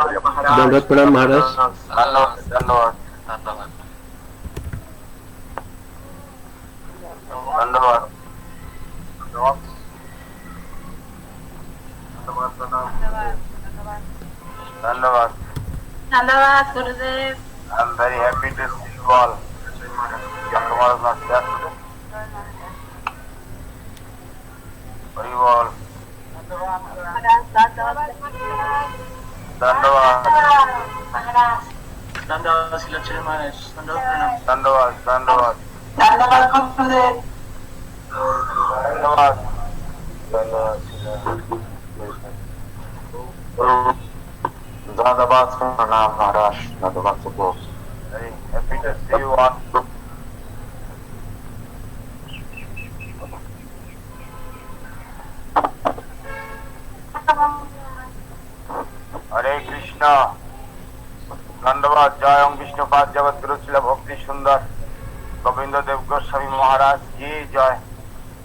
दंडवत प्रणाम महाराज। धन्यवाद धन्यवाद धन्यवाद धन्यवाद धन्यवाद धन्यवाद गुरुदेव। I am very happy to see you all. Tomorrow is not there today. Very well. धन्यवाद धन्यवाद श्रीला आचार्य महाराज। धन्यवाद धन्यवाद धन्यवाद गुरुदेव। धन्यवाद धन्यवाद धन्यवाद प्रणाम महाराज। धन्यवाद सबको। Very happy to see you all. हरे कृष्णा। धन्यवाद। जय ओम विष्णुपाद जगत गुरु श्रील भक्ति सुंदर गोविंद देव गोस्वामी महाराज की जय।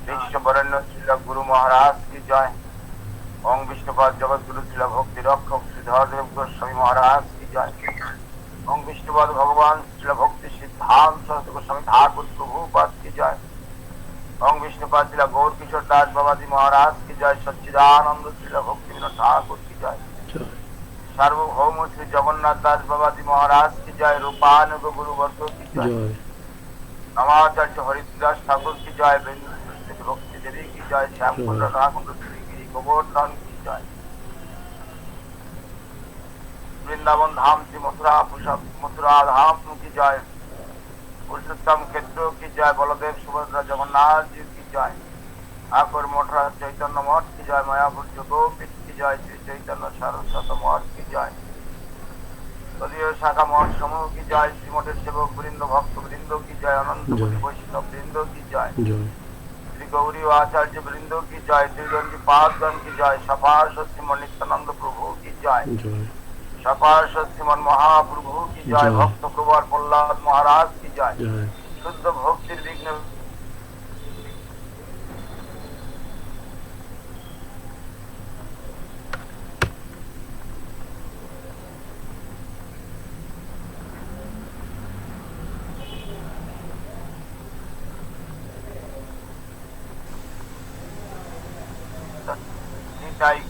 विष्णु वरेण्य श्रील गुरु महाराज की जय। ओम विष्णुपाद जगत गुरु श्रील भक्ति रक्षक श्रीधर देव गोस्वामी महाराज की जय। ओम विष्णुपाद भगवान श्रील भक्ति सिद्धांत सरस्वती गोस्वामी ठाकुर प्रभुपाद की जय। ओम विष्णुपाद श्रील गौर किशोर दास बाबा जी महाराज की जय। सच्चिदानंद श्रील भक्ति विनोद ठाकुर की जय। सार्वभौम श्री जगन्नाथ दास बाबा जी महाराज की जय। रूपानुग गुरु वर्ग की जय। नमाचार्य हरिदास ठाकुर की जय। भक्ति देवी की जय। श्याम कुंड राकुंड श्री गोवर्धन की जय। वृंदावन धाम श्री मथुरा धाम की जय। पुरुषोत्तम क्षेत्र की जय। बलदेव सुभद्रा जगन्नाथ जी की जय। आकर मठरा चैतन्य मठ की जय। मायापुर जोगोपीठ की जय। श्री चैतन्य सारस्वत मठ की जय। तदीय शाखा मठ समूह की जय। श्रीमठ सेवक वृंद भक्त वृंद की जय। अनंत वैष्णव वृंद की जय। श्री गौरी आचार्य वृंद की जय। त्रिगंजी पादगण की जय। सपार्श श्रीमन नित्यानंद प्रभु की जय। सपार्श श्रीमन महाप्रभु की जय। भक्त प्रवर प्रहलाद महाराज की जय। शुद्ध भक्ति विघ्न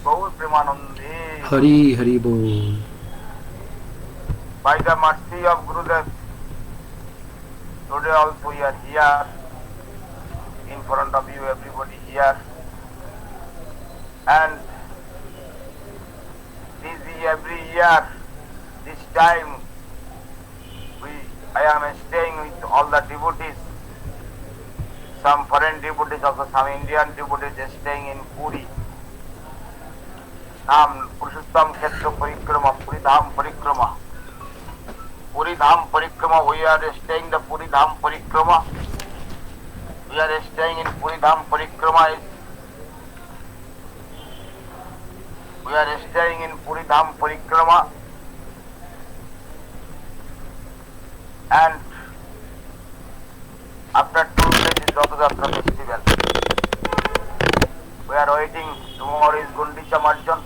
गौर प्रेमानंदे। हरि हरि बोल। By the mercy of Gurudev, today also we are here in front of you, everybody here, and every year this time I am staying with all the devotees, some foreign devotees also, some Indian devotees staying in Puri. पुरुषोत्तम क्षेत्र परिक्रमा, पुरी धाम परिक्रमा, पुरी धाम परिक्रमा. We are staying the Puri Dham Parikrama. We are staying in Puri Dham Parikrama. We are staying in Puri Dham Parikrama, and after 2 days is Rathayatra festival. We are waiting. Tomorrow is Gundicha Marjan.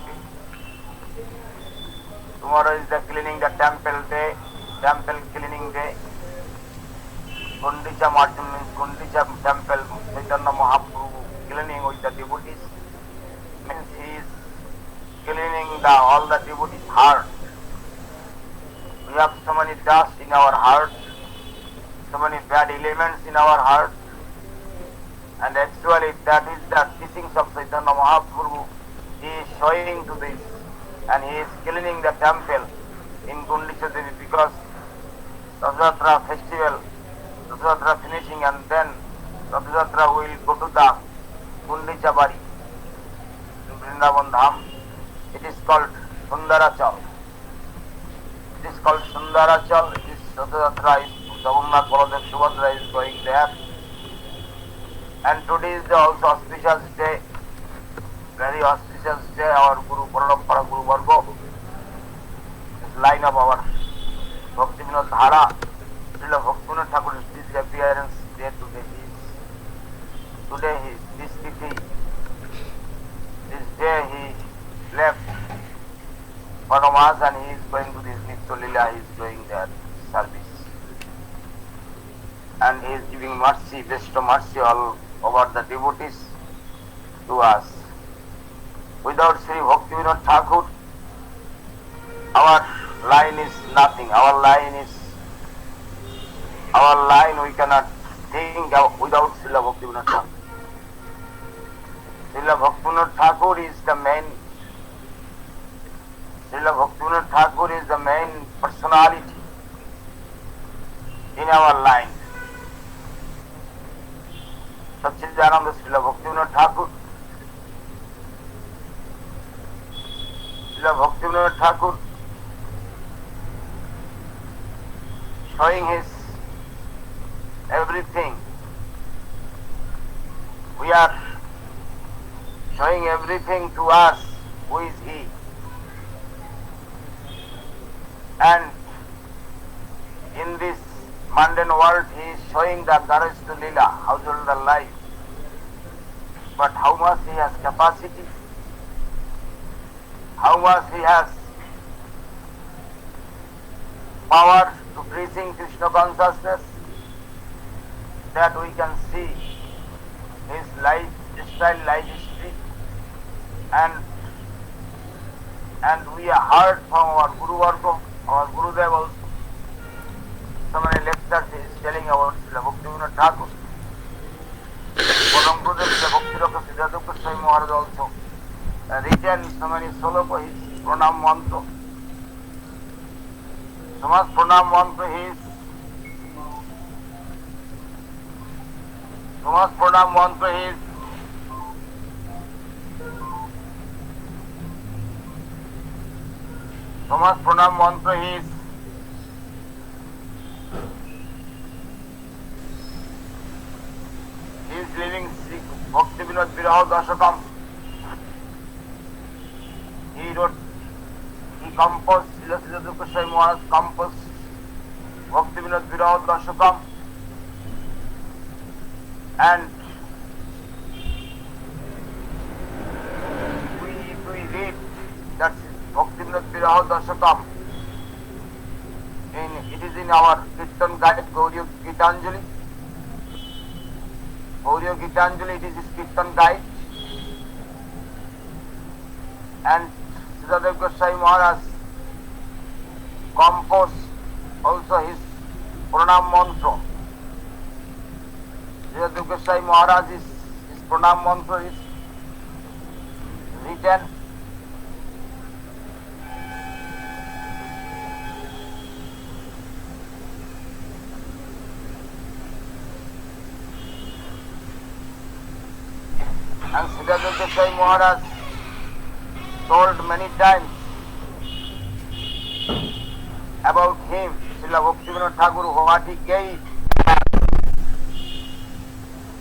Tomorrow is the cleaning the temple day, temple cleaning day. Gundicha Marjan means Gundicha temple, Chaitanya Mahaprabhu cleaning with the devotees. Means he is cleaning all the devotees' heart. We have so many dust in our heart, so many bad elements in our heart, and actually that is the teachings of Chaitanya Mahaprabhu. He is showing to this, and he is cleaning the temple in Gundicha Devi, because Rathayatra festival, Rathayatra finishing, and then Rathayatra will go to the Gundicha Bari in Vrindavan Dham. It is called Sundarachal. It is called Sundarachal. It is Rathayatra is Jagannath Baladev Subhadra is going there. And today is the also auspicious day, very auspicious day. Our Guru Parampara Guru Vargo, this line of our Bhakti Vinod Dhara, Srila Bhaktivinoda Thakur's disappearance day today is. Today this tithi, this day he left Panamas and he is going to this Nitya Lila, he is doing their service. And he is giving mercy, best of mercy all over the devotees to us. Without Sri Bhaktivinoda Thakur, our line is nothing. Our line we cannot think without Srila Bhaktivinoda Thakur. Srila Bhaktivinoda Thakur is the main. Srila Bhaktivinoda Thakur is the main personality in our line. Satchidananda Srila Bhaktivinoda Thakur. Srila Bhaktivinoda Thakur showing his everything. We are showing everything to us. Who is he? And in this mundane world, he is showing the courage to Leela, household life. But how much he has capacity, how much he has power to preaching Krishna consciousness, that we can see his lifestyle, life history, and we are heard from our Guru Varga, our Gurudev also. So many lectures he is telling about Srila Bhaktivinoda Thakur. Param Gurudev Srila Bhaktivinoda Śrīdhar Maharaj also written so many sloka, his pranam mantra. So much pranam mantra his. So much pranam mantra his. So much pranam mantra his. He is living Bhaktivinoda Viraha Dashakam. He composed, Śrīla Śrīdhar Maharaj composed Bhaktivinoda Viraha Dashakam. And we read that Bhaktivinoda Viraha Dashakam. It is in our Kirtan Guide, Gauriya Gitanjali. Gauriya Gitanjali, it is his Kirtan Guide. And Śrīla Goswami Maharaj composed also his pranam mantra. Śrīla Goswami Maharaj his pranam mantra is written. And Śrīla Goswami Maharaj told many times about him, Srila Bhaktivinoda Thakur, what he gave,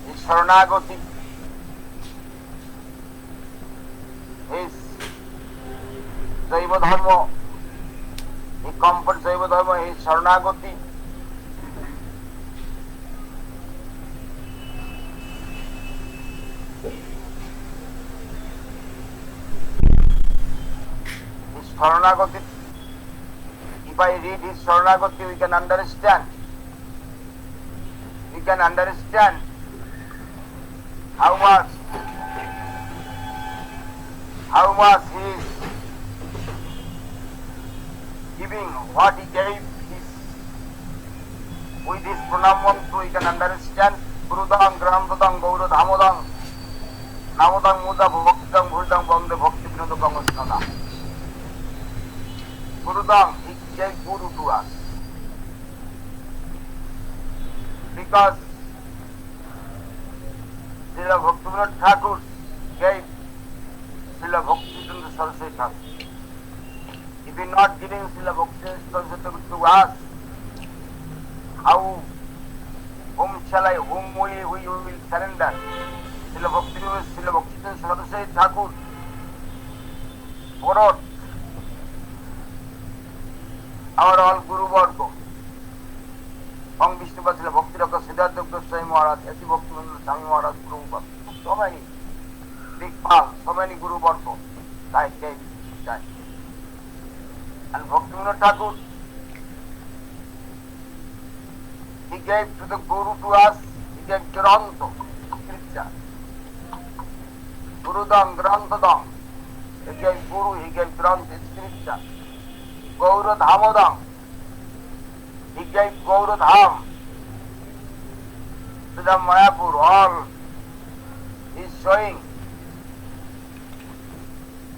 his Sharanagati, his Jaiva Dharma, he comforts Jaiva Dharma, his Sharanagati. Sharanagati, if I read his Sharanagati, we can understand. We can understand how much he is giving, what he gave with his pranam mantra. We can understand Gurudam, Granthadam, Gaura Dhamodam, Namadam, Muda, Bhaktam, Bhurdam, Bande, Bhakti, Vinodam, Gamasnada. Gurudam, he gave Guru to us. Because Srila Bhaktivinoda Thakur gave Srila Bhaktivinoda Saraswati Thakur. If he not giving Srila Bhaktivinoda Saraswati Thakur to us, whom we will surrender? Srila Bhaktivinoda Saraswati Thakur borrowed our all Guru Varga. From Vishnupada Srila Bhakti Rakha Siddhartha Goswami Maharaj, Yati Bhaktivinoda Swami Maharaj, Prabhupada. So many big pal, so many Guru Varga. Died. And Bhaktivinoda Thakur, he gave to the Guru to us, he gave Grantha, scripture. Gurudam, Grantadam. He gave Guru, he gave Grantha, scripture. Gaura Dhamadam, he gave Gaura Dham. To the Mayapur, all is showing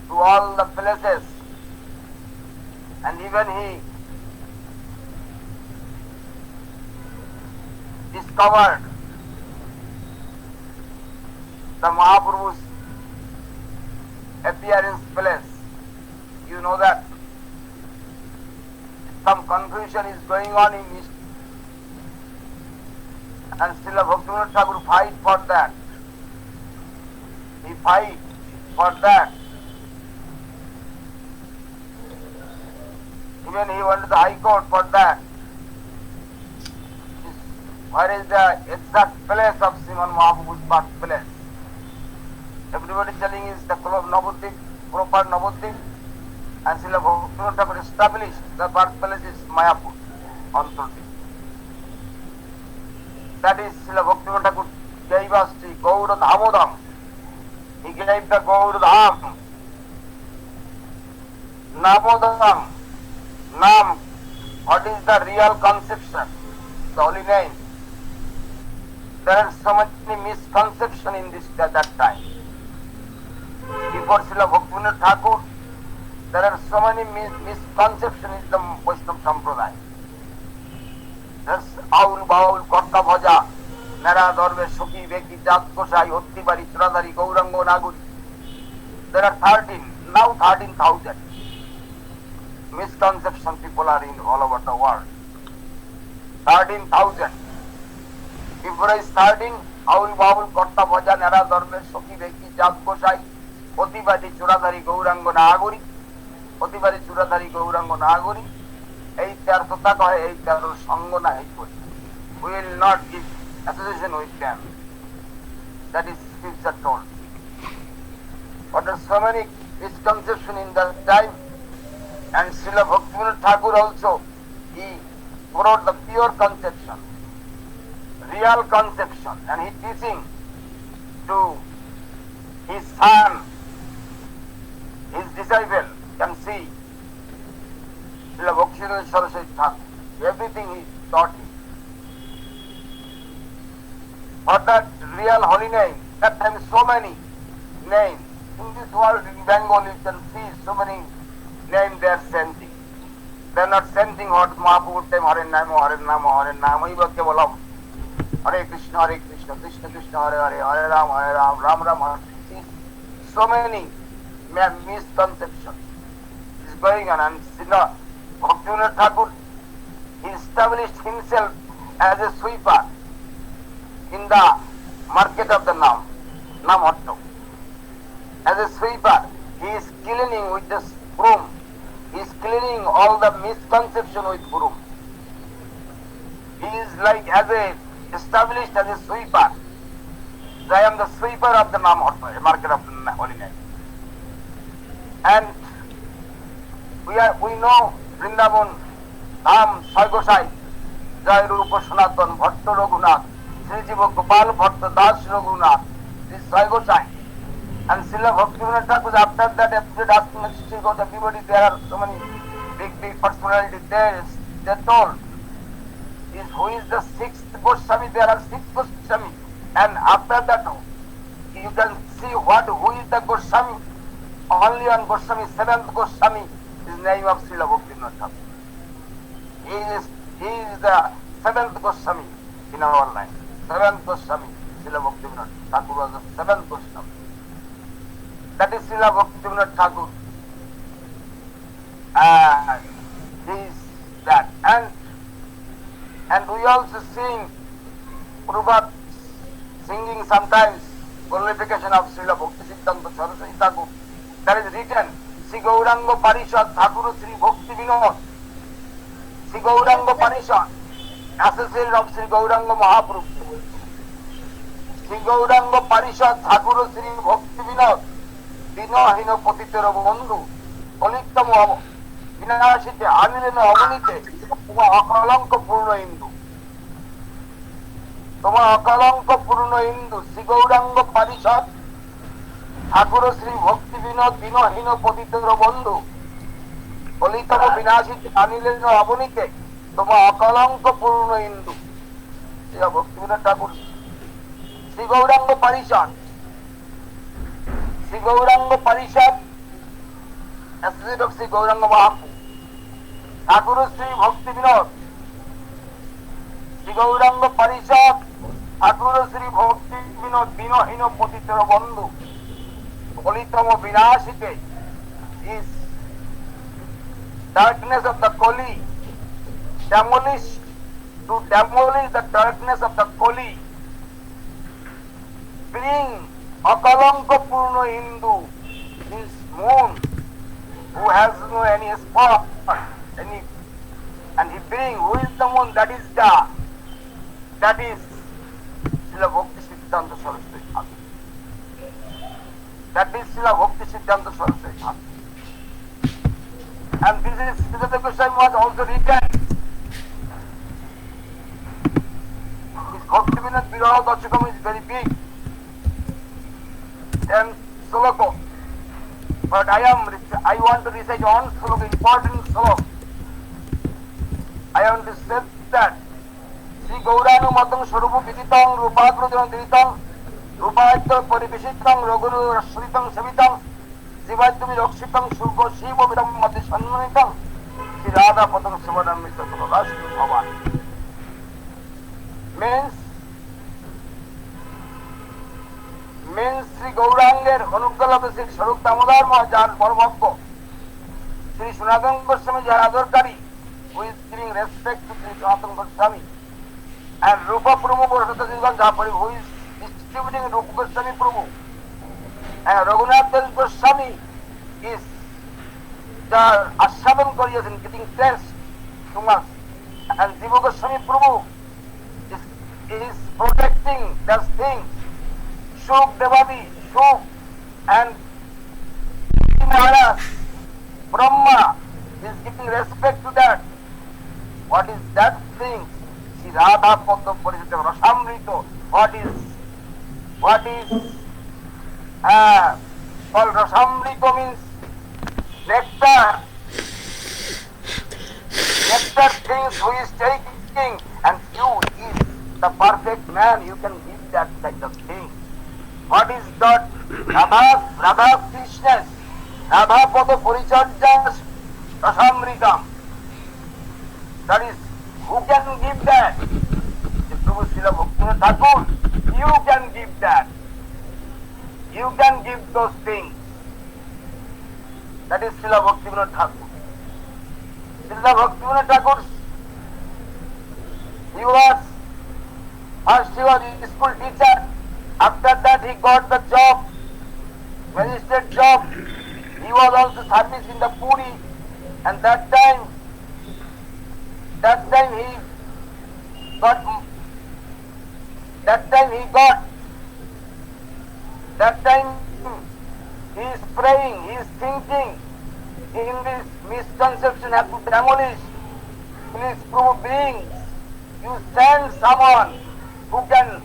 to all the places, and even he discovered the Mahaprabhu's appearance place. You know that some confusion is going on in East, and Srila Bhaktivinoda Thakur fight for that. He fight for that. Even he went to the High Court for that. Where is the exact place of Sriman Mahaprabhu's birthplace? Everybody telling is the Navadvip, proper Navadvip, and Srila Bhaktivinoda Thakur established the birthplace is Mayapur, Antardip. That is Srila Bhaktivinoda Thakur gave us the Gaura Dhamodam. He gave the Gaura Dham. Namodam. Nam. What is the real conception? The holy name. There are so many misconceptions in this at that time. Before Srila Bhaktivinoda Thakur, there are so many misconceptions in the Vaishnava Sampradaya. There's Aul Baul, Kotta Bhaja, Nara Dorve, Shuki, Veki, Jat Kosai, Ottibari, Churadari, Gaurango, Naguri. There are 13,000 misconception people are in all over the world. 13,000. Before I starting, Aul Baul, Kotta Bhaja, Nara Dorve, Shuki, Veki, Jat Kosai, Ottibari, Churadari, Gaurango, Naguri. Ottibari, Churadari, Gaurango, Naguri. এই 13টা কয় এই 13 সঙ্গ না এই করি we will not give association with them. That is scripture told. But there are so many misconceptions in that time, and Srila Bhaktivinoda Thakur also, he brought the pure conception, real conception, and he teaching to his son, his disciple can see Srila Bhaktivinoda Saraswati Thakur. Everything he taught him. For that real holy name, that time so many names. In this world, in Bengal, you can see so many names they are chanting. They are not chanting what Mahaprabhu time, Hare Nama, Hare Nama, Hare Nama. He was Kevalam. Hare Krishna, Krishna Krishna, Hare Hare, Hare Ram, Ram Ram, Hare. See, so many misconceptions is going on, and Srila Bhaktivinoda Thakur, he established himself as a sweeper in the market of the Nam-Hatto. As a sweeper, he is cleaning with this broom. He is cleaning all the misconception with broom. He is like established as a sweeper. I am the sweeper of the Nam-Hatto, market of the Holy Name. And we know Vrindavan, Dham, Saigosai, Jai Rupa Sanatan, Bhatto Raghunath, Sri Jiva Gopal Bhatta Das Raghunath, this Saigosai. And Srila Bhaktivinoda Thakur, after that, everybody asking everybody, there are so many big personalities there. They told, who is the sixth Goswami? There are six Goswami. And after that, you can see who is the Goswami. Only one Goswami, seventh Goswami, is the name of Srila Bhaktivinoda Thakur. He is the seventh Goswami in our line. Seventh Goswami, Srila Bhaktivinoda Thakur was the seventh Goswami. That is Srila Bhaktivinoda Thakur. That. And we also sing Prabhupada singing sometimes glorification of Srila Bhakti Siddhanta Saraswati Thakur. That is written, Sri Gauranga Parishad Thakur Sri Bhakti Vinod. Sri Gauranga Parishad, associate of Sri Gauranga Mahaprabhu. Sri Gauranga Parishad Thakur Sri Bhakti Vinod. Dino Hino Patitara Bandhu, Politamo বিনাশিতে আনিলেন অবনীতে তোমার অকলঙ্ক পূর্ণ হিন্দু, তোমার অকলঙ্ক পূর্ণ হিন্দু শ্রী গৌরাঙ্গ পরিষদ ঠাকুর শ্রী ভক্তি বিনোদ বিনহীন পতিতর বন্ধু কলিতম বিনাশিতে আনিলেন অবনীতে তোমার অকলঙ্ক পূর্ণ হিন্দু। ভক্তি বিনোদ ঠাকুর শ্রী গৌরাঙ্গ পরিষদ, শ্রী গৌরাঙ্গ পরিষদ শ্রী গৌরাঙ্গ মহাপ্রভু ঠাকুর শ্রী ভক্তি বিনোদ, শ্রী গৌরাঙ্গ পরিষদ ঠাকুর শ্রী ভক্তি বিনোদ বিনহীন পতিতর বন্ধু কলিতম বিনাশিতে is darkness of the Koli, to demolish the darkness of the Koli, bring Akalanka Purna Hindu, this moon, who has no any spot, and he bring, who is the moon, that is Srila Bhakti Siddhanta Saraswati Thakur. That is Srila Bhakti Siddhanta Saraswati Thakur. And this is Siddhanta Goswami was also written. His Bhakti Vinod Viraha Dashakam is very big. 10 sloka. But I want to recite one sloka, important sloka. I want to say that Sri Gauranu Matang Swarupu Viditang Rupakrutam Diritam Rupayatang Paribishitang Raguru Rasritang Savitang Sivatami Rakshitang Surgo Shiva Vidam Mati Sannanitang Sri Radha Patang Savadam Mr. Prabhashri Bhavan. Means Sri Gaurangar Anugalata Sri Swarup Damodar Mahajan Parvakko Sri Sunatana Goswami Jaradorkari, who is giving respect to Sri Sanatana Goswami, and Rupa Prabhu Bharata Jivan Japari, who is distributing Rupa Goswami Prabhu, and Raghunath Das Goswami is the Ashavan Koreas and getting test too much, and Jiva Goswami Prabhu is protecting those things. Shuk Devadi, Shuk, and Maharaj, Brahma is giving respect to that. What is that thing? Sri Radha Padma Parishita Rasamrito. What is called Rasamrito means nectar. Nectar things who is taking, and you is the perfect man, you can give that kind of thing. What is that? Radha Krishna's, Radha Pada Paricharya's Rasamritam. That is, who can give that? The Prabhu Srila Bhaktivinoda Thakur, you can give that. You can give those things. That is Srila Bhaktivinoda Thakur. Srila Bhaktivinoda Thakur, he was a school teacher. After that he got the job, magistrate job. He was also service in the Puri, and that time he is praying, he is thinking, in this misconception have to demolish. Please Prabhu brings, you send someone who can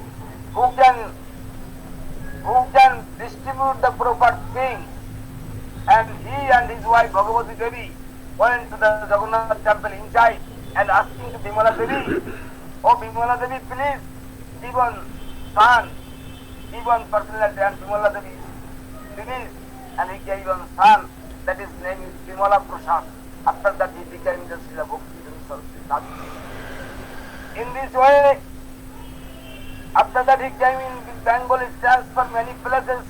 distribute the proper things. And he and his wife Bhagavati Devi went to the Jagannath temple inside and asking to Bimala Devi, oh Bimala Devi, please give one son, give one personality, and Bimala Devi please, and he gave one son, that his name is Bimala Prasad. After that he became the Srila Bhaktivinoda Saraswati Thakur. In this way, after that he came in Bengal, he transferred many places,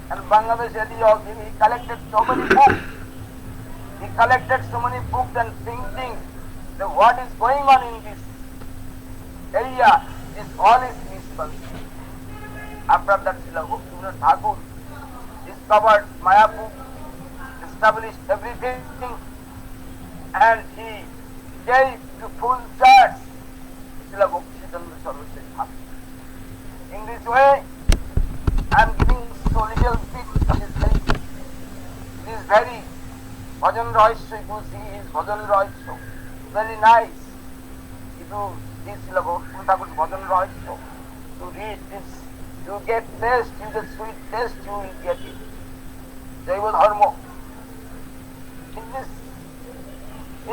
and Bangladesh area, he collected so many books. He collected so many books and thinking that what is going on in this area is all is misconception. After that Srila Bhaktivinoda Thakur discovered Mayapur, established everything, and he gave to full charge Srila Bhaktivinoda Saraswati Thakur. In this way, I am giving so little bit. This is very Bhajan Rahasya, you see his Bhajan Rahasya, very nice. If you see Srila Bhaktivinoda Thakur's Bhajan Rahasya, you read this, you get taste, you get sweet taste, you will get it. Jaiva Dharma. This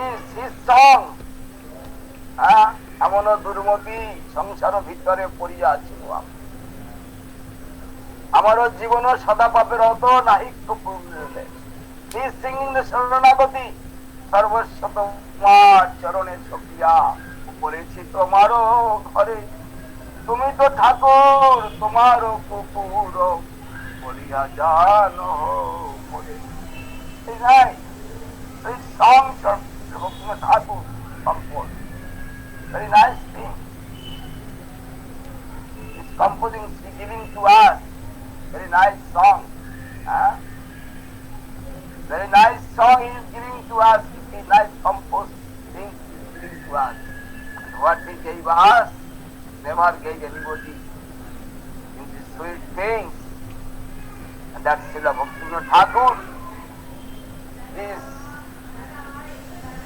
is his song. এমন দুর্মতি সংসার ভিতরে পড়িয়া আছি আমার জীবন সদা পাপের অত নাহিক পূর্ণলে he is singing the শরণাগতি সর্বস্ব তোমার চরণে সখিয়া পড়েছি তোমারও ঘরে তুমি তো ঠাকুর তোমারও কুকুর বলিয়া জানো বলে এই সং ঠাকুর সম্পদ very nice thing. He's composing, he's giving to us very nice song. Very nice song he is giving to us. Very nice composed things he is giving to us. And what he gave us, never gave anybody in these sweet things. And that's Srila Bhaktivinoda Thakur. This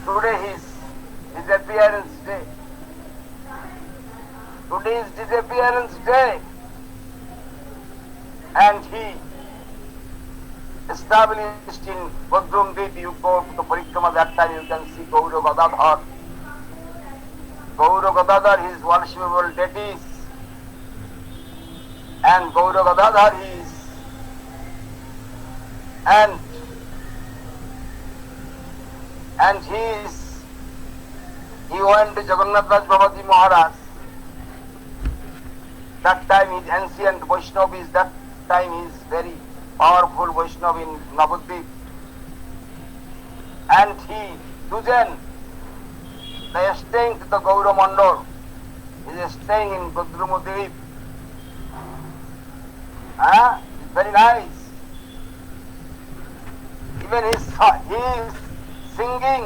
today his disappearance day. Today is Dissapearence Day, and he established in Dum Dum. You go to the Parikrama, that time you can see Gaura Gadadhar. Gaura Gadadhar, his worshipable deities, and Gaura Gadadhar is, and he went to Jagannath Das Babaji Maharaj. That time is ancient Vaishnava, is that time is very powerful Vaishnava in Navadvip. And he, Dujan, they are staying to the Gaura Mandal. He is staying in Badrumudvip. Very nice. Even he is singing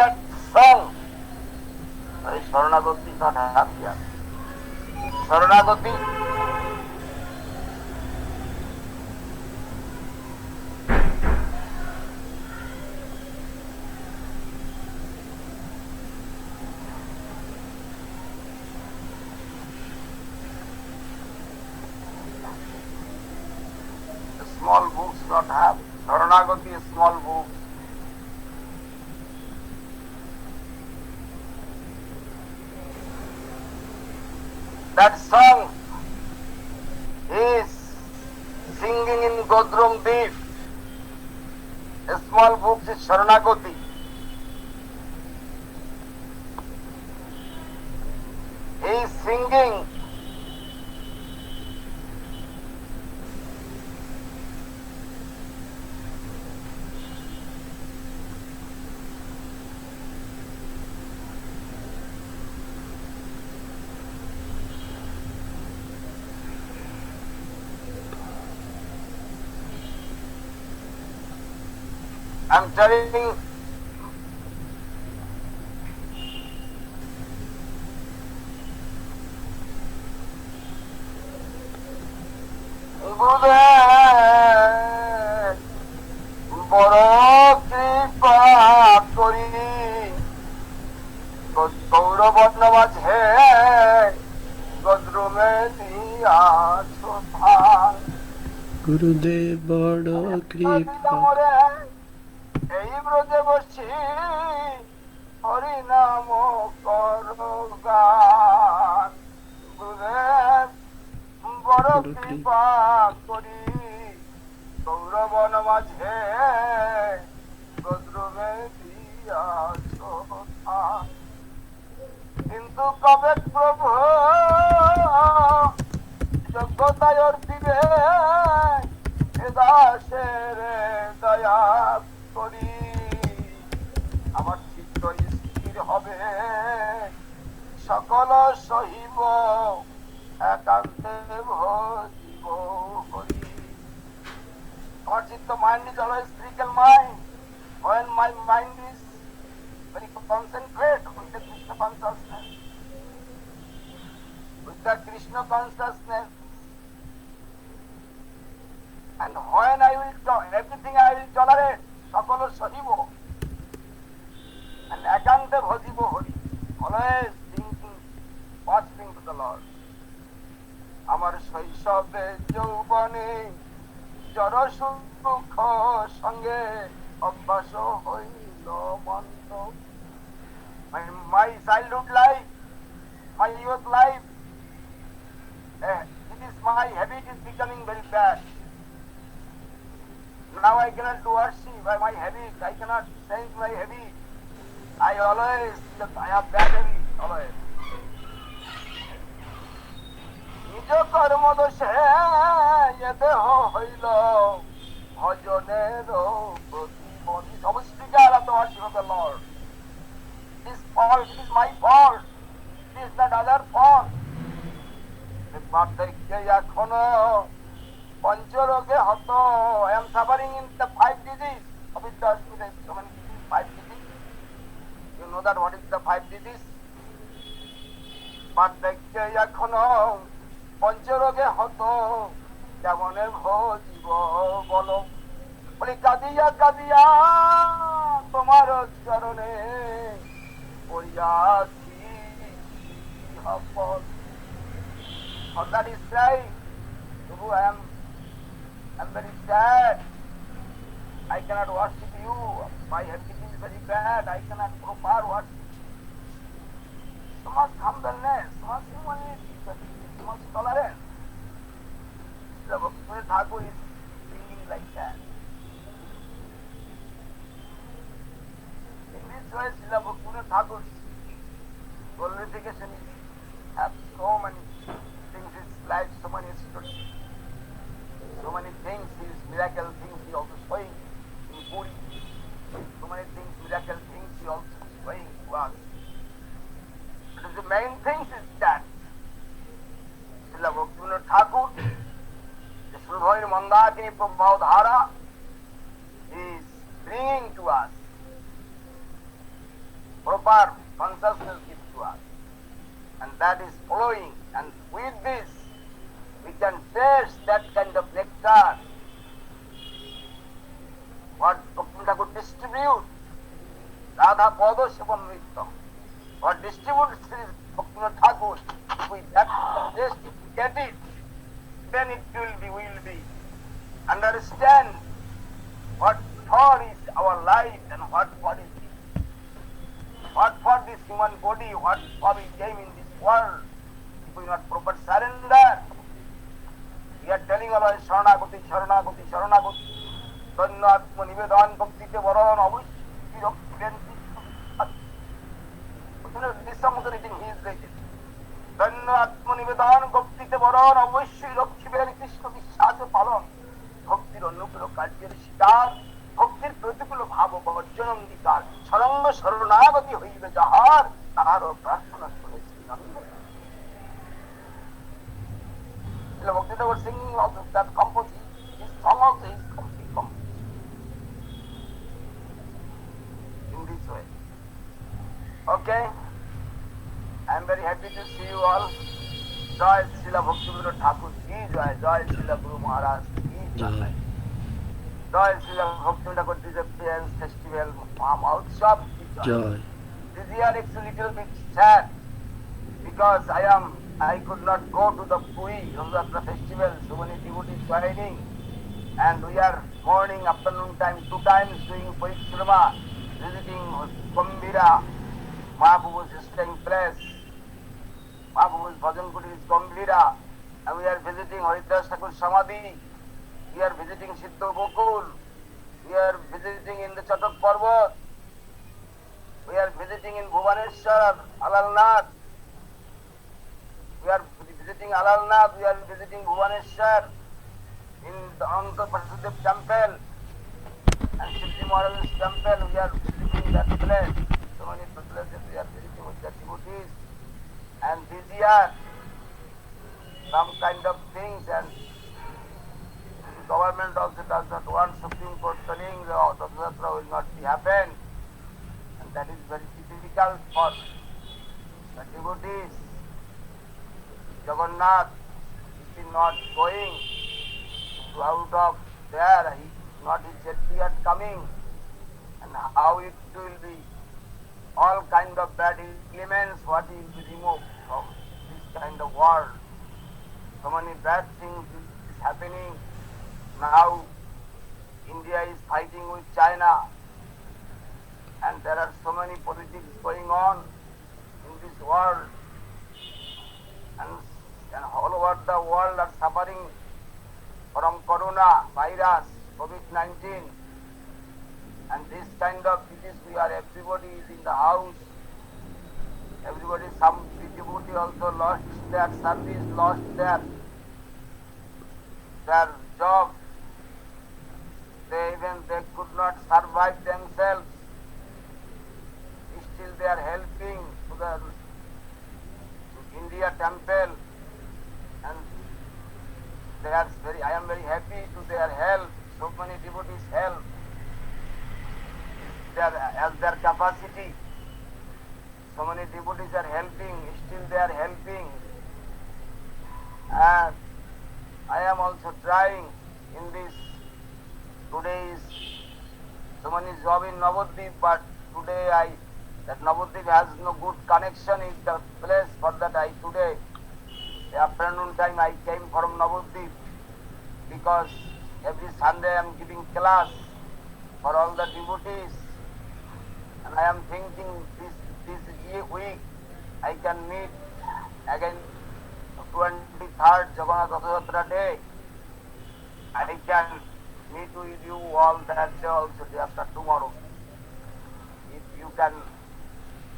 that song. Sharanagati is not happy. Sharanagati. Small books not have. Sharanagati is small books. That song is singing in Godrum Deep. A small book is Sharanagati. He is singing I'm telling Gurudev, boro kripa kori, Gauravarna majhe, Gadrume diya chothan. Gurudev boro kripa. এই ব্রজে বসছি হরি নাম কর গান গুরুদেব বড় কৃপা করি গৌরবন মাঝে গদ্রমে দিয়াছ কিন্তু কবে প্রভু যোগ্যতায় অর্পিবে দাসের দয়া করি আমার চিত্ত স্থির হবে সকল সহিব একান্তে ভজিব হরি আমার চিত্ত mind is always spiritual mind when my mind is very concentrate with the Krishna consciousness And when I will everything I will tolerate, সকল সহিব, and একান্তে ভজিব Hari, always thinking, watching to the Lord. আমার শৈশবে যৌবনে জড় সুখ সঙ্গে অভ্যাস হইল মন্দ। My childhood life, my youth life, it is my habit is becoming very bad. Now I cannot do worship by my habit. I cannot change my habit. I have bad habit always. নিজ কর্ম দোষে দেহ হইল ভজনের প্রতিবন্ধী। সমষ্টিকার of the worship of the Lord. This fault is my fault. It is not other fault. বার্ধক্যে এখনো পঞ্চরোগে হত। I am suffering in the 5 disease. Avidya Asmita, so many disease, 5 disease. You know that what is the 5 disease? বার্ধক্যে এখনো পঞ্চরোগে হত কেমনে ভজিব বলো। বলি কাঁদিয়া কাঁদিয়া তোমার চরণে পড়িয়াছি হপল। For that is right. Prabhu, I am very sad. I cannot worship you. My habit is very bad. I cannot proper worship. So much humbleness, so much humility, so much tolerance. The Bhakti Thakur is thinking like that. In this way, Srila Bhakti Thakur's glorification has so many things in his life, so many stories, so many things, his miracle things he also showing in Puri. So many things, miracle things he also showing to us. But the main things is that Srila Bhaktivinoda Thakur, the Srila Mandakini Prabhavadhara, is bringing to us proper consciousness gives to us. And that is following, and with this we can taste that kind of nectar what Bhaktivinoda could distribute. Radha Pada Shivam, what distributes Sri Bhaktivinoda Thakur, with that taste get it, then it will be understand what for is our life and what for is this. What for this human body, what for we came in this world, if we not proper surrender. We are telling about Sharanagati, Sharanagati, Sharanagati. Dhanna Atma Nivedan Bhaktite Varan Avishti Rakti. This song is written, he is written. Dhanna Atma Nivedan Bhaktite Varan Avishti Rakti Krishna Vishwasa Palan. Bhaktir Annupilo Kajyar Shikar. ভক্তির প্রতিকূল ভাব বর্জনম দিকার সরঙ্গ শরণাগতি হইবে যাহার তাহার প্রার্থনা শুনেছি। Bhakti was singing also that composition. His song also is complete in this way. Okay, I am very happy to see you all. Jai Srila Bhaktivinoda Thakur ki jai, jai Srila Guru Maharaj ki jai. Joy Srila Bhaktivinoda Thakur Dissapearence Festival Mahotsav. Joy. This year it's a little bit sad because I could not go to the Puri Ramzatra festival. So many devotees joining, and we are morning, afternoon time, 2 times doing Parikrama, visiting Gambhira, Mahaprabhu's staying place. Mahaprabhu's Bhajan Kuri is Gambhira, and we are visiting Haridas Thakur Samadhi. We are visiting Siddha Gokul. We are visiting in the Chatak Parvat. We are visiting in Bhubaneswar, Alalnath. We are visiting Alalnath. We are visiting Bhubaneswar in the Anta Prasudev temple and Siddhi Maharaj's temple. We are visiting that place. So many places we are visiting with the devotees. And this year, some kind of things, and government also does not want Supreme Court telling the Yatra will not be happen, and that is very difficult for the devotees. Jagannath is not going out of there, he not his chariot coming, and how it will be all kind of bad elements, what will be removed from this kind of world. So many bad things is happening. Now India is fighting with China, and there are so many politics going on in this world, and all over the world are suffering from corona virus, COVID-19, and this kind of disease, we are, everybody is in the house, everybody, some devotee also lost their service, lost their job, they could not survive themselves, still they are helping to the India temple, and I am very happy to their help. So many devotees help as their capacity. So many devotees are helping, still they are helping. And I am also trying in this. Today is so many job in Navadvip, but today that Navadvip has no good connection in the place. For that today, the afternoon time I came from Navadvip, because every Sunday I am giving class for all the devotees, and I am thinking this week I can meet again 23rd Jagannath Rathayatra day. I can meet with you all that day also, day after tomorrow. If you can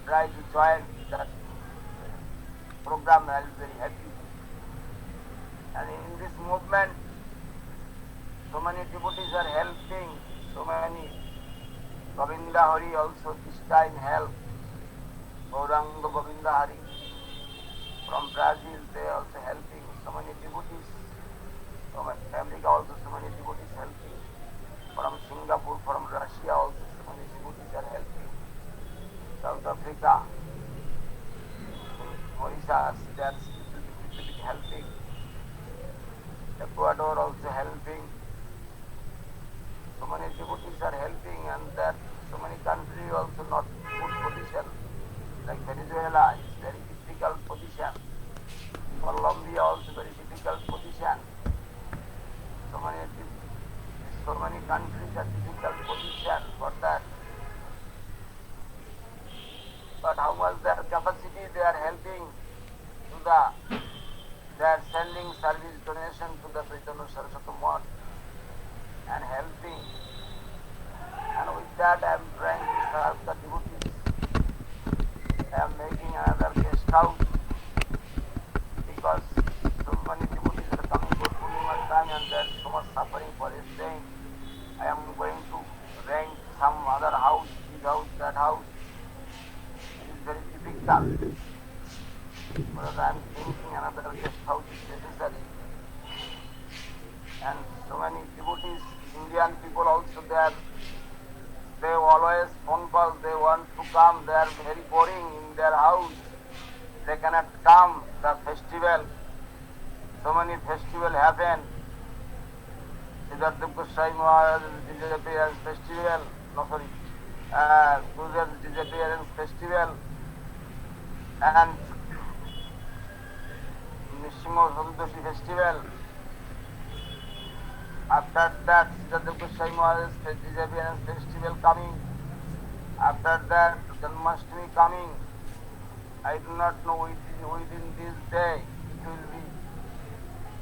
try to join that program, I will be very happy. And in this movement, so many devotees are helping, so many. Govinda Hari also this time help. Gauranga Govinda Hari from Brazil, they are also helping. So many devotees, from America also so many devotees helping. From Singapore, from Russia also so many devotees are helping. South Africa, Mauritius, they are little bit helping. Ecuador also helping. So many devotees are helping, and that so many countries also not good position. Like Venezuela is very difficult position. Colombia also very difficult position. So many countries are difficult position for that. But how much their capacity, they are helping to they are sending service donation to the Chaitanya Saraswati Math and helping. And with that I am trying to serve the devotees. I am making another guest house, because so many devotees are coming for Purnima time and there is so much suffering for staying. I am going to rent some other house, big house, that house. It is very difficult. But I am thinking another guest house is necessary. And so many devotees, Indian people also there, they always phone call, they want to come, they are very boring in their house. They cannot come, the festival. So many festivals happen. Siddhartha Goswami Maharaj Dissapearence Festival, Gurudev Dissapearence Festival, and Nishimo Sadudashi Festival. After that, Siddhartha Goswami Maharaj Dissapearence Festival coming. After that, Janmashtami coming. I do not know within this day it will be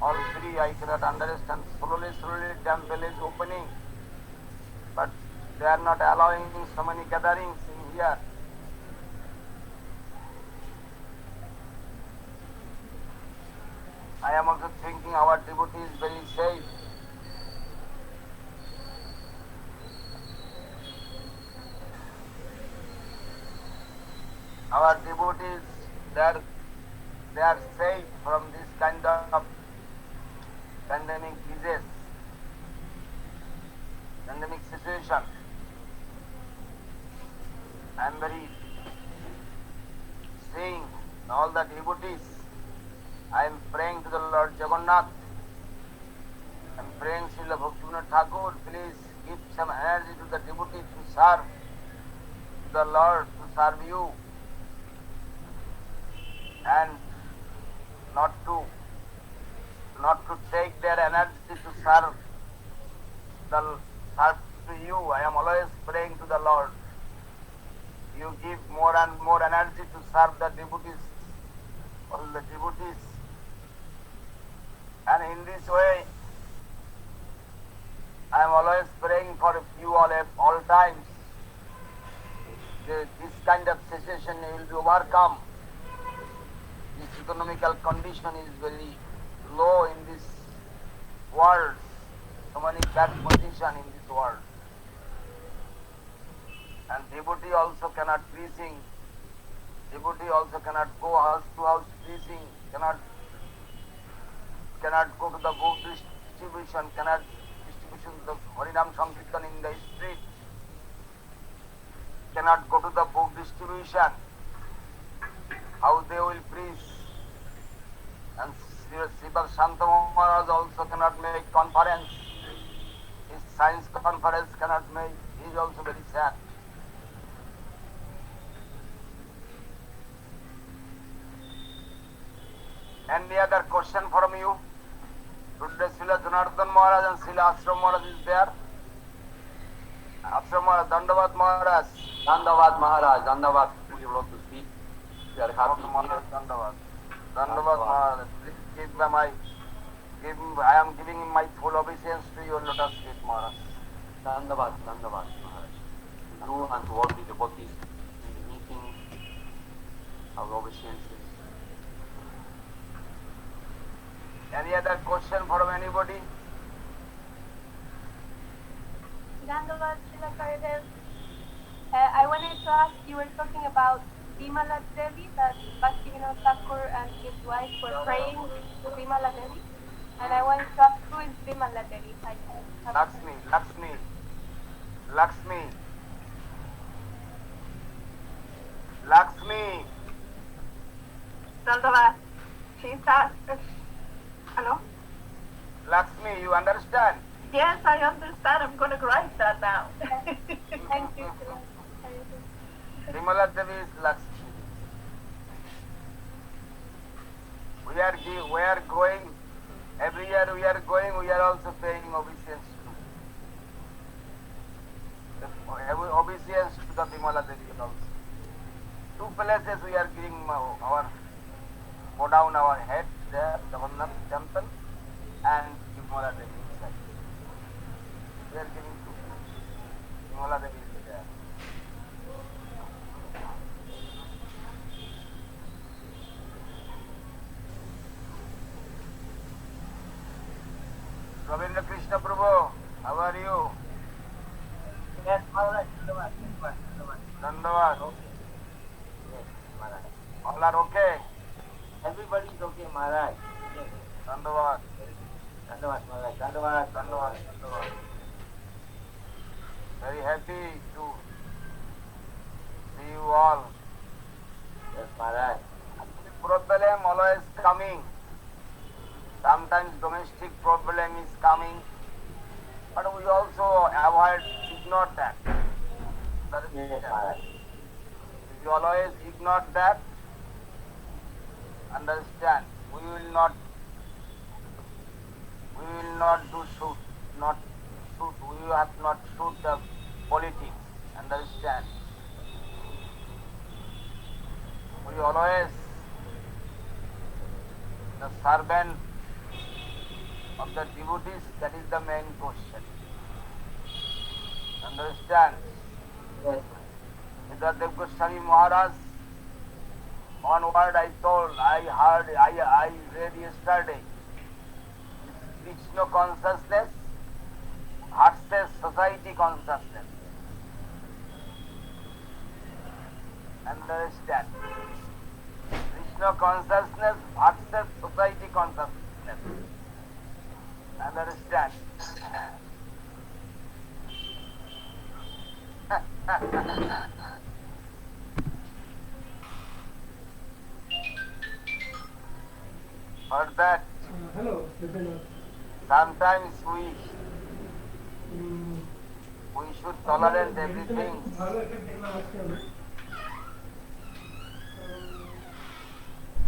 all free. I cannot understand. Slowly, temple is opening, but they are not allowing so many gatherings in here. I am also thinking our devotee is very safe. Our devotees, they are safe from this kind of pandemic disease, pandemic situation. I am very saying all the devotees, I am praying to the Lord Jagannath. I am praying Srila Bhaktivinoda Thakur, please give some energy to the devotee to serve the Lord, to serve you, and not to take their energy to serve to you. I am always praying to the Lord. You give more and more energy to serve the devotees, all the devotees. And in this way, I am always praying for you all times. This kind of situation will be overcome. This economical condition is very low in this world. So many bad position in this world. And devotee also cannot preaching. Devotee also cannot go house to house preaching. Cannot go to the book distribution. Cannot distribution the Harinam Sankirtan in the street. Cannot go to the book distribution. How they will preach? And Srila Shanta Maharaj also cannot make conference. His science conference cannot make. He is also very sad. Any other question from you? Today Srila Janardhan Maharaj and Srila Ashram Maharaj is there. Ashram Maharaj, Dandavat Maharaj. Dandavat Maharaj, Dandavat. Would you like to speak? We are happy. Dandavat. Dandavat Maharaj. Please I am giving him my full obeisance to your lotus feet, Maharaj. Dandavat Maharaj. To you and to all the devotees in the meeting, our obeisances. Any other question from anybody? Srila Acharyadev. I wanted to ask, you were talking about Bimala Devi, that Bhaktivinoda Thakur and his wife were praying to Bimala Devi. And I wanted to ask, who is Bimala Devi? Lakshmi. Dandava. She's asked. Hello? Lakshmi, you understand? Yes, I understand. I'm going to write that now. Thank you, Srila Acharyadev. Bimala Devi is Lakshmi. We are going, every year we are also paying obeisance to obeisance to the Bimala Devi also. Two places we are giving bow down our head there, Jagannath temple and Bimala Devi inside. We are giving two places. Bimala Devi is there. Ravindra Krishna Prabhu, how are you? Yes, Maharaj. Dandavad. Yes, Maharaj. All are okay? Everybody is okay, Maharaj. Yes. Dandavad. Dandavat, Maharaj. Dandavat. Dandavad. Very happy to see you all. Yes, Maharaj. Problem always coming. Sometimes domestic problem is coming, but we also ignore that. Yes, Maharaj. If you always ignore that, understand, we will not do shoot, we have not shoot the politics, understand. We always the servant of the devotees, that is the main question. Understand? Yes. Siddhartha Goswami Maharaj, one word I read yesterday. Krishna consciousness versus society consciousness. Understand? Krishna consciousness versus society consciousness. Understand? For that, Hello, Vipin. Sometimes we should tolerate everything.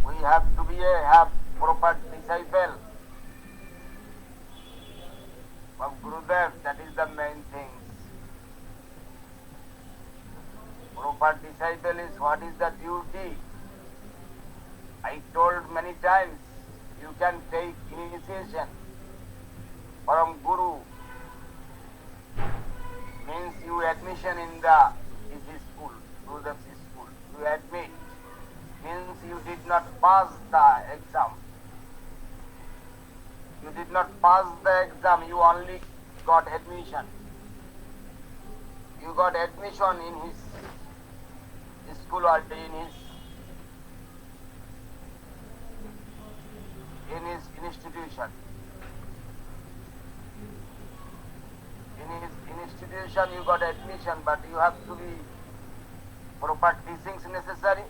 We have to have proper disciple of Gurudev. That is the main thing. Proper disciple is what is the duty. I told many times, you can take initiation from Guru, means you admission in the school, Gurudev's school. You admit, means you did not pass the exam. You did not pass the exam, you only got admission. You got admission in his school or in his institution. In his institution you got admission, but you have to be proper teachings necessary,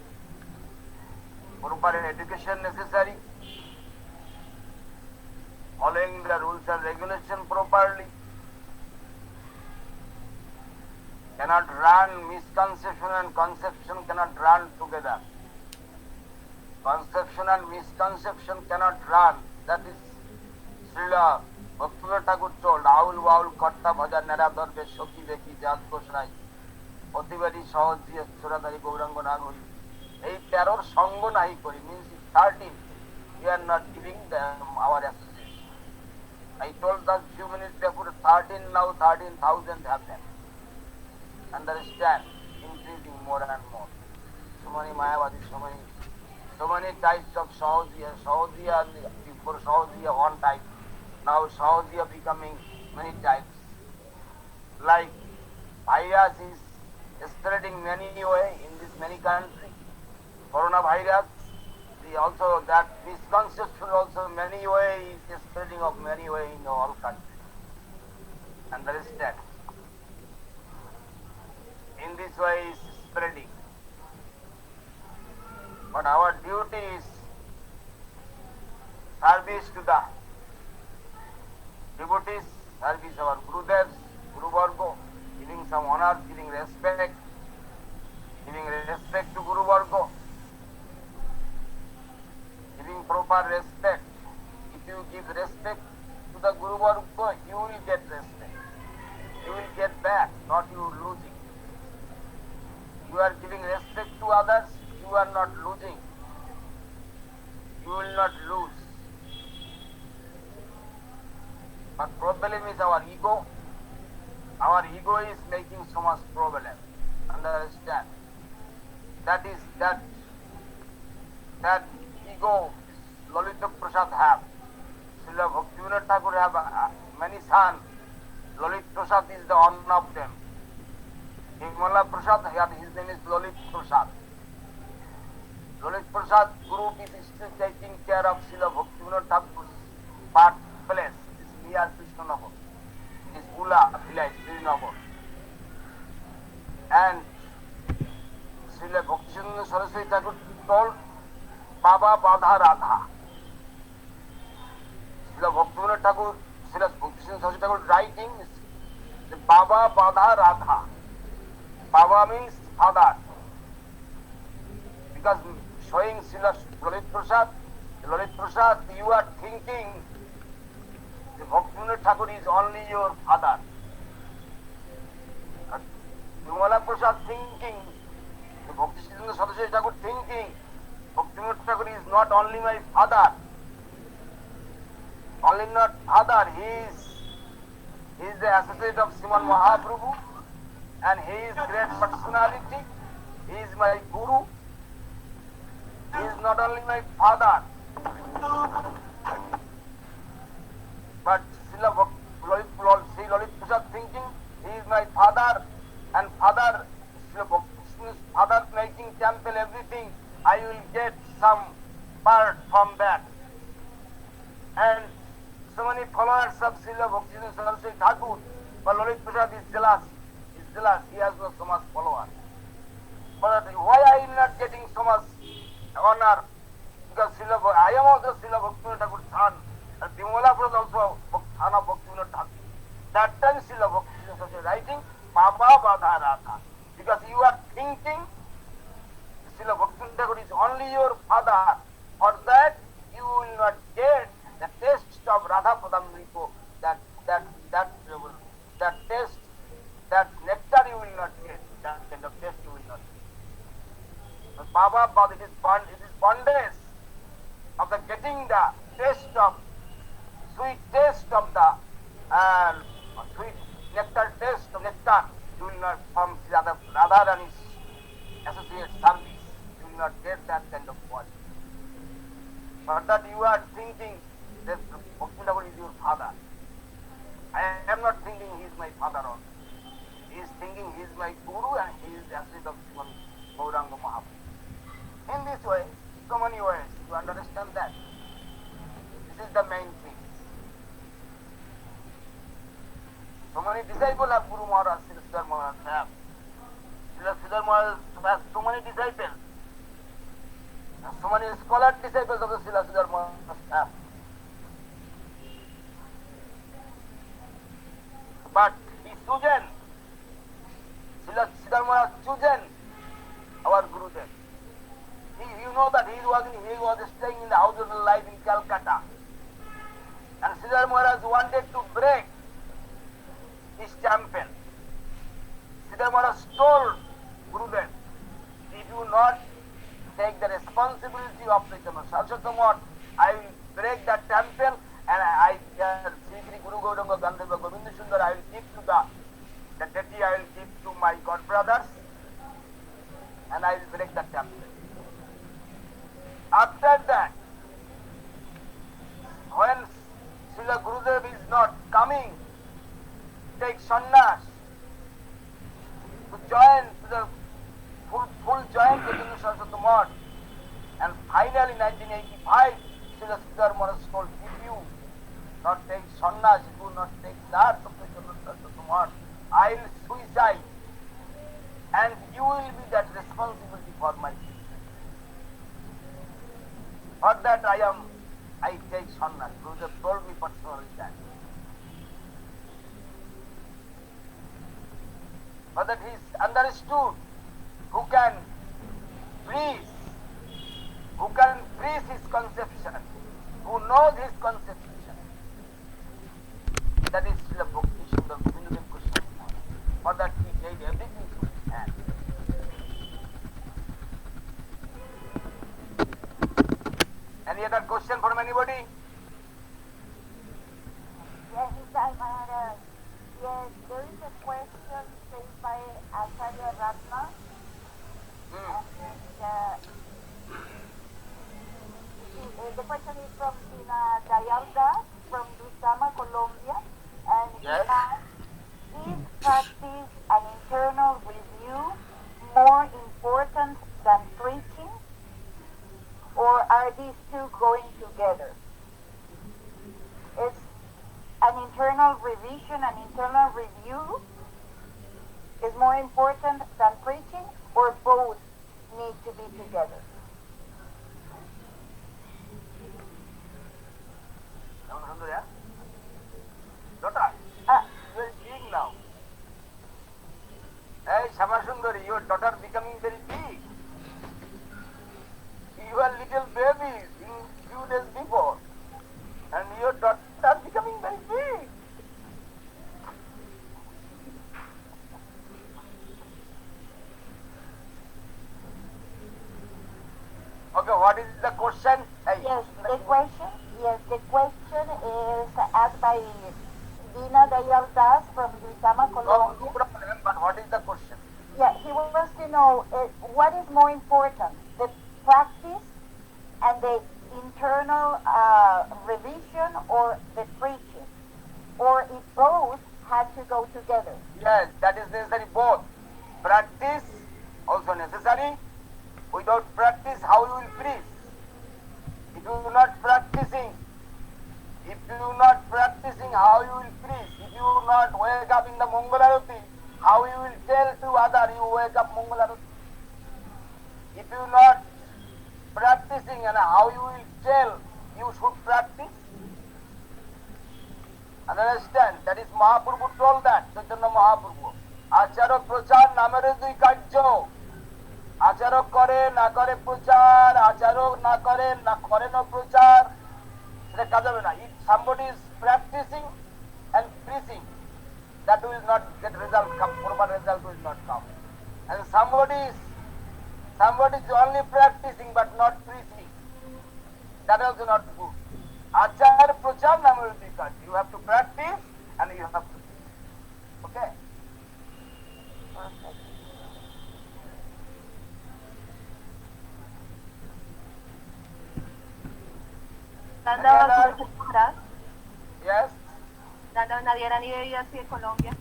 proper education necessary, following the rules and regulation properly. Cannot run, misconception and conception cannot run together. Conception and misconception cannot run. That is Srila Bhaktivinoda Thakur told, Aul Vaul Katta Bhaja Nera Dharbe Shoki Beki Jat Kosrai Otibari Sahaji Suradari Gaurango Nagori. 13 Sango Nahi Kori means 13. We are not giving them our association. I told that few minutes before 13, now 13,000 have them. Understand? Increasing more and more. So many Mayavadi, so many types of Sahajiya, before Sahajiya one type, now Sahajiya becoming many types. Like virus is spreading many way in this many country. Coronavirus, also that misconception also many way is spreading of many way in all countries. Understand? In this way is spreading. But our duty is service to the devotees, service our Gurudevs, Guru Vargo, giving some honor, giving respect to Guru Vargo, giving proper respect. If you give respect to the Guru Vargo, you will get respect. You will get back, not you losing. You are giving respect to others, you are not losing. You will not lose. But problem is our ego. Our ego is making so much problem. Understand? That ego Lalita Prasad have. Srila Bhaktivinoda Thakur have many sons. Lalita Prasad is the one of them. Himala Prasad, his name is Lalit Prasad. Lalit Prasad group is still taking care of Srila Bhaktivinoda Thakur's birthplace. This is near Krishnanagar. This Ula village, Srinagar. And Srila Bhaktivinoda Saraswati Thakur told Baba Badha Radha. Srila Bhaktivinoda Thakur, Srila Bhaktivinoda Saraswati Thakur writing the Baba Badha Radha. Baba means father. Because showing Srila Lalit Prasad, you are thinking the Bhaktivinoda Thakur is only your father. Vimala Prasad thinking, the Bhaktivinoda Saraswati Thakur thinking, Bhaktivinoda Thakur is not only my father, only not father, he is the associate of Sriman Mahaprabhu, and he is great personality, he is my guru, he is not only my father, but Srila Lalit Prasad thinking, he is my father, and father, father making temple, everything, I will get some part from that. And so many followers of Srila Bhaktivinoda Saraswati Thakur, but Lalit Prasad is jealous. He has no so much followers. But why I am not getting so much honor? Because I am also Srila Bhaktivinoda Thakur's son, and Vimala Prasad also that time Srila Bhakti is writing Baba Badharaka. Because you are thinking Srila Bhakti Thakur is only your father. For that you will not get the taste of Radha Padamriko, that taste, that nectar you will not get, that kind of taste you will not get. But Baba, it is bondage of the getting the taste of, sweet taste of the sweet nectar taste of nectar, you will not, from Radha Rani's associate service, you will not get that kind of body. But that you are thinking that Bhakti Thakur is your father. I am not thinking he is my father also. He is thinking he is my guru and he is the associate of Sriman Gauranga Mahaprabhu. In this way, so many ways, you understand that. This is the main thing. So many disciples of Guru Maharaj, Śrīla Śrīdhar Maharaj have. Śrīla Śrīdhar Maharaj has so many disciples. So many scholar disciples of the Śrīla Śrīdhar Maharaj have. But he chosen, Śrīla Śrīdhar Maharaj chosen our Gurudev. You know that he was staying in the house of life in Kolkata. And Śrīdhar Maharaj wanted to break his champion. Śrīdhar Maharaj told Gurudev, if you not take the responsibility of the Saraswati, I will break the temple and I Sri Guru Gauranga Gandharva Govinda Sundar, I will give to the deity, I will give to my god brothers and I will break the temple. After that, when Srila Gurudev is not coming, take sannyas to join to the full join to the Saraswati Math. And finally, in 1985, Śrīla Śrīdhar Maharaj told, if you not take sannyas, you do not take that of the Saraswati Math, I will suicide and you will be that responsibility for my future. For that I take sannyas. Gurudev told me personally that. But that he is understood who can freeze his conception, who knows his conception. That is Srila Bhakti Sundar Govinda Krishna. For that he gave everything to his hand. Any other question from anybody? Yes, Maharaj. Yes, there is a question raised by Acharya Ratna. The question is from Tina Dayalda from Dusama, Colombia. And he Yes. asks, is practice and internal review more important than preaching? Or are these two going together? Is an internal revision, an internal review is more important than preaching, or both need to be together? Daughter, you are big now. Hey, Shamasundari, your daughter becoming very big. You were little baby in few days before. And your daughter becoming very big. Okay, what is the question? Hey, Yes, the question is asked by Dina Dayal Das from Duitama, no Colombia. problem, but what is the question? Yeah, he wants to know what is more important, the practice and the internal revision, or the preaching, or if both had to go together. Yes, that is necessary both. Practice also necessary. Without practice, how you will preach? If you are not practicing, how you will preach? If you not wake up in the Mangalarati, how you will tell to other you wake up Mangalarati? If you not practicing, and how you will tell you should practice? Understand? That is Mahaprabhu told that, Chaitanya Mahaprabhu. Acharya Prachar নামের দুই কার্য। আচারক করে না করে প্রচার, আচারক না করে না প্রচার, সেটা কাজ হবে না। If somebody is practicing and preaching, that will not get result, proper result will not come. And somebody is only practicing but not preaching, that also not good. Achar prachar namer দুই কাজ। You have to practice and you have to preach. Okay? Yes. Nadia Nivedia de Colombia.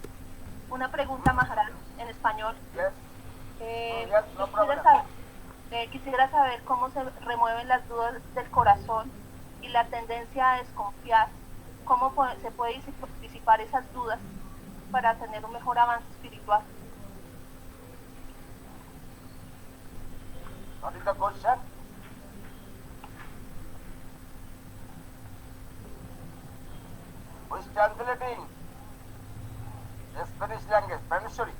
Una pregunta, Maharaj, en español. Yes. Yes, no problem. Quisiera saber cómo se remueven las dudas del corazón y la tendencia a desconfiar. ¿Cómo se puede disipar esas dudas para tener un mejor avance espiritual? What is the question? Who is translating? Spanish language, Spanish, sorry.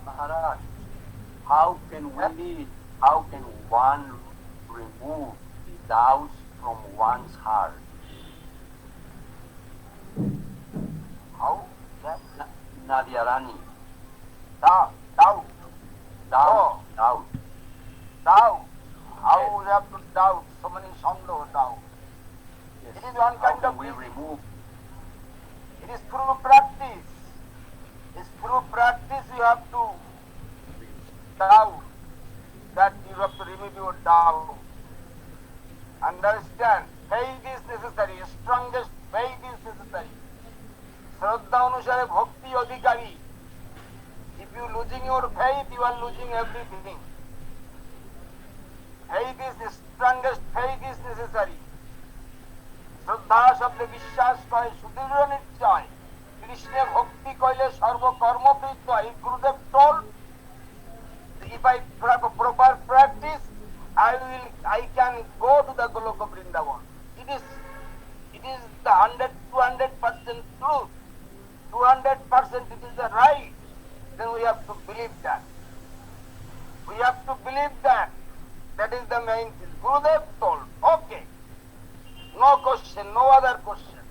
Maharaj, how can one remove the doubts from one's heart? How? Yes. Nadia Rani. Doubt. Doubt. Oh. Doubt. Doubt. How Yes. we have to doubt? So many sandho doubt. Yes. It is one How kind can of we remove? It is through practice. It's through practice you have to doubt. That you have to remove your doubt. Understand? Faith is necessary. Strongest faith is necessary. Shraddha anusare bhakti adhikari. If you losing your faith, you are losing everything. Faith is the strongest. Faith is necessary. শ্রদ্ধা শব্দে বিশ্বাস কয় সুদৃঢ় নিশ্চয়, কৃষ্ণে ভক্তি কইলে সর্বকর্ম প্রীত হয়। গুরুদেব told, if I have a proper practice, I can go to the Goloka Vrindavan. It is the 200% truth. 200% it is the right. Then we have to believe that. We have to believe that. That is the main thing. Gurudev told, okay. No question, no other question.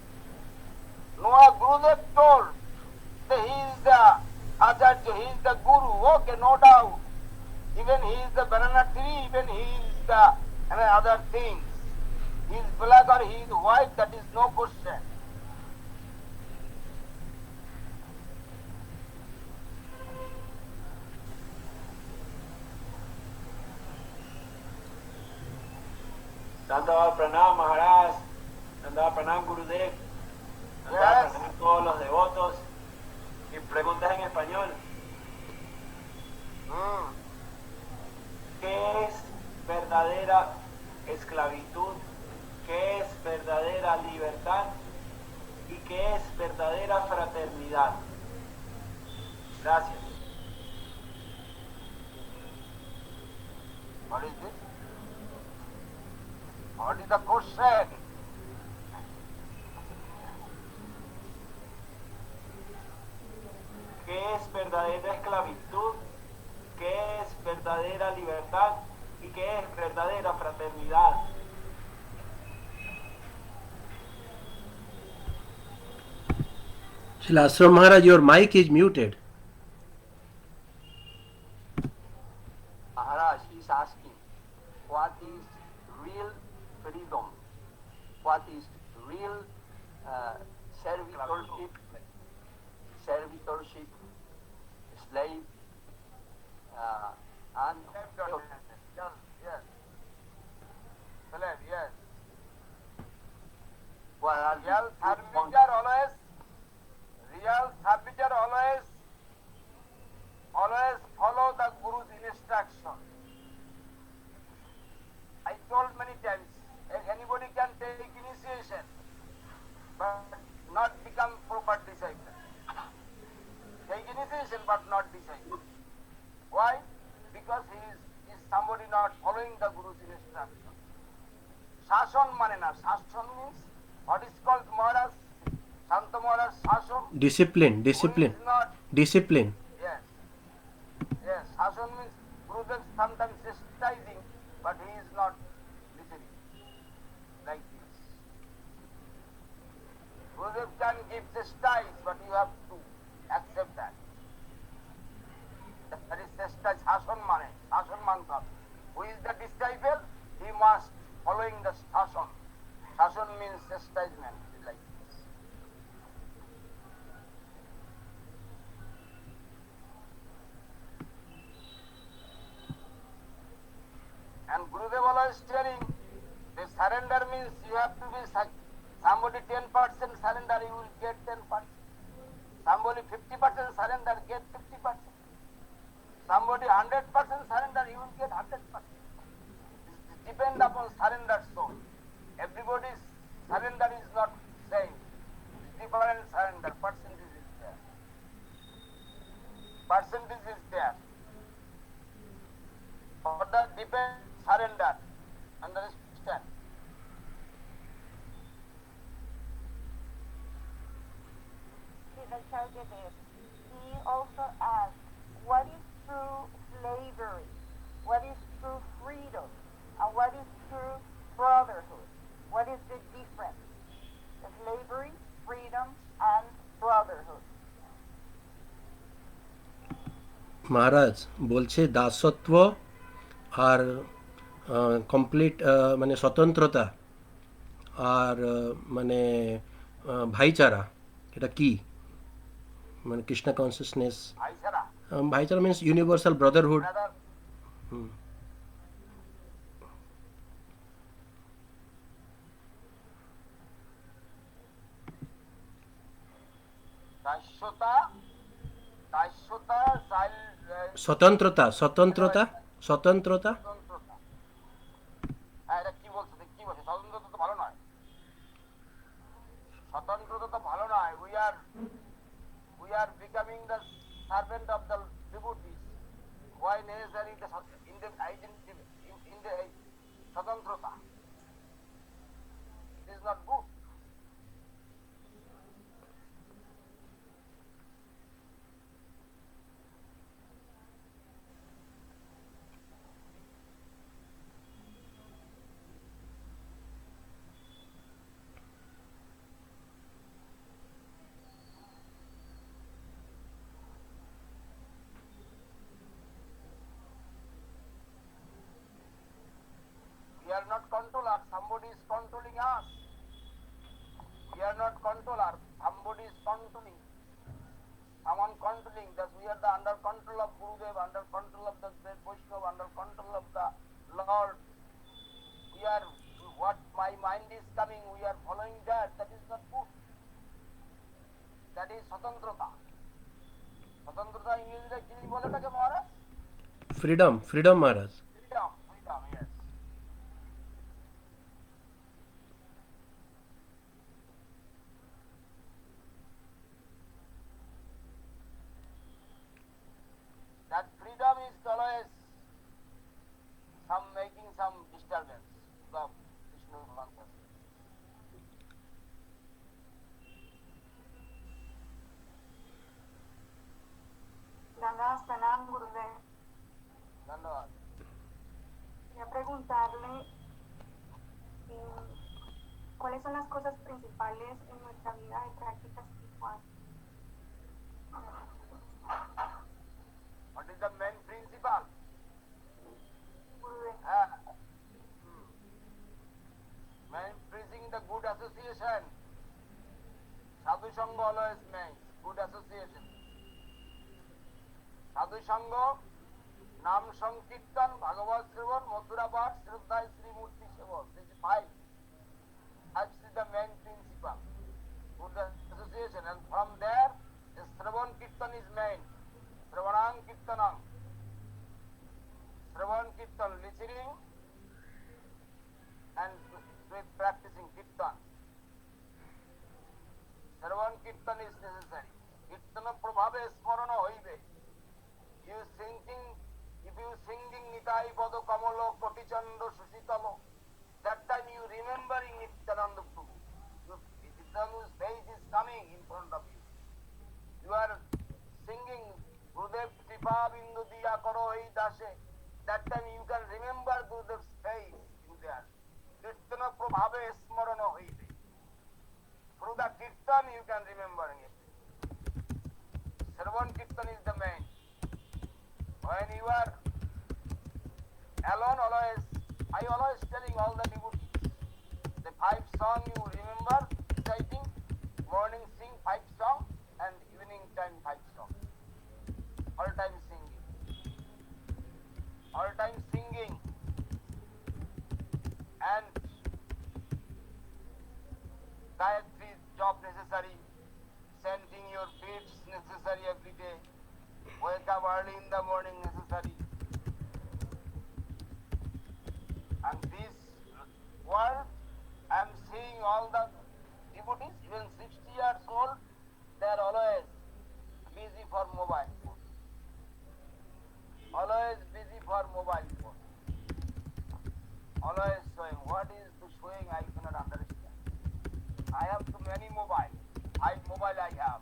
No, Gurudev told that he is the Acharya, he is the Guru, okay, no doubt. Even he is the banana tree, even he is the other things. He is black or he is white, that is no question. Dandavad Pranam Maharaj, Dandavad Pranam Gurudev, Dandavad Pranam todos los devotos. Y preguntas en español. ¿Qué es verdadera esclavitud? ¿Qué es verdadera libertad? ¿Y qué es verdadera fraternidad? Gracias. What is this? What is the question? ¿Qué es verdadera esclavitud? ¿Qué es verdadera libertad? ¿Y qué es verdadera fraternidad? Srila Ashram Maharaj, your mic is muted. Maharaj is asking, what is real freedom? What is real servitorship, slave, and Yes. Slave, yes. what are Real these servitor always follow the Guru's instruction. I told many times, anybody can take initiation, but not become proper disciple. Take initiation, but not disciple. Why? Because he is somebody not following the Guru's instruction. Shason mane na. Shason means what is called Maharaj, Santa Maharaj Shasan. Discipline, Who discipline, is not, discipline. yes, yes, Shasan means Gurudev sometimes chastising, but he is not listening. Like this. Gurudev can give chastise, but you have to accept that. That is chastise, Shasan mane, Shasan mantra. Who is the disciple? He must following the Shasan. Shasan means chastisement, like this. And Gurudev always telling, the surrender means you have to be somebody 10% surrender, you will get 10%. Somebody 50% surrender, get 50%. Somebody 100% surrender, you will get 100%. It depends upon surrender soul. Everybody's surrender is not same. Different surrender, percentage is there. Percentage is there. For that depends surrender. Understand? Srila Acharyadev, he also asked, what is true slavery? What is true freedom? And what is true brotherhood? What is the difference? Slavery, freedom, and brotherhood. মহারাজ বলছে দাসত্ব আর complete মানে স্বতন্ত্রতা আর মানে ভাইচারা এটা কি মানে Krishna consciousness Aishara, ভাইচারা means universal brotherhood brother, Daishyota, child, স্বতন্ত্রতা স্বতন্ত্রতা স্বতন্ত্রতা স্বতন্ত্রতা। হ্যাঁ, এটা কি বলছে? কি বলছে? স্বতন্ত্রতা তো ভালো নয়। স্বতন্ত্রতা তো ভালো নয়। We are becoming the servant of the devotees. Why necessary in the স্বতন্ত্রতা? It is not good. We are not controller, somebody is controlling us. We are not controller, somebody is controlling. Someone controlling, that we are the under control of Gurudev, under control of the great Vaishnava, under control of the Lord. We are, what my mind is coming, we are following that, that is not good. That is স্বতন্ত্রতা। স্বতন্ত্রতা ইংরেজিতে কি বলে থাকে মহারাজ? Freedom freedom Maharaj Freedom, freedom, yes. That freedom is always making some disturbance of Vishnu consciousness. Dandas Pranam Gurudev. ধন্যবাদ। Quería preguntarle cuáles son las cosas principales en nuestra vida de práctica espiritual. What is the main principle? Gurudev. Main preaching the good association. Sadhu Sangha always means good association. Sadhu Sangha, Nam Sankirtan, Bhagavad Sravan, Madhura Path, Shraddha, Sri Murti Sevan. This is five. That is the main principle. Good association. And from there, the Sravan Kirtan is main. Sravanam Kirtanam. Sravan Kirtan, listening and with practicing Kirtan. Sravan Kirtan is necessary. Kirtana prabhave smarana hoibe. If you singing Nitai Pada Kamalo Kotichanda Sushitalo, that time you remembering Nityananda Prabhu. It is person whose face is coming in front of you. You are singing Gurudev Kripa Bindu Diya Karo Hei Dashe. That time you can remember Gurudev's face in there. Kirtana Prabhave Smarana Hoibe. Through the Kirtan you can remember it. Sarvan Kirtan is the main. When you are alone always, I always telling all the devotees, the 5 songs you remember, reciting, morning sing 5 songs and evening time 5 songs. All time singing. All time singing. And Gayatri job necessary, sending your beads necessary every day, wake up early in the morning necessary. And this world, I am seeing all the devotees, even 60 years old, they are always busy for mobile phone. Always busy for mobile phone. Always showing. What is the showing? I cannot understand. I have too many mobile. 5 mobile I have.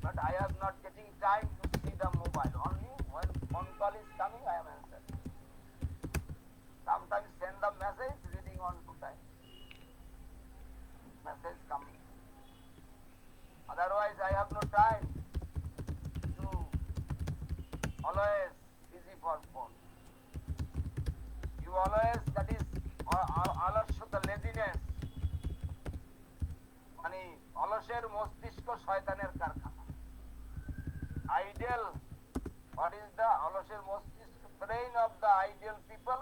But I am not getting time to see the mobile. Only when phone call is coming, I am answering. Sometimes send the message, reading on 2 times. Message coming. Otherwise, I have no time to always busy for phone. You always, that is, alasya, the laziness. মানে অলসের মস্তিষ্ক শয়তানের কারখানা. Ideal, what is the অলসের মস্তিষ্ক? Brain of the ideal people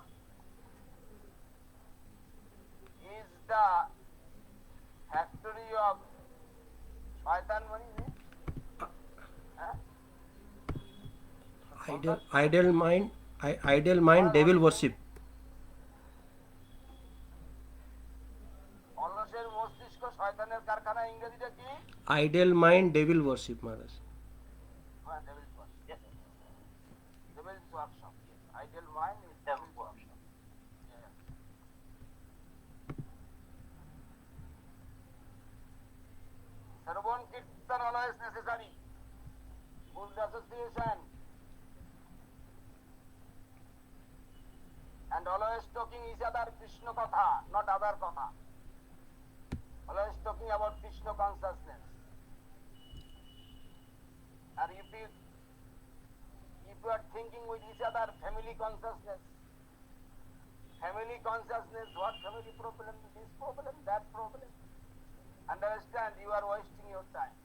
is the factory of shaitan money. Ideal mind, devil worship. অলসের মস্তিষ্ক শয়তানের কারখানা ইংরেজিতে কি? Ideal mind, devil worship, Maharaj. Devil's workshop. Yes. Devil's workshop. Yes. Ideal mind is devil's workshop. Yes. Sarvan Kirtan always necessary. Good association. And always talking each other Krishna Katha, not other Katha. Always talking about Krishna consciousness. And if you are thinking with each other, family consciousness, what family problem, this problem, that problem. Understand, you are wasting your time.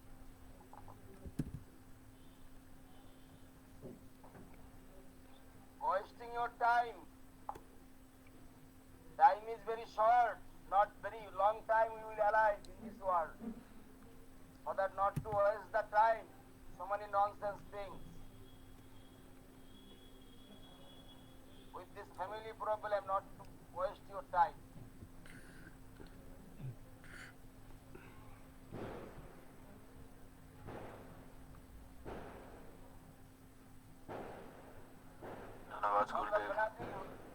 Wasting your time. Time is very short, not very long time we will alive in this world. For that not to waste the time, so many nonsense things. With this family problem, not to waste your time.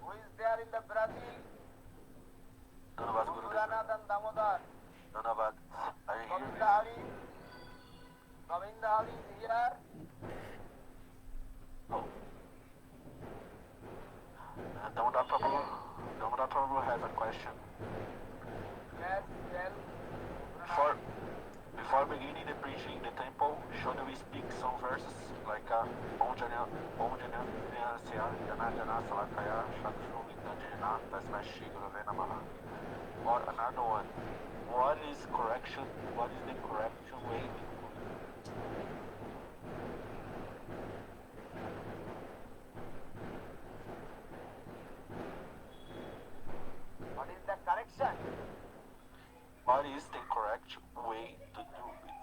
Who is there in the Brazil? Guranath and Damodar. Govinda Hari. Govinda Hari is here. Damodar Prabhu has a question. Yes, tell. Before beginning the preaching in the temple, should we speak some verses like Om Jana Sya Jana Jana Salakaya Shakshru Vitanjana Tasmai Shri Gurave Namaha? Or another one, what is the correction way to do it? What is the correction? What is the correct way to do it?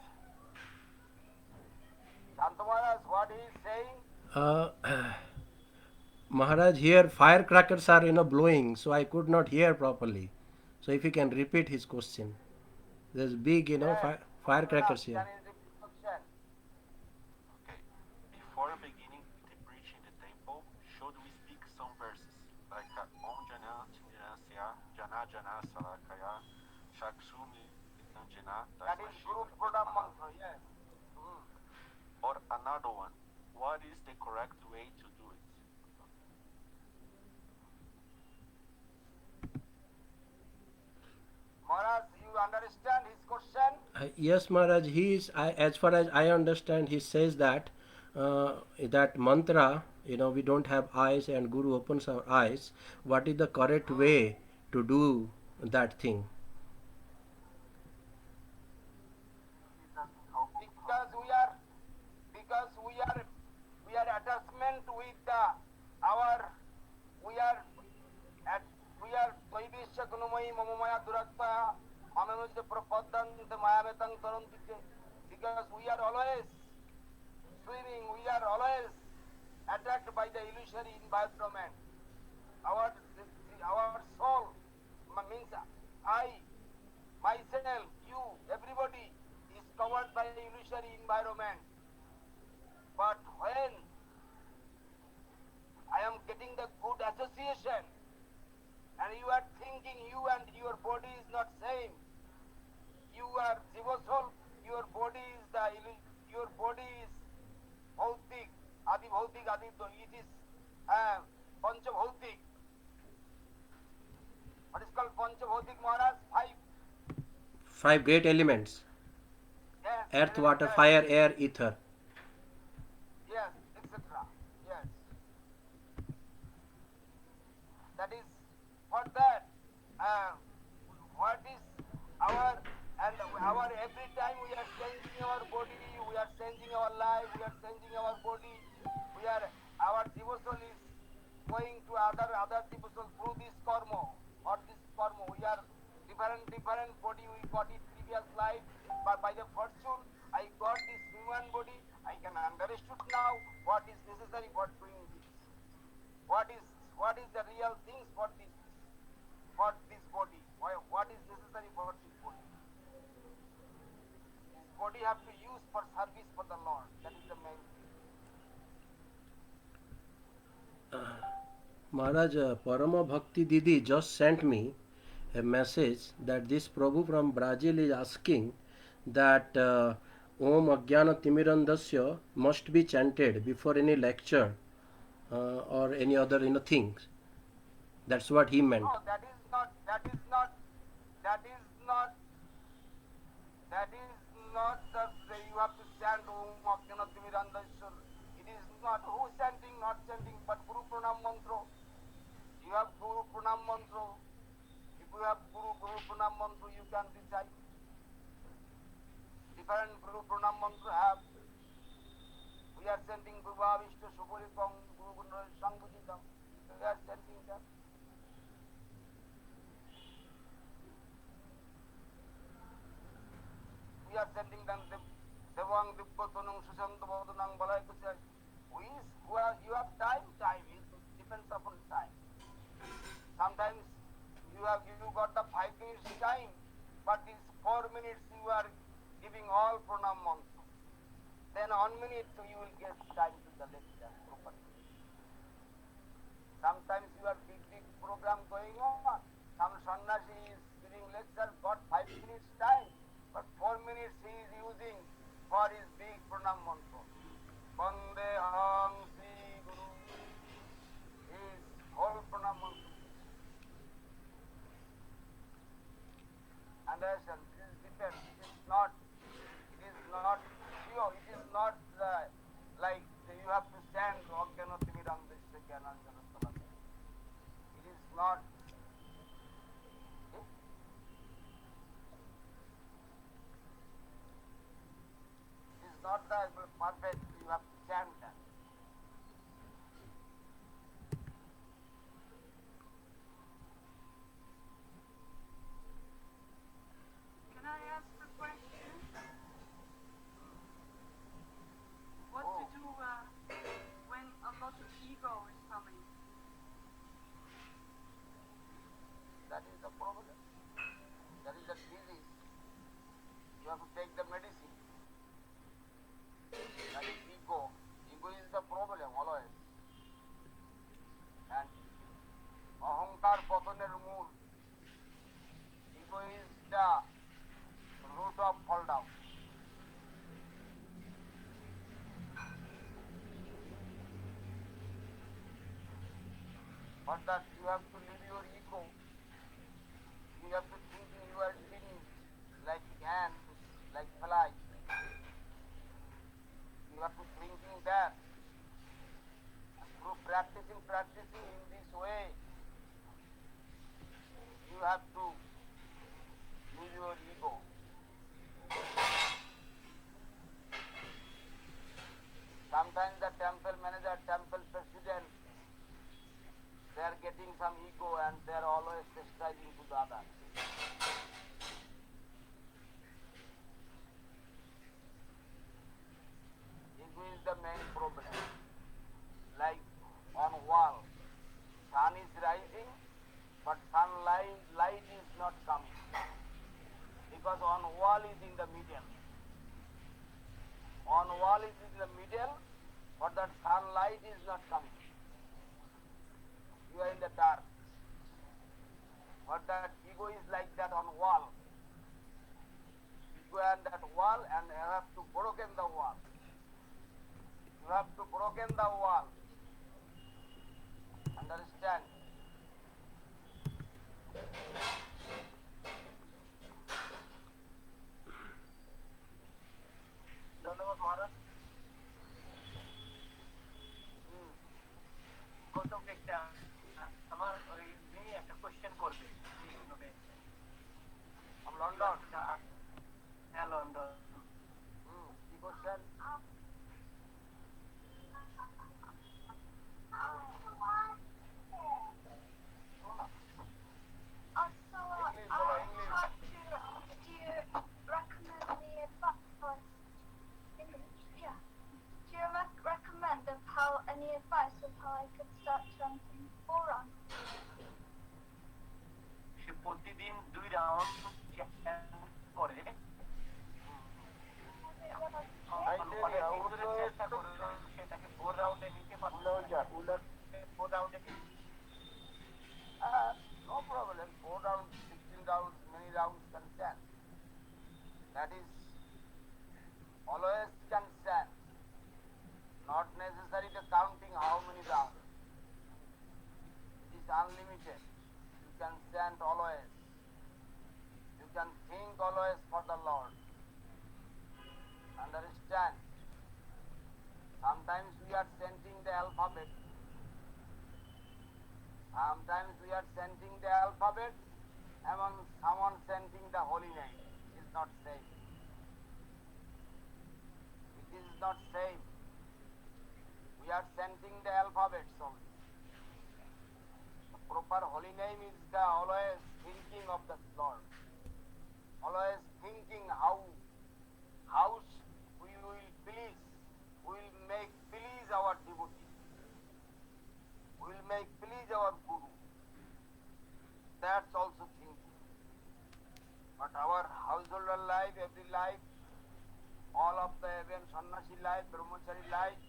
Santamaras, what he is saying? Maharaj, here firecrackers are blowing, so I could not hear properly. So if you can repeat his question. There's big, firecrackers here. Okay. Before beginning the preaching in the temple, should we speak some verses like Om Jana Sya Jana Jana Salakaya Shakshumi Nanjina, That that's my is Guru Shri Pranam Maha. mantra, yes. Or another one, what is the correct way to do it? Maharaj, you understand his question? Yes, Maharaj. He is, as far as I understand, he says that that mantra. We don't have eyes, and Guru opens our eyes. What is the correct way to do that thing? Because we are attachment with our we are at we are Vaibhishya Gunamai Mamamaya Durakta Mamanuja Prapadant Mayametang Tarantite, because we are always swimming, we are always attacked by the illusory environment. Our soul means I, myself, you, everybody is covered by illusory environment. But when I am getting the good association and you are thinking you and your body is not same, you are Jiva soul, your body is bhautik, adi bhautik, it is pancha bhautik. What is called pancha bhautik, Maharaj? Five great elements: Yes, earth, water, fire, air, ether. yes, etc. Yes. That is for that. What is our every time we are changing our body, we are changing our life, we are changing our body, our devotion is going to other devotion through this karma or this karma. We are different body. We got it previous life, but by the fortune I got this human body. I can understood now what is necessary for doing this. What is the real things for this body? What is necessary for this body? This body have to use for service for the Lord. That is the main thing. Maharaj, Parama Bhakti Didi just sent me a message that this Prabhu from Brazil is asking that Om Ajnana Timirandasya must be chanted before any lecture or any other things. That's what he meant. No, that is not that is not that you have to chant Om Ajnana Timirandasya. It is not who chanting, not chanting, but Guru Pranam Mantra. You have Guru Pranam Mantra. If you have Guru Pranam Mantra, you can recite. Different Guru Pranam Mantra have. We are chanting Guru Vishnu Subhuri Kong, Guru Gunra Sanghujitam. We are chanting that. We are chanting them Devang Dibbatanang Sushanta Bodhanang Balai Kuchai. You have time, it depends upon time. Sometimes you got the 5 minutes time, but these 4 minutes you are giving all pranam mantra. Then 1 minute you will get time to the lecture properly. Sometimes you have big program going on. Some sannyasi is giving lecture, got 5 minutes time, but 4 minutes he is using for his big pranam mantra. Vandeham Sri Guru. His whole pranam mantra. Understand? This depends. It is not sure. It is not like you have to stand it is not. It is not the perfect. You have to stand that. Can I ask a question? What to do when a lot of ego is coming? That is the problem. That is the disease. You have to take the medicine. That is ego. Ego is the problem always. And ahankar pataner mool. Ego is the For that you have to leave your ego. You have to think you are living like ants, like flies. You have to thinking that. Through practicing in this way, you have to leave your ego. Sometimes the temple manager, temple president, they are getting some ego and they are always chastising to the others. Ego is the main problem. Like on wall, sun is rising, but light is not coming. Because on wall is in the middle. On wall is in the middle, but that sunlight is not coming. You are in the dark. But that ego is like that on wall. You are on that wall and you have to broken the wall. You have to broken the wall. Understand? ধন্যবাদ মহারাজ। গৌতম একটা আমার ওই নিয়ে একটা question করবে London. হ্যাঁ London. কি question? Recommend of how any advice of how I could start chanting forearm? সে প্রতিদিন 2 রাউন্ড করে চেষ্টা করলো সেটাকে 4 রাউন্ডে নিতে পারলো 4 রাউন্ডে No problem. 4 rounds, 16 rounds, many rounds can stand. That is always can stand. Not necessary to counting how many rounds. It is unlimited. You can stand always. You can think always for the Lord. Understand? Sometimes we are chanting the alphabet. Sometimes we are chanting the alphabet and someone chanting the holy name. It is not same. It is not same. We are chanting the alphabets only. The proper holy name is the always thinking of the Lord. Always thinking how we will please, we will make please our devotee. We will make please our Guru. That's also thinking. But our householder life, every life, all of the even sannyasi life, brahmachari life,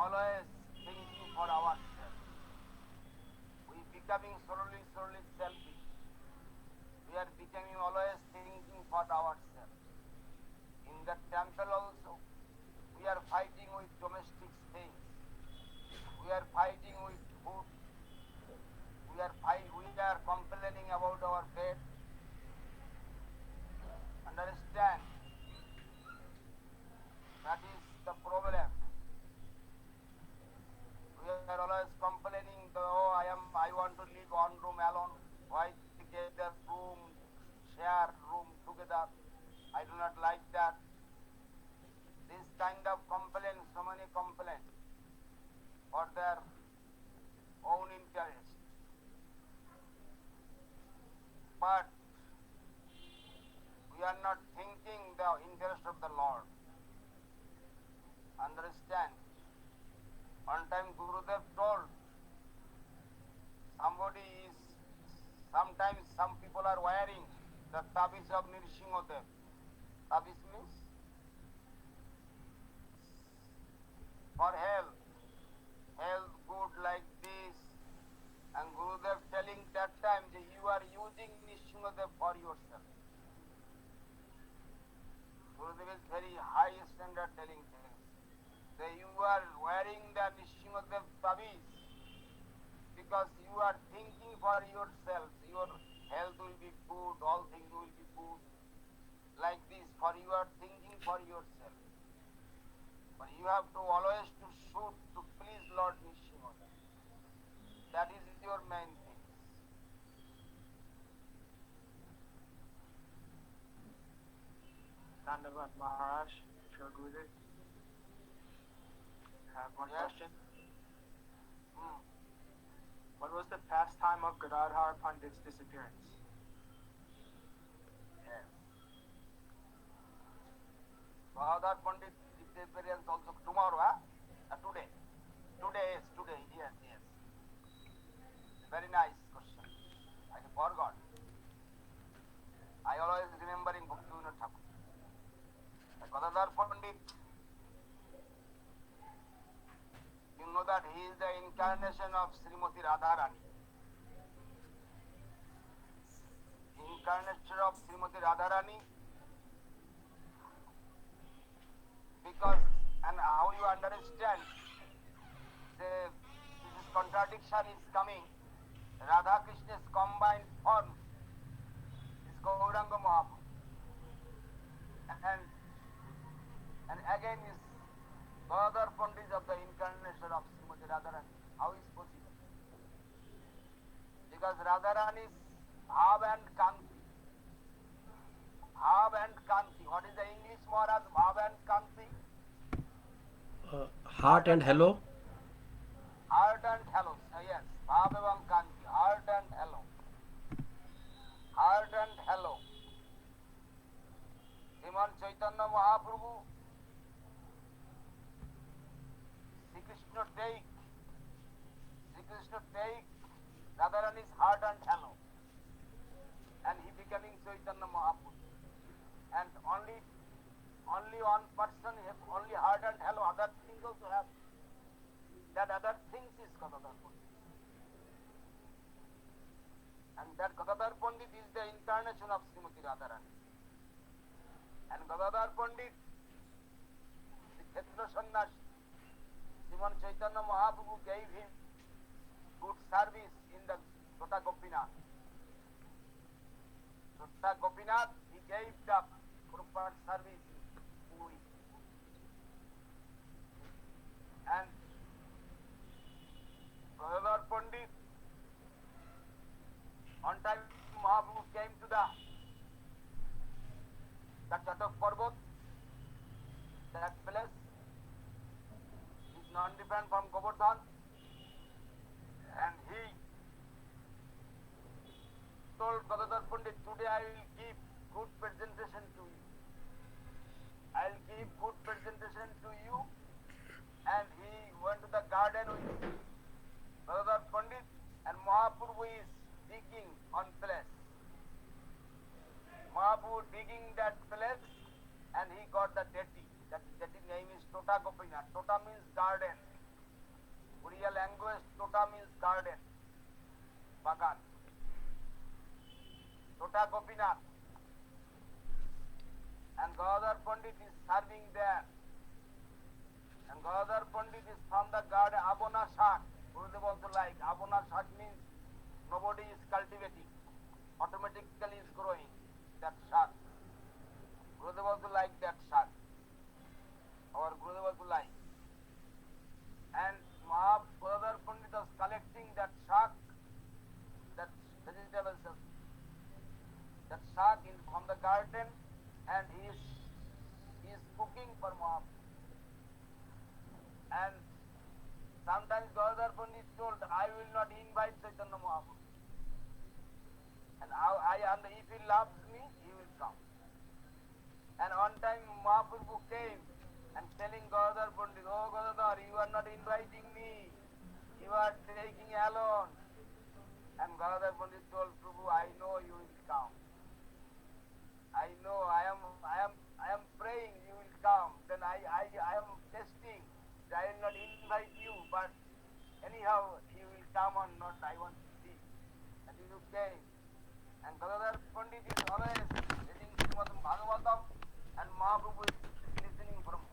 always thinking for ourselves. We becoming slowly selfish. We are becoming always thinking for ourselves. In the temple also, we are fighting with domestic things. We are fighting with food. We are complaining about our bed. Understand? That is the problem. We are always complaining, I want to live one room alone. Why together room, share room together? I do not like that. This kind of complaints, so many complaints for their own interest. But we are not thinking the interest of the Lord. Understand? One time Gurudev told, sometimes some people are wearing the tabis of Nrsimhadev. Tabis means for health good like this. And Gurudev telling that time that you are using Nrsimhadev for yourself. Gurudev is very high standard telling things. That you are wearing the Nrsimhadev tabis because you are thinking for yourself. Your health will be good, all things will be good. Like this, for you are thinking for yourself. But you have to always to shoot to please Lord Nishimoda. That is your main thing. Dandavat Maharaj, Sure Gurudev. Have one Yes. question. Hmm. What was the pastime of Gadadhar Pandit's disappearance? Yes. Gadadhar Pandit disappearance also tomorrow, huh? Today. Today, yes. Very nice question. I forgot. I always remembering Bhaktivinoda Thakur. Gadadhar Pandit, you know that he is the incarnation of Srimati Radharani. Incarnation of Srimati Radharani, because, and how you understand, this contradiction is coming. Radha Krishna's combined form is Gauranga Mahaprabhu. And again is Gadadhar Pandit of the incarnation of Srimati Radharani. How is possible? Because Radharani's Bhav and Kanti. Bhav and Kanti. What is the English word as Bhav and Kanti? Heart and hello. Heart and hello. Yes. Bhav এবং Kanti. Heart and hello. Heart and hello. Sriman Chaitanya Mahaprabhu, Sri Krishna take Radharani's heart and hello, and he becoming Chaitanya Mahaprabhu. And only one person have only heart and hello. Other things also have. That other things is Gadadhar Pandit. And that Gadadhar Pandit is the incarnation of Srimati Radharani. And Gadadhar Pandit, the Kshetra Sannyasi, Sriman Chaitanya Mahaprabhu gave him good service in the Tota Gopinath. Tota Gopinath, he gave the proper service in Puri. And Gadadhar Pandit, on time Mahaprabhu came to the Chatak Parvat, that place is non-different from Govardhan, and he told Gadadhar Pandit, today I will give good presentation to you. I will give good presentation to you. And he went to the garden with Gadadhar Pandit, and Mahaprabhu is digging on place. Mahaprabhu digging that place, and he got the deity. That deity name is Tota Gopinath. Tota means garden. Oriya language, Tota means garden. Bagan. Tota Gopinath. And Gadadhar Pandit is serving there. And Gadadhar Pandit is from the garden Abona Shak. Gurudev also like Abona Shak means nobody is cultivating. Automatically is growing. That Shak. Gurudev also like that Shak. Our Gurudev also like. And Gadadhar Pandit was collecting that Shak, that vegetables, that Shak from the garden, and he is cooking for Mahaprabhu. And sometimes Gadadhar Pandit told, I will not invite Chaitanya Mahaprabhu. And if he loves me, he will come. And on time Mahaprabhu came and telling Gadadhar Pandit, oh Gadadhar, you are not inviting me. You are taking alone. And Gadadhar Pandit told Prabhu, I know you will come. I know, I am praying you will come. Then I am testing. I will not invite you, but anyhow, you will come or not, I want to see. And you came. And Gadadhar Pandit is always reading Srimad Bhagavatam, and Mahaprabhu is listening from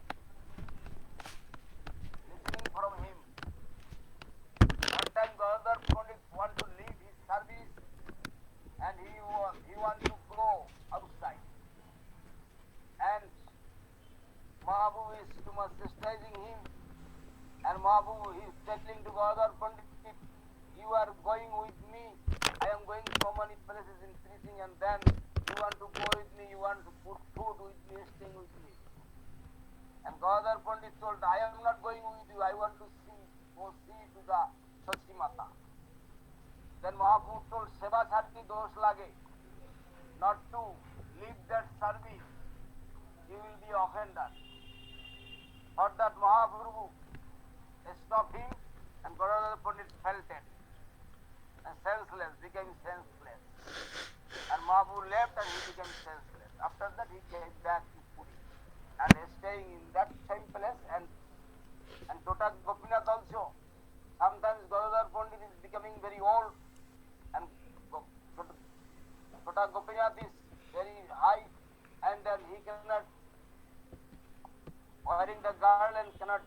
him. One time Gadadhar Pandit you are going with me. I am going so many places in preaching, and then you want to go with me, you want to put food with me, staying with me. And Gadadhar Pandit told, I am not going with you, I want to go see to the Sachi Mata. Then Mahaprabhu told, Seva Chhati dosh lage, not to leave that service, you will be offender. For that Mahaprabhu stopped him, and Gadadhar Pandit fell dead and senseless, became senseless. And Mahaprabhu left and he became senseless. After that he came back to Puri and staying in that same place, and Tota Gopinath also. Sometimes Gadadhar Pandit is becoming very old, and Tota Gopinath is very high, and then he cannot wearing the girdle and cannot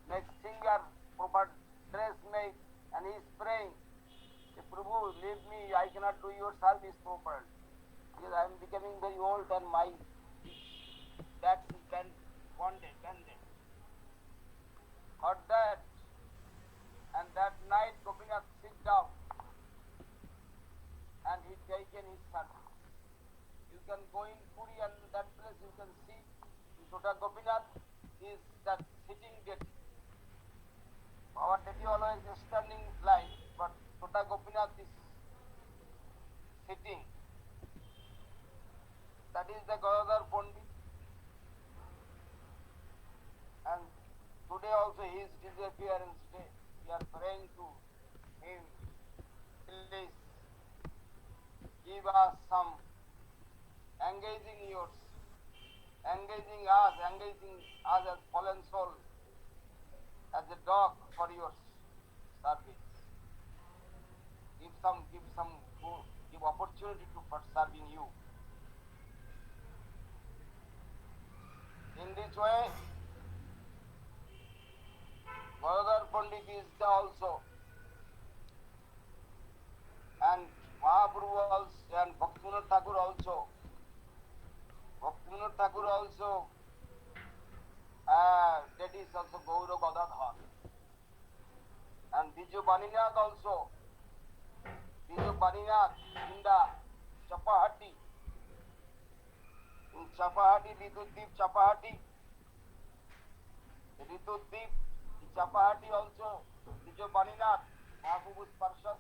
make singer, proper dress make, and he is praying, Prabhu, leave me, I cannot do your service properly, because I am becoming very old and my back is bonded. For that, and that night Gopinath sit down and he taken his service. You can go in Puri and that place you can see Tota Gopinath is that sitting deity. Our deity always is standing line, but Tota Gopinath is sitting. That is the Gadadhar Pandit. And today also his disappearance day. We are praying to him. Please give us some engaging us as fallen soul, as a dog for your service. Give opportunity for serving you. In this way, Gadadhar Pandit is also, and Mahaprabhu also, and Bhaktivinoda Thakur also. Bhaktivinoda Thakur also, that is also Gaura Gadadhar. And Biju Baninath also. Biju Baninath in the Chapahati. In Chapahati, Ritudip Chapahati. Ritudip Chapahati also. Biju Baninath, Mahaprabhu's Parshad,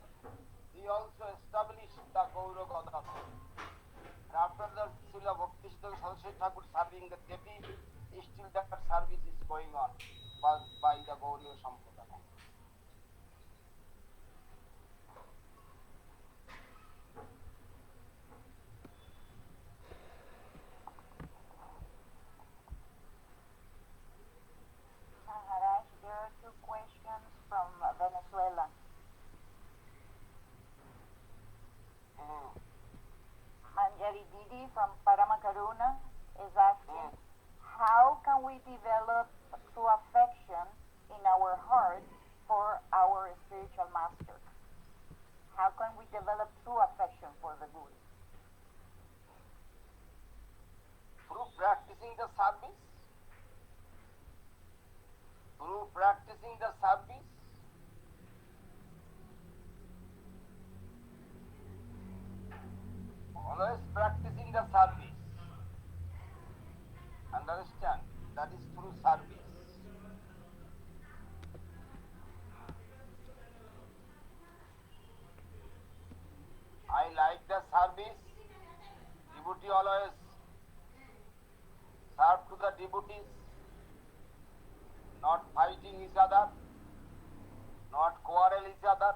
he also established the Gaura Gadadhar. And after that, Srila Bhaktisiddhanta Saraswati Thakur serving the deity, still that service is going on by the Gauriya Sampradaya. Maharaj, there are two questions from Venezuela. Manjari Didi from Paramakaruna is asking, how can we develop true affection in our heart for our spiritual master? How can we develop true affection for the Guru? Through practicing the service. Through practicing the service. Always practicing the service. Understand? That is through service. I like the service. Devotee always serve to the devotees, not fighting each other, not quarrel each other.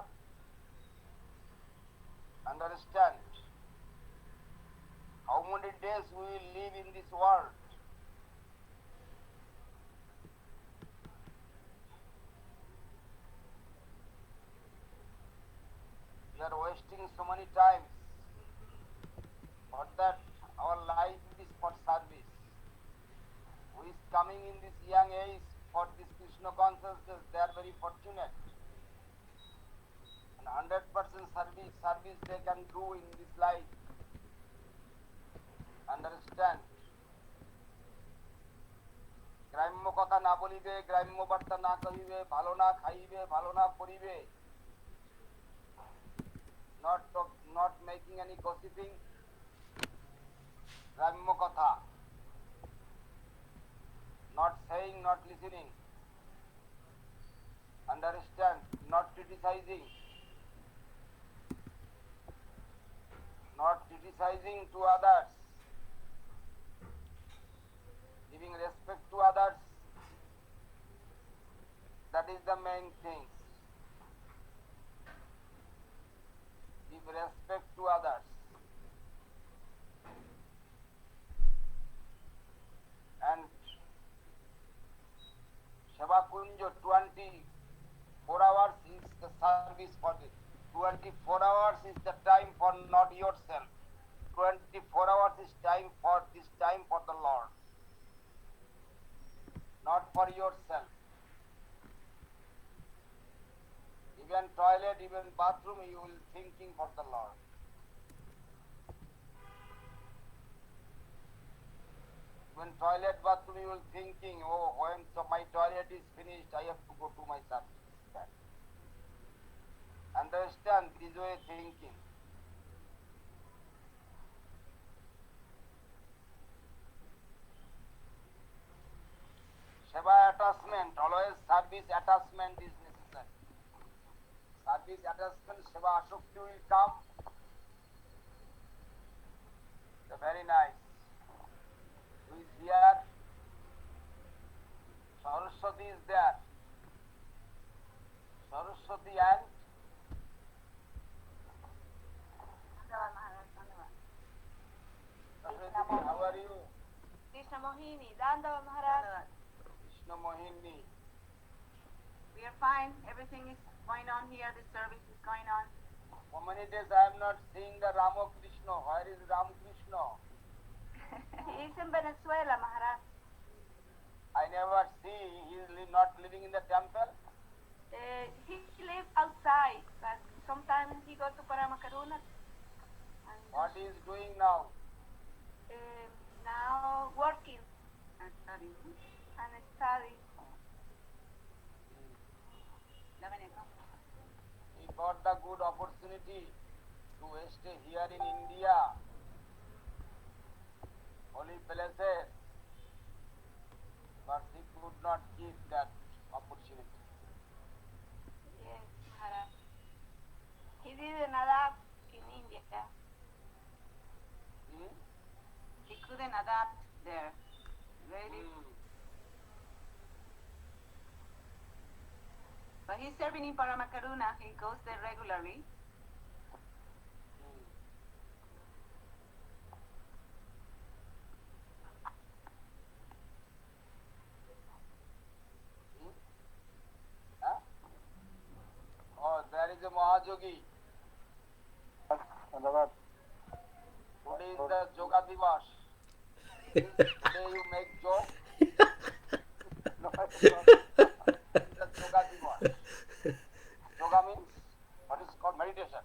Understand? How many days we will live in this world? We are wasting so many times. For that, our life is for service. Who is coming in this young age for this Krishna consciousness, they are very fortunate. And 100% service they can do in this life. Understand? গ্রাম্য কথা না বলিবে, গ্রাম্য বার্তা না কহিবে, ভালো না খাইবে, ভালো না পড়িবে, not making any gossiping, Ramya Katha, not saying, not listening, understand, not criticizing, to others, giving respect to others. That is the main thing. Give respect to others. And Seva Kunjo 24 hours is the service for this. 24 hours is the time for not yourself. 24 hours is time for the Lord. Not for yourself. Even toilet, even bathroom, you will thinking for the Lord. When toilet, bathroom, you will thinking, oh, when my toilet is finished, I have to go to my service. Understand this way thinking. Seva attachment, always service attachment is necessary. Service attachment, Seva Ashokti will come. So very nice. Who is here? Saraswati is there. Saraswati and Saraswati, how are you? Krishna Mohini, Dandava Maharaj. Krishna Mohini. We are fine. Everything is going on here. The service is going on. For many days I am not seeing the Ramakrishna. Where is Ramakrishna? He is in Venezuela, Maharaj. I never see. He is not living in the temple. He lives outside, but sometimes he goes to Paramakaruna. And What he is doing now? now working And studying. and studying. He got the good opportunity to stay here in India, holy places, but he could not give that opportunity. Yes, Maharaj. He didn't adapt in India. Hmm? He couldn't adapt there. Really. But he's serving in Paramakaruna. He goes there regularly. Huh? Oh, there is a Mahajogi. Today is the Yoga Divas. Today you make joke. No, it's the Yoga Divas. Yoga means what is called meditation.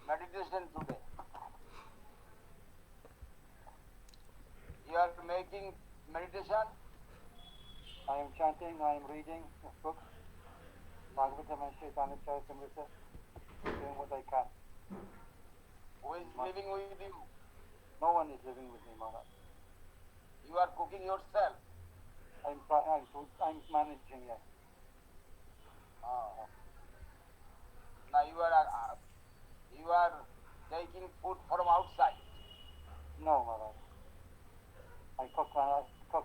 Meditation today. You are making meditation. I am chanting, I am reading books, Bhagavatam and Chaitanya Charitamrita, doing what I can. Who is living with you? No one is living with me, Maharaj. You are cooking yourself. I'm managing, yes. Now you are taking food from outside. No, Maharaj. I cook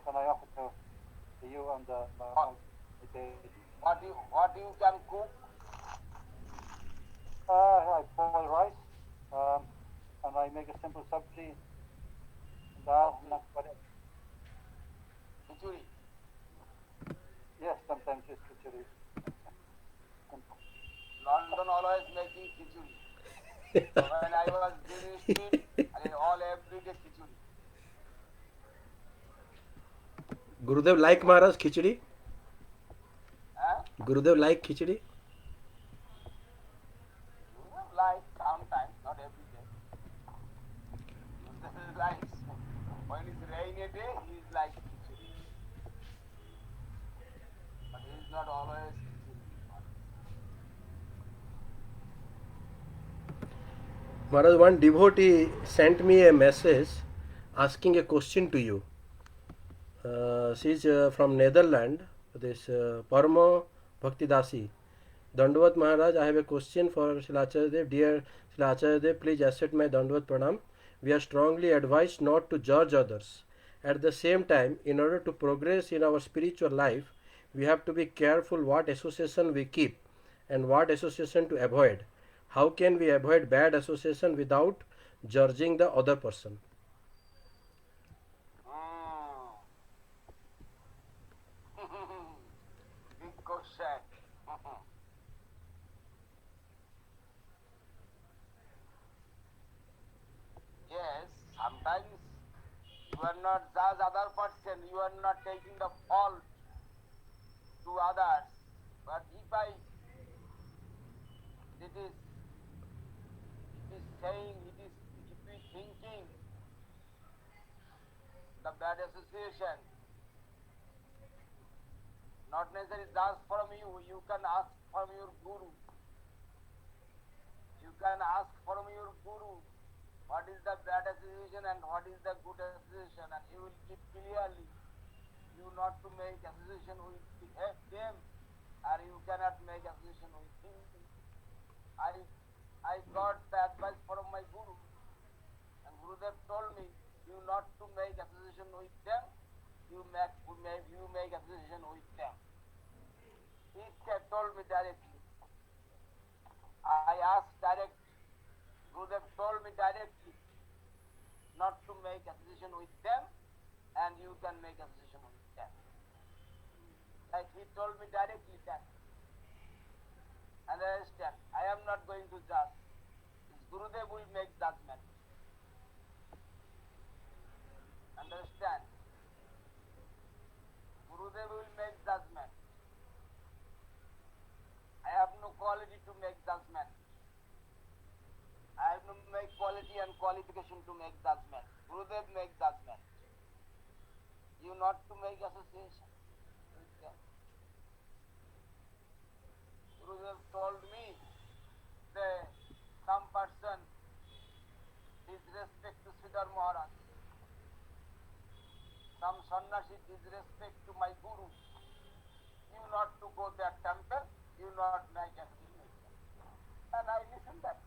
and I offer to you and the What you can cook? I boil rice, and I make a simple sabji, dal, and that's about it. Khichdi. Yes, sometimes just khichdi. London always making khichdi. So when I was doing street, every day khichdi. Gurudev like Maharaj khichdi? Huh? Gurudev like khichdi? Like sometimes, not every day. This is like when it's rainy day, he is like khichdi. But he is not always khichdi. Maharaj, one devotee sent me a message asking a question to you. She's from Netherlands, this Parma Bhaktidasi. Dandvat Maharaj, I have a question for Srila Acharyadev. Dear Srila Acharyadev, please accept my Dandvat Pranam. We are strongly advised not to judge others. At the same time, in order to progress in our spiritual life, we have to be careful what association we keep and what association to avoid. How can we avoid bad association without judging the other person? Big question. Yes, sometimes you are not judge other person, you are not taking the fault to others. But it is saying, if we thinking the bad association, not necessarily just from you, you can ask from your guru. You can ask from your guru what is the bad association and what is the good association, and he will give clearly you not to make association with them, or you cannot make association with him. I got the advice from my guru, and Gurudev told me you not to make association with them, you make association with them. He told me directly. I asked direct. Gurudev told me directly not to make association with them, and you can make association with them. Like he told me directly that. And I understand. I am not going to judge. Gurudev will make judgment. Understand? Gurudev will make judgment. I have no quality to make judgment. I have no make quality and qualification to make judgment. Gurudev make judgment. You not to make association with them. Gurudev told me that some person disrespect to Śrīdhar Maharaj. Some sannyasi disrespect to my guru. You not to go that temple, you not make association. And I listen that.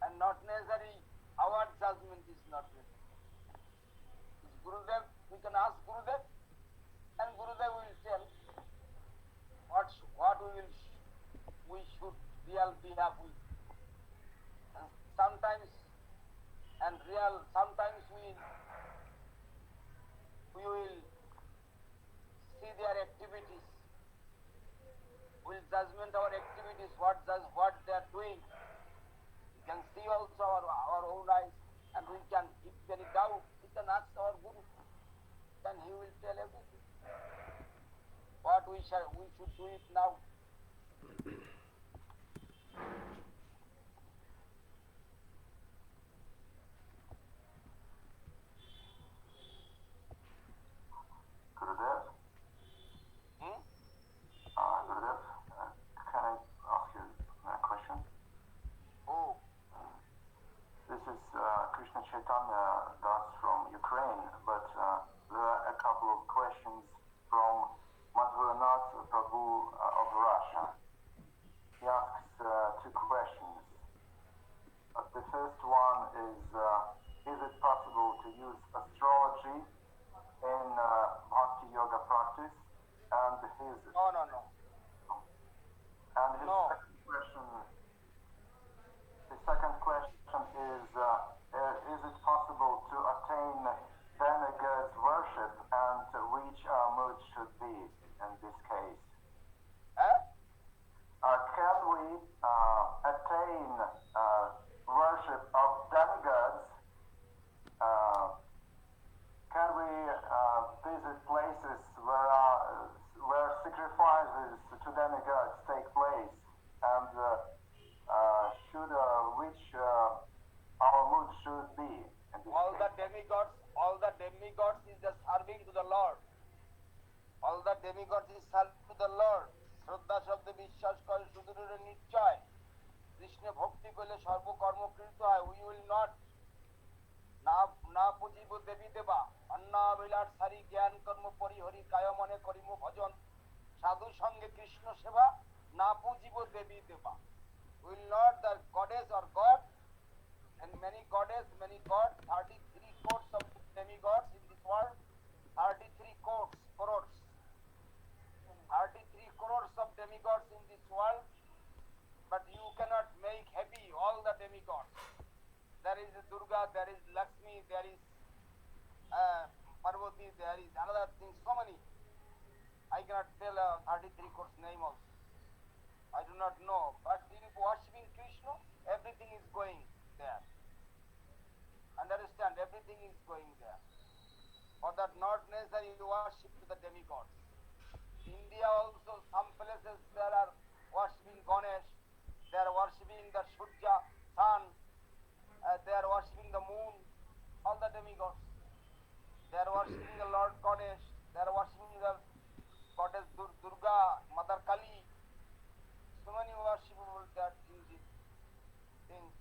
And not necessary, our judgment is not necessary. It's Gurudev, we can ask Gurudev, and Gurudev will tell what we should real behave with. And sometimes we will see their activities. We'll judgment our activities, what they are doing. We can see also our own eyes, and we can, if any doubt, we can ask our Guru. Then he will tell everything. What we should do it now. Gurudev? Gurudev, can I ask you a question? Oh. This is Krishna Chaitanya Das from Ukraine, but there are a couple of questions from Madhuranath Prabhu of Russia. He asks two questions. The first one is it possible to use astrology in bhakti yoga practice? And No. And his second question is it possible to attain demigods worship and which our mood should be in this case? Can we attain worship of demigods? Can we visit places where sacrifices to demigods take place? And which our mood should be in this All case? the demigods is just serving to the Lord. All the demigods is serving to the Lord. Shraddha Shabda Vishwas Kar Sudhura Nichhay. কৃষ্ণে ভক্তি করলে সর্বকর্ম কৃত হয়। We will not না পুজিব দেবী দেবা অন্নাবিলার সারি জ্ঞান কর্ম পরিহরি কায় মনে করিম ভজন সাধু সঙ্গে কৃষ্ণ সেবা না পুজিব দেবী দেবা। Will not the goddess or god and many goddess, many gods, 33 crores of demigods in this world, 33 crores, 33 crores of demigods in this world, but you cannot make happy all the demigods. There is Durga, there is Lakshmi, there is Parvati, there is another thing, so many. I cannot tell 33 crores name also. I do not know, but if worshipping Krishna, everything is going there. Understand, everything is going there. For that not necessary to worship to the demigods. India also, some places there are worshipping Ganesh, they are worshipping the Surya, sun, they are worshipping the moon, all the demigods. They are worshipping the Lord Ganesh, they are worshipping the goddess Durga, Mother Kali. So many worshipable that in these things.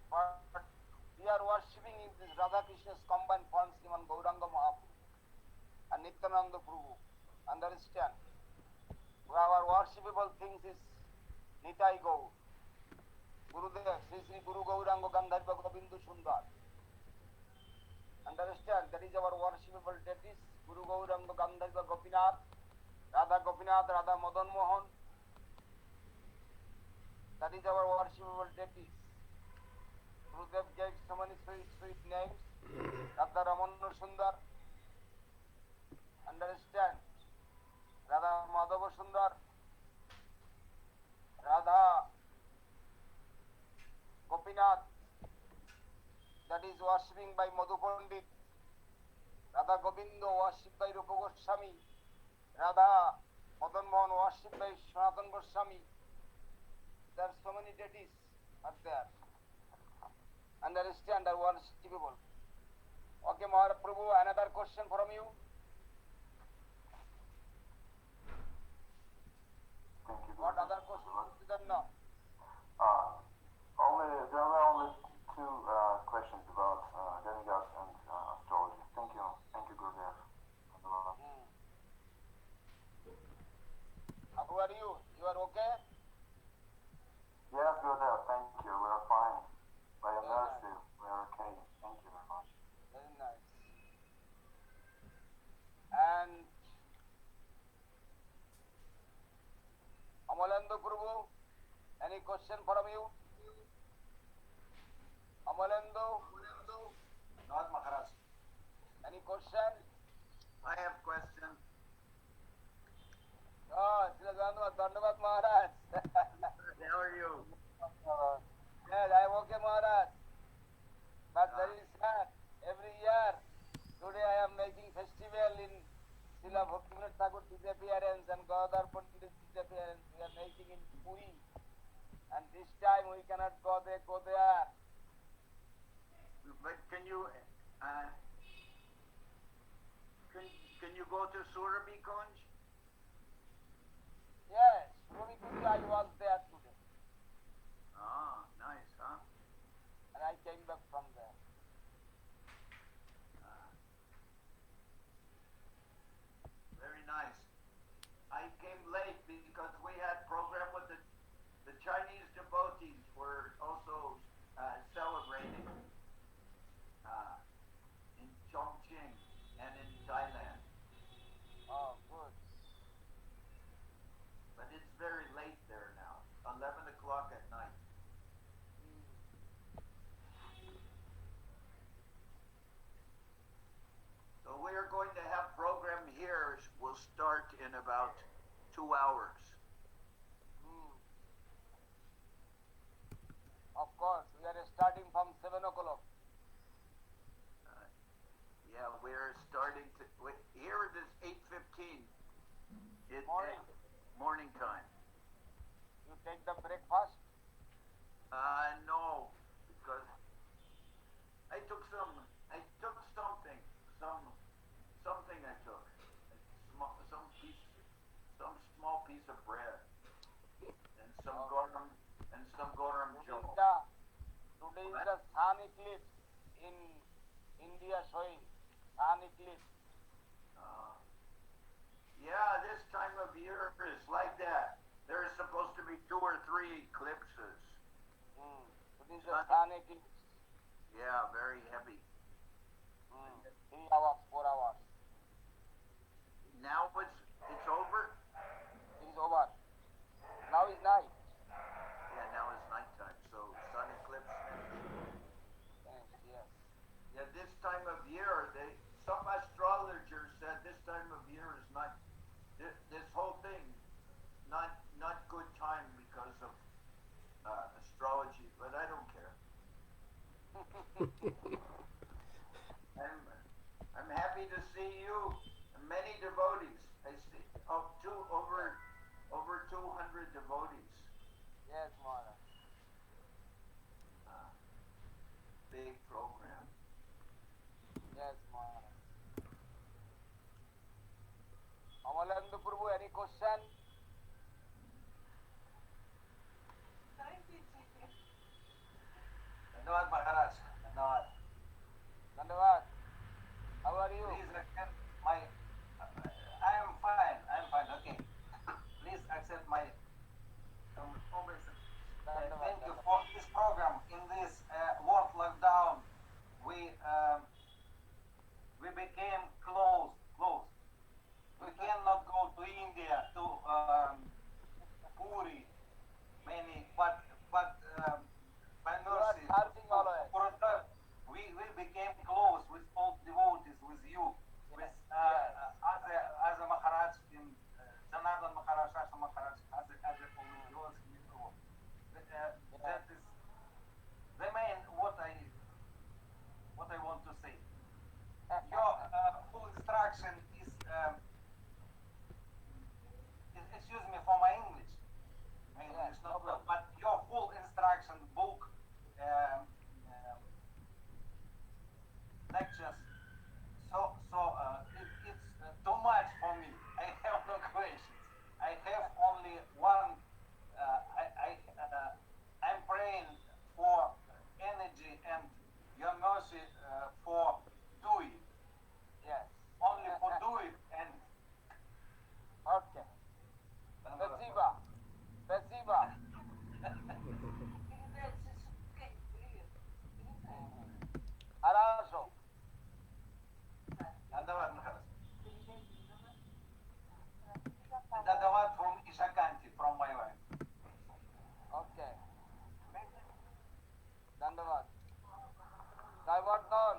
But we are worshipping in this Radha Krishna's combined form, Sriman Gauranga Mahaprabhu and Nityananda Prabhu. Understand? Our worshipable things is Nitai Gaur, Gurudev, Sri Sri Guru Gauranga Gandharva Govindu Sundar. Understand? That is our worshipable deities, Guru Gauranga Gandharva Gopinath, Radha Madan Mohan. That is our worshipable deities. Gurudev gave so many sweet names. Radha Ramana Sundar. Understand? Radha Madhava Sundar. Radha Gopinath. That is worshipping by Madhu Pandit. Radha Govindo worshipped by Rupa Goswami. Radha Madan Mohan worshipped by Sanatana Goswami. There are so many deities are there. Understand, are worshipable. Okay, Mahaprabhu, another question from you. Thank you. What other questions you don't know? There are only two questions about demigods and astrology. Thank you, Gurudev. How are you? You are okay? Yes, Gurudev, thank you. We are fine. By your mercy, we are okay. Thank you very much. Very nice. And Amalendo Prabhu, any question from you? Amalendo? Not Maharaj. Any question? I have question. Oh, Srila Dandavad Maharaj. How are you? Yes, I am okay, Maharaj. But very sad. Every year, today I am making festival in Srila Bhaktivinoda Thakur Dissapearence and Gadadhar Pandit Dissapearence. We are making in Puri. And this time we cannot go there. But can you go to Surabhi Kunj? Yes, Surabhi Kunj I was there today. Ah, nice, huh? And I came back from there. Very nice. I came late because we had program with the Chinese devotees were also celebrating in Chongqing and in Thailand. Oh, good. But it's very late there now, 11 o'clock at night. So we are going to have program here. Will start in about 2 hours. Of course, we are starting from 7 o'clock. Yeah, we're starting to. Here it is 8:15. Morning. Morning time. You take the breakfast? No, because I took something. Something I took. Some small piece of bread and some and some Goram Jumbo. Today is the sun eclipse in India showing. Sun eclipse. Yeah, this time of year is like that. There's supposed to be 2 or 3 eclipses. Today is the sun eclipse. Yeah, very heavy. 3 hours, 4 hours. Now it's over? It is over. Now is night. Yeah, now it's nighttime, so sun eclipse finished. Yes. Yeah, this time of year, some astrologer said this time of year is not, this whole thing, not good time because of astrology, but I don't care. I'm happy to see you, many devotees. I see over 200 devotees. Yes, Maharaj. Big program. Yes, Maharaj. Amalandu Prabhu, any question? धन्यवाद महाराज धन्यवाद Dandavad. How are you? Please accept my I am fine okay please accept my thank you for this program in this world lockdown we became close we cannot go to India to Puri many but by mercy we became close with all devotees with you with as a Maharaj in Janardhan Maharaj Shasha Maharaj as a yours that is the main what I want to say your full instruction is excuse me for my English not well but your full instruction book lectures it's too much for me. I have no questions. I have only one I'm praying for energy and your mercy for do it. Yes. Only for do it and Okay. Spasiba. Хорошо. Dandavad Maharaj. Dandavad from Ishakanti, from my wife. Okay. Dandavad. Joyvardhan.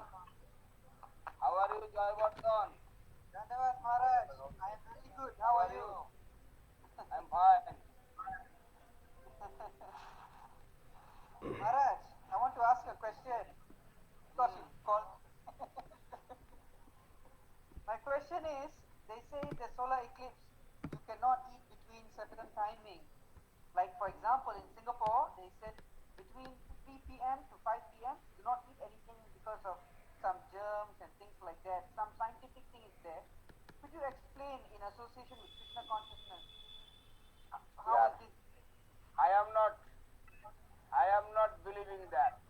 How are you, Joyvardhan? Dandavad Maharaj, I am very good. How are you? I'm fine. Maharaj, I want to ask a question. Because you called. My question is, they say the solar eclipse, you cannot eat between certain timing. Like for example, in Singapore, they said between 3 p.m. to 5 p.m., do not eat anything because of some germs and things like that. Some scientific thing is there. Could you explain in association with Krishna consciousness? How is this? I am not believing that.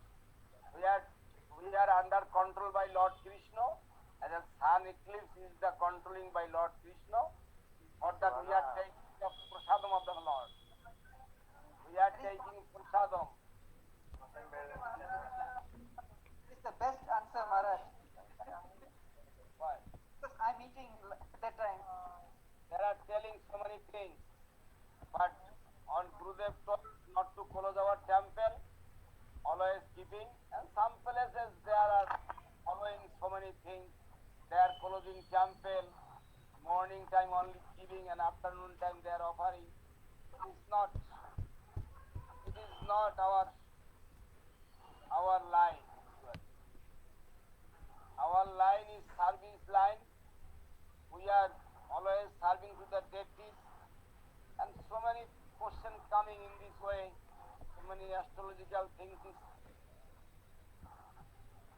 We are under control by Lord Krishna, and the sun eclipse is the controlling by Lord Krishna. For that we are taking the prasadam of the Lord. We are taking prasadam. It's the best answer, Maharaj. Why? Because I'm eating at that time. They are telling so many things, but on Gurudev told not to close our temple, always keeping, and some places they are following so many things. They are closing temple, morning time only giving, and afternoon time they are offering. It is not our line. Our line is service line. We are always serving to the deities, and so many questions coming in this way. So many astrological things is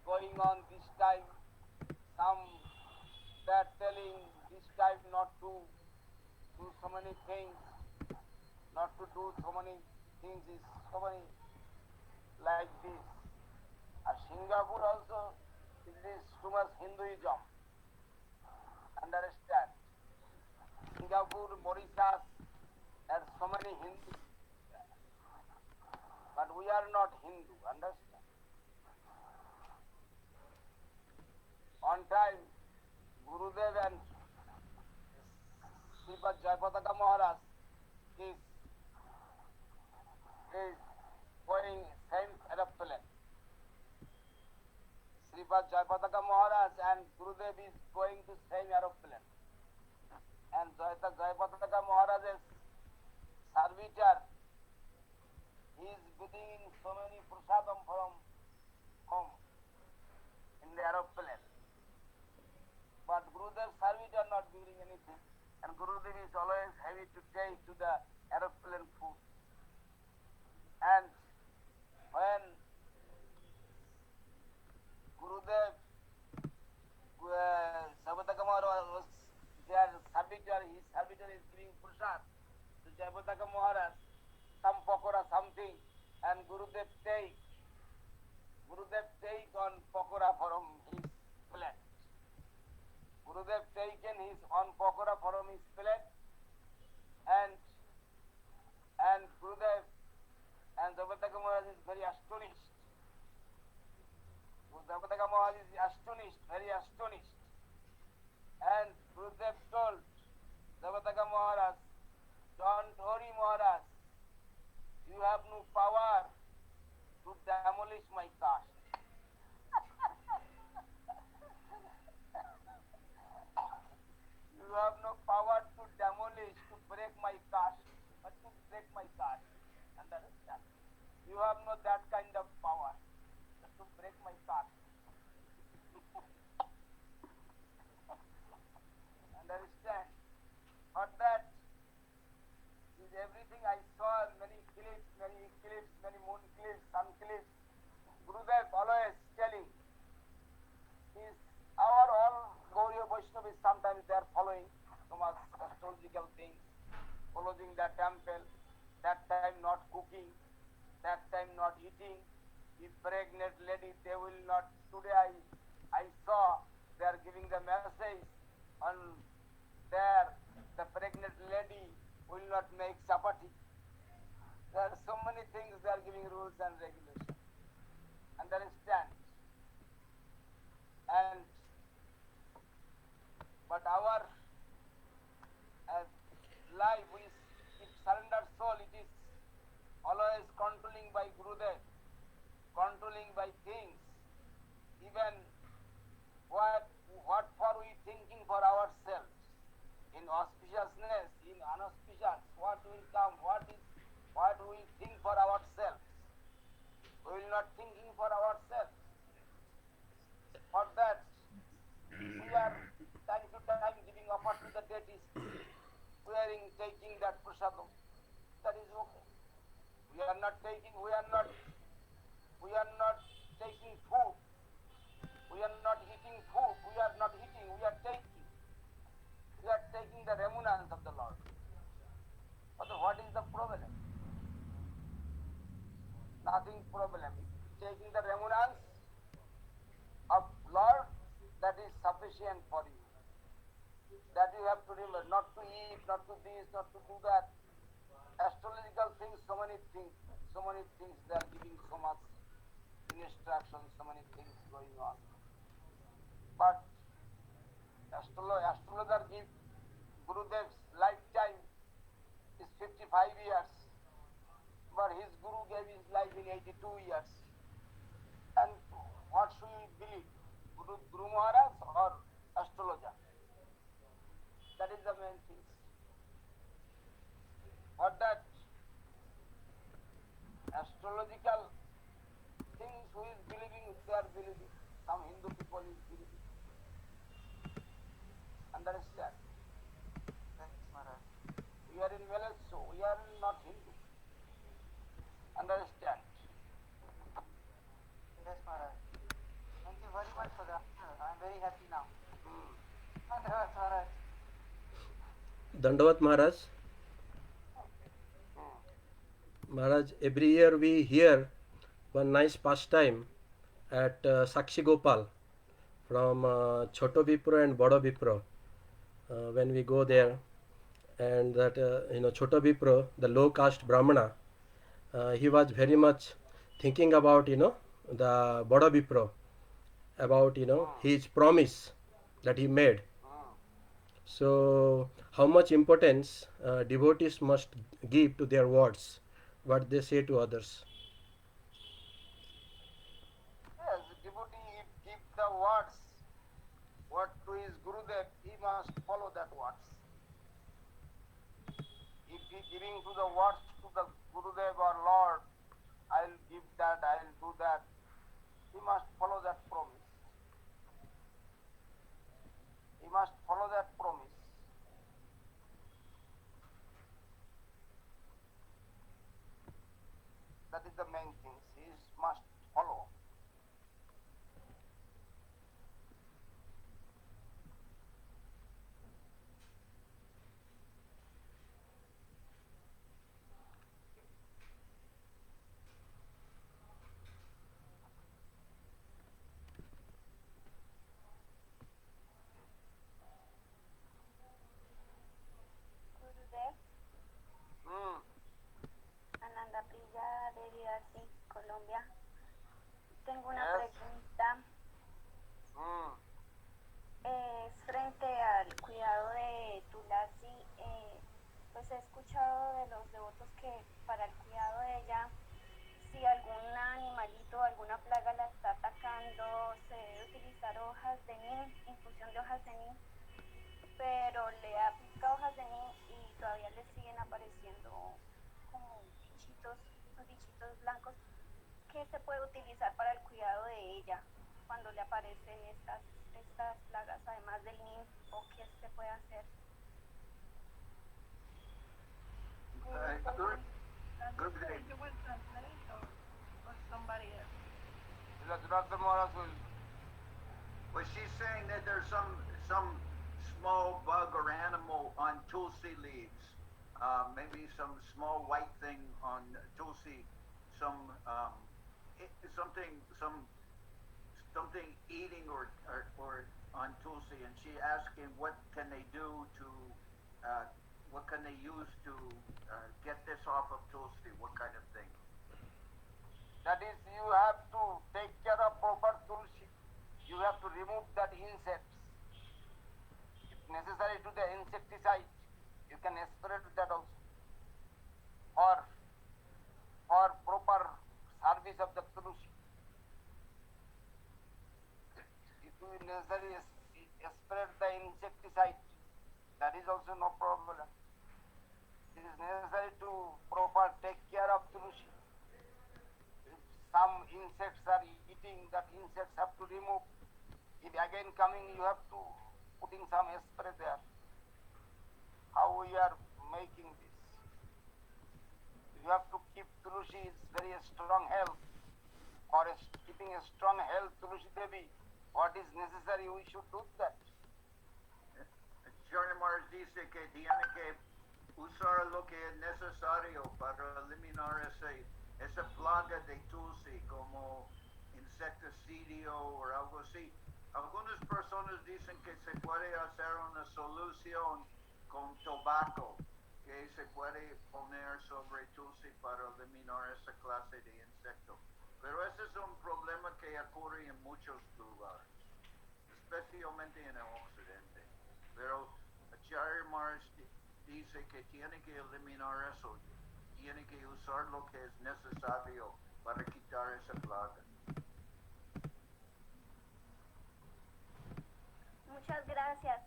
going on this time. Some they are telling this time not to do so many things, not to do so many things is so many like this. And Singapore also, it is too much Hinduism. Understand? Singapore, Mauritius, has so many Hindus. But we are not Hindu, understand? On time, Gurudev and Srila Jayapataka Maharaj is going same aeroplane. Srila Jayapataka Maharaj and Gurudev is going to same aeroplane. And Jayapataka Maharaj's servitor, he is getting so many prasadam from home in the aeroplane. But Gurudev's servitor not giving anything. And Gurudev is always heavy to take to the aeroplane food. And when Gurudev, Jayapataka Maharaj was their servitor, his servitor is giving prasad to Jayapataka Maharaj, some pakora, something, and Gurudev take on pakora from his plate. Gurudev taken his on pakora from his plate, and Gurudev and Jayapataka Maharaj is very astonished. Jayapataka Maharaj is astonished, very astonished. And Gurudev told Jayapataka Maharaj, "Don't worry, Maharaj. You have no power to demolish my caste." You have no power to demolish, to break my caste, but to break my caste. Understand? You have no that kind of power to break my caste. Understand? For that is everything I saw, many clips, many moon clips, sun clips. Gurudev always telling, is our all Gauriya Vaishnavis, sometimes they are following so much astrological things, following the temple, that time not cooking, that time not eating. If pregnant lady, they will not. Today I saw they are giving the message on there, the pregnant lady will not make chapati. There are so many things they are giving rules and regulations. Understand? And but our life is, if surrender soul, it is always controlling by Gurudev, controlling by things. Even what for we thinking for ourselves, in auspiciousness, in unauspicious, what will come, what we think for ourselves. We will not thinking for ourselves. For that, we are time to time giving offer to the deities, taking that prasadam. That is okay. We are not taking food. We are not eating food. We are not eating, we are taking. We are taking the remunance of the Lord. But what is the problem? Nothing problem. Taking the remunance of Lord, that is sufficient for you. That you have to remember, not to eat, not to this, not to do that. Astrological things, so many things they are giving so much instructions, so many things going on. But astrologer give Gurudev's lifetime is 55 years, but his Guru gave his life in 82 years. And what should we believe? Guru Maharaj or astrologer? That is the main thing. For that astrological things, who is believing, they are believing. Some Hindu people is believing. Understand? Thanks, Maharaj. We are in village, so we are not Hindu. Understand? Yes, Maharaj. Thank you very much for that. I am very happy now. Maharaj. Dandavat Maharaj. Maharaj, every year we hear one nice pastime at Sakshi Gopal from Choto Vipro and Bado Vipro when we go there, and that Choto Vipro, the low caste Brahmana, he was very much thinking about the Bado Vipro, about his promise that he made. So how much importance devotees must give to their words, what they say to others. Yes, devotee give the words. What to his Gurudev, he must follow that words. If he giving to the words to the Gurudev or Lord, I'll give that, I'll do that, he must follow that promise. He must follow that promise. That is the main thing. He must follow. Gurudev, Ananda Priya de Vidarsi, Colombia. Tengo una pregunta. Es frente al cuidado de Tulasi. Pues he escuchado de los devotos que para el cuidado de ella, si algún animalito o alguna plaga la está atacando, se debe utilizar hojas de neem, infusión de hojas de neem, pero le aplica hojas de neem y todavía le siguen apareciendo como bichitos, unos bichitos blancos. ¿Qué se puede utilizar para el cuidado de ella cuando le aparecen estas plagas, además del neem, o qué se puede hacer? Gurudev. You will translate or somebody else? Well, she's saying that there's some small bug or animal on tulsi leaves, maybe some small white thing on tulsi, something eating or on tulsi, and she asking what can they do to what can they use to get this off of tulsi, what kind of thing. That is, you have to take care of proper tulsi. You have to remove that insects. If necessary to the insecticide, you can spray that also. Or proper service of the tulsi. If you necessary spray the insecticide, that is also no problem. It is necessary to proper take care of tulsi. If some insects are eating, that insects have to remove. If again coming, you have to putting some spray there. How we are making this? You have to keep tulsi is very strong health. For keeping a strong health, Tulsi Devi, what is necessary, we should do that. Acharya Maharaj dice que tiene que usar lo que es necesario para eliminar esa plaga de tulsi como insecticidio o algo así. Algunas personas dicen que se puede hacer una solución con tobacco que se puede poner sobre tulsi para eliminar esa clase de insecto. Pero ese es un problema que ocurre en muchos lugares, especialmente en el occidente. Pero Acharya Maharaj dice que tiene que eliminar eso, tiene que usar lo que es necesario para quitar esa plaga. Muchas gracias,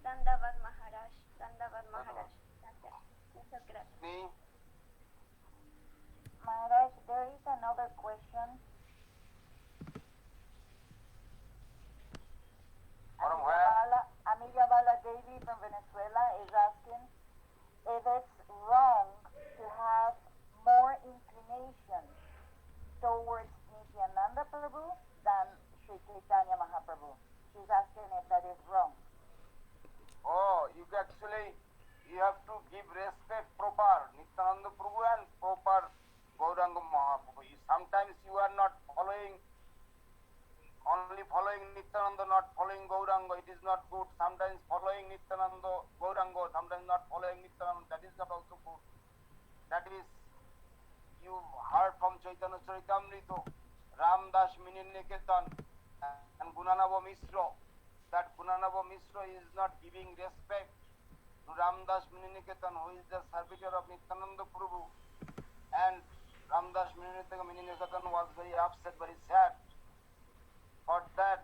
Dandavar Maharaj. Dandavar Maharaj. Gracias. Muchas gracias. Me? Maharaj, there is another question. From where? Amiga Bala Devi from Venezuela is asking if it's wrong to have more inclination towards Nityananda Prabhu than Sri Chaitanya Mahaprabhu. She's asking if that is wrong. Oh, you have to give respect proper Nityananda Prabhu and proper following Nityananda, not following Gauranga, it is not good. Sometimes following Nityananda, Gauranga, sometimes not following Nityananda, that is not also good. That is, you heard from Chaitanya Charitamrita, Ramdas Miniketan and Gunanava Misra, that Gunanava Misra is not giving respect to Ramdas Miniketan, who is the servitor of Nityananda Prabhu. And Ramdas Miniketan was very upset, very sad for that.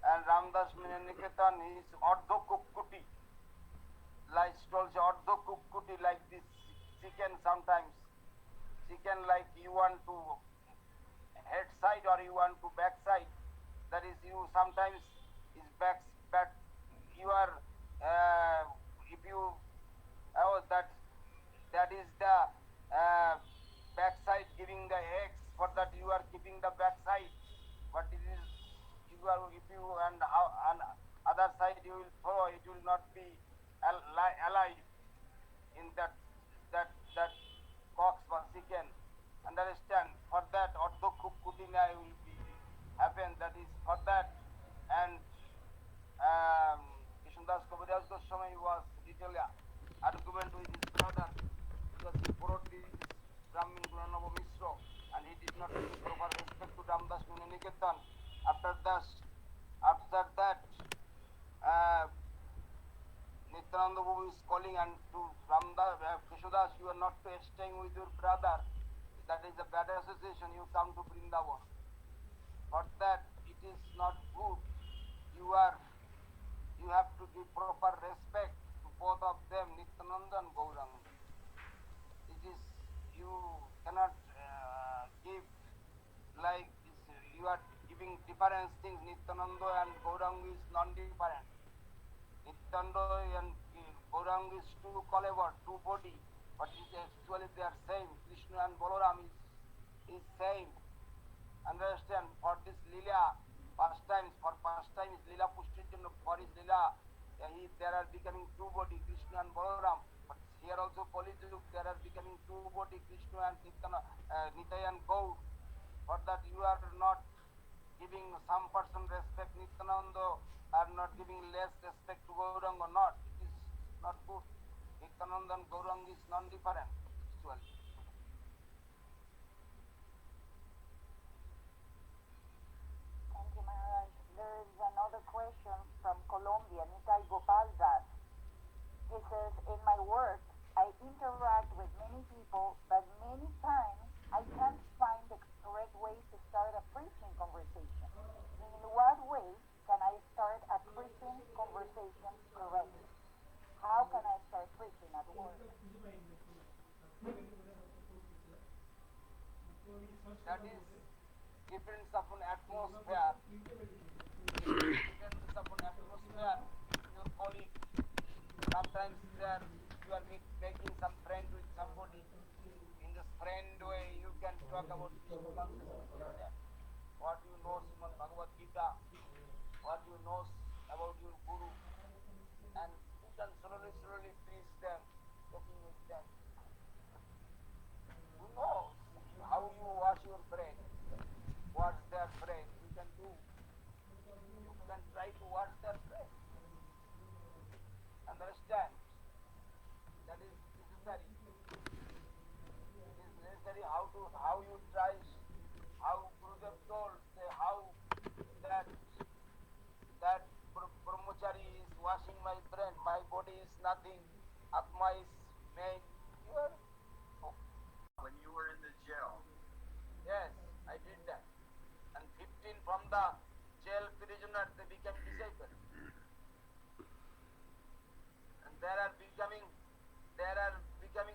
And Ramdas Miniketan is Ardha Kukkuti, like also Ardha Kukkuti, like this chicken sometimes. Chicken, like you want to head side or you want to back side. That is, you sometimes is back. You are if you that is the backside giving the eggs. For that you are keeping the backside. But it is you are if you and other side you will throw, it will not be alive in that cox or chicken. Understand? For that Ardha Kukkutina will be happen. That is for that. And Krishnadas Kaviraj Goswami was little argument with his brother because he brought this Brahmin Gunanava Misra and he did not give proper respect to Ramdas Miniketan. After that, Nityananda Prabhu is calling and to Ramdas, Krishnadas, you are not staying with your brother. That is a bad association. You come to Vrindavan. For that, it is not good. You have to give proper respect to both of them, Nityananda and Gauranga. It is, you cannot give like this, you are giving different things. Nityananda and Gauranga is non-different. Nityananda and Gauranga is two caliber, two body, but it is actually they are same. Krishna and Balaram is same. Understand? For this Leela, first time is Leela Pushtijan, for his Leela, there are becoming two body, Krishna and Balaram. But here also Kali-Yug, there are becoming two body, Krishna and Nitai and Gaur. For that you are not giving some person respect, Nityananda are not giving less respect to Gauranga, not. It is not good. Nityananda and Gauranga is non-different actually. Thank you, Maharaj. There is another question from Colombia, Nitai Gopal Das. He says, in my work, I interact with many people, but many times I can't find the correct way to start a preaching conversation. In what way can I start a preaching conversation correctly? How can I start preaching at work? That is difference upon atmosphere. Difference upon atmosphere. Your colleague, sometimes you are making some friend with somebody. In this friend way, you can talk about Krishna consciousness. What you know, Srimad Bhagavad Gita, what you know about your Guru, and you can slowly teach them, talking with them. Who knows how you wash your brain? What's their brain? You can do. You can try to wash their brain. Understand? That is necessary. It is necessary how you try, how Gurudev told, how that brahmachari is washing my brain. My body is nothing. Atma is main. You are. When you were in the jail. Yes, I did that. And 15 from the jail prisoners, they became disciples. And there are becoming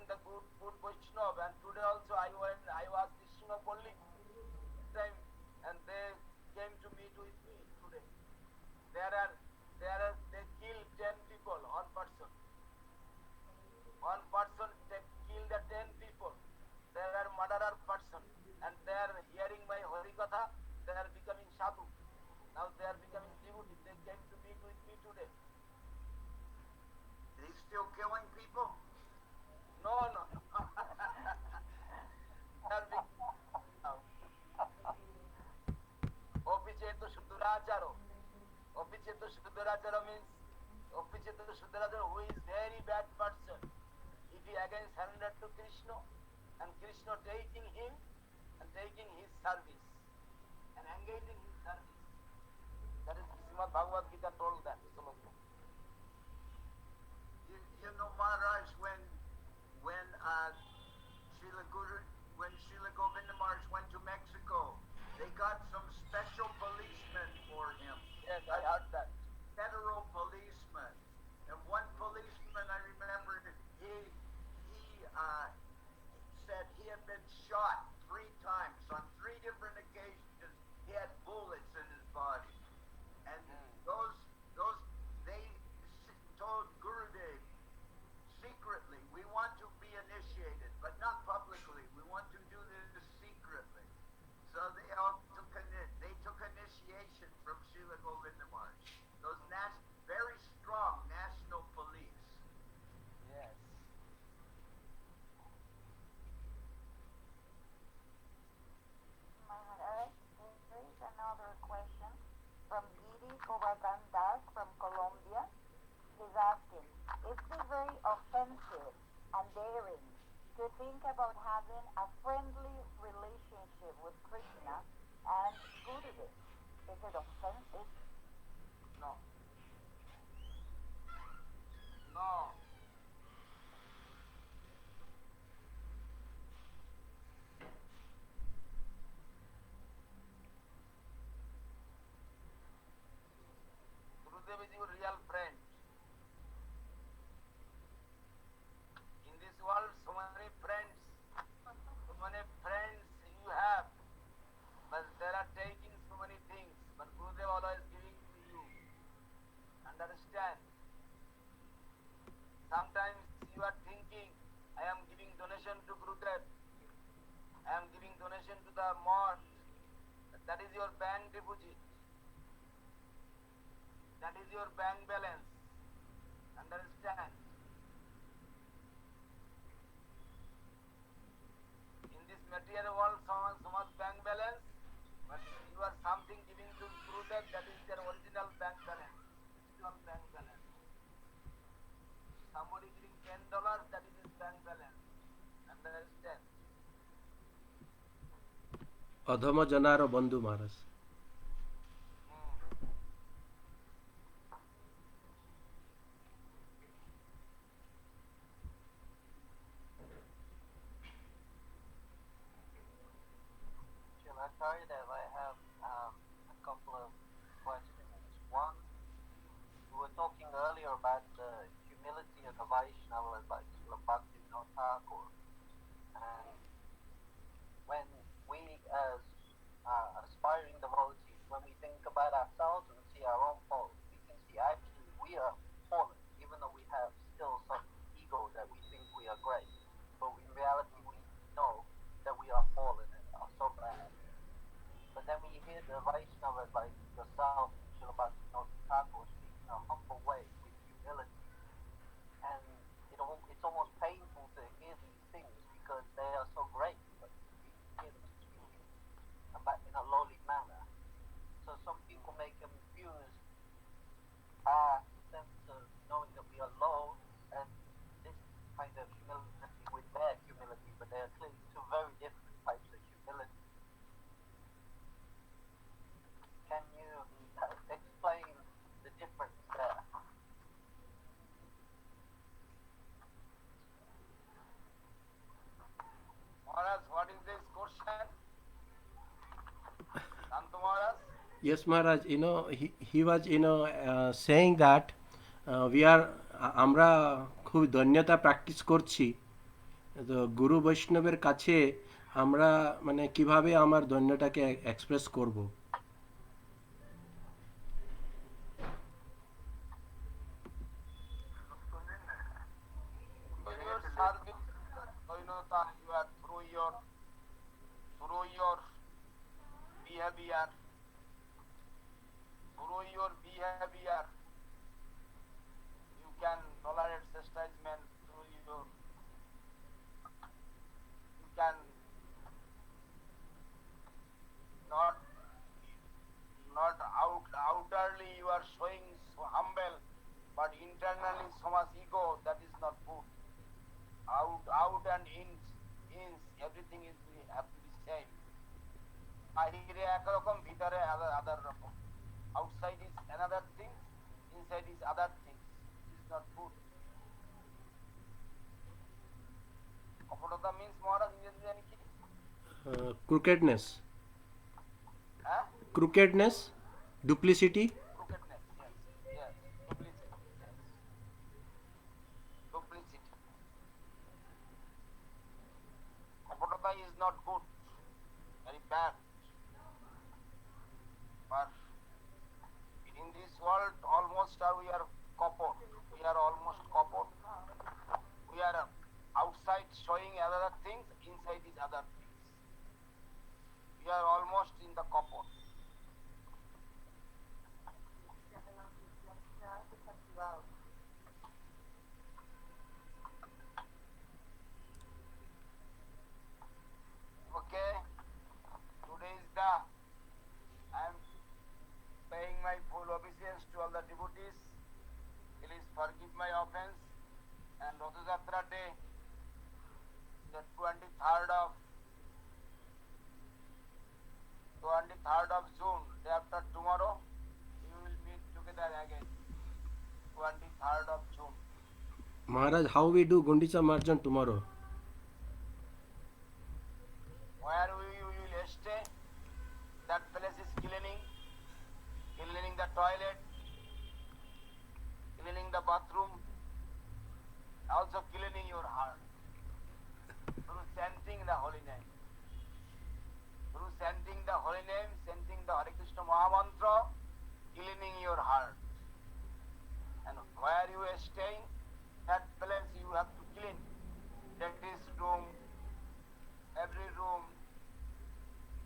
the good Vaishnava. And today also I was Krishna Polli time, and they came to meet with me today. They killed 10 people, one person. One person they killed the 10 people. There are murderer person, and they are hearing my Harikatha. They are becoming sadhu. Now they are becoming devotee. They came to meet with me today. Are they still killing people? No. They are surrendered to Krishna, and Krishna taking him and taking his service and engaging his service. That is Srimad Bhagavad Gita told that. You know, Maharaj, when Srila Guru, when Srila Govinda Maharaj went to Mexico, they got some special policemen for him. Yes, I heard that. Federal policemen. And one policeman, I remember, he said he had been shot 3 times on 3 different occasions. He had bullets in his body. And those they told Gurudev secretly, we want to be initiated, but not publicly. We want to do this secretly. So they took initiation from Srila Govinda Maharaj. Those very strong national police. Yes. Maharaj, there is another question from Giri Kovagandas from Colombia. He's asking, is it very offensive and daring to think about having a friendly relationship with Krishna and Gurudev? Is it offensive? No. No. Gurudev is your real friend. In this world, so many friends you have, but they are taking so many things. But Gurudev always giving to you. Understand? Sometimes you are thinking, I am giving donation to Gurudev. I am giving donation to the mosque. That is your bank deposit. That is your bank balance. Understand? In this material world, so much bank balance, but you are something giving to Gurudev, that is their original bank balance, spiritual bank balance. Somebody giving $10, that is his bank balance. Understand? অধম জনার বন্ধু মহারাজ। Srila Acharyadev, I have a couple of questions. One, we were talking earlier about the humility of the Vaishnavas like Srila Bhaktivinoda Thakur. And when we as aspiring devotees, when we think about ourselves and see our own faults, we can see actually we are fallen, even though we have still some ego that we think we are great. But in reality, we know that we are fallen and are so bad. But then we hear the Vaishnavas like yourself, Srila Bhaktivinoda Thakur, speak in a humble way with humility. And it's almost painful to hear these things because they are so great, but we hear them speaking in a lowly manner. So some people may confuse our sense of knowing that we are low and this kind of humility with their humility, but they are clearly 2 very different types of humility. Can you explain the difference there? Maharaj, what is this question? Santu Maharaj? Yes, Maharaj, he was, saying that আমরা খুব দৈন্যতা practice করছি, তো গুরু বৈষ্ণবের কাছে আমরা মানে কিভাবে আমার দৈন্যটাকে এক্সপ্রেস করব। In your service, Dainata, you are through your behavior, you can tolerate chastisement through your, you can not outwardly you are showing so humble, but internally so much ego, that is not good. Out and inch, everything is have to be same. বাহিরে একরকম ভিতরে other রকম. Outside is another thing, inside is other thing. It is not good. কপটতা means মহারাজ ইংরেজি জানি কি? Crookedness. হ্যাঁ? Crookedness, duplicity. Crookedness, yes, duplicity, yes. Duplicity. Kapatata is not good, very bad. But in this world, almost we are kapot. We are almost kapot. We are outside showing other things, inside is other things. We are almost in the kapot. Okay, today is the I am paying my full obeisance to all the devotees. Please forgive my offense. And Ratha Jatra day, the 23rd of June, day after tomorrow, we will meet together again. 23rd of June. Maharaj, how we do Gundicha Marjan tomorrow? Where we will stay, that place is cleaning the toilet, cleaning the bathroom, also cleaning your heart through chanting the holy name. Through chanting the holy name, chanting the Hare Krishna Mahamantra, cleaning your heart. And where you are staying, that place you have to clean. That is room, every room,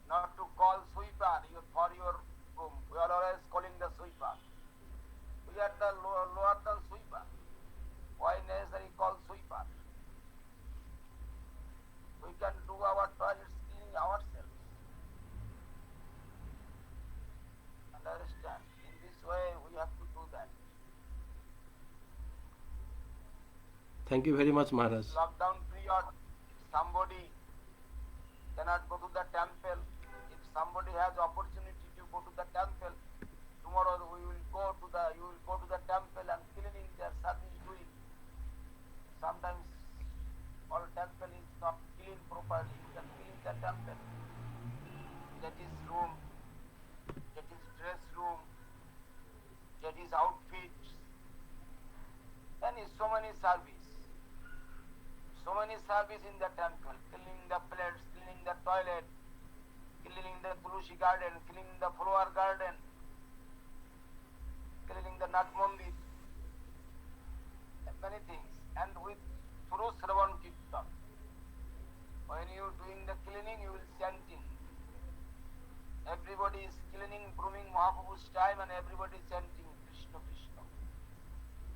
not to call sweeper for your room. We are always calling the sweeper. We are the lower than sweeper. Why necessary call sweeper? We can do our toilets cleaning ourselves. Understand? In this way we have to do that. Thank you very much, Maharaj. Lockdown period, if somebody cannot go to the temple, if somebody has opportunity to go to the temple, tomorrow you will go to the temple and cleaning their service doing. Sometimes all temple is not clean properly. You can clean the temple. That is room, that is dress room, that is outfit. Then is so many service. So many service in the temple, cleaning the plates, cleaning the toilet, cleaning the Tulsi garden, cleaning the flower garden, cleaning the Nat Mandir, many things. And with through Shravan Kirtan, when you doing the cleaning, you will chanting. Everybody is cleaning, brooming Mahaprabhu's time, and everybody is chanting Krishna Krishna.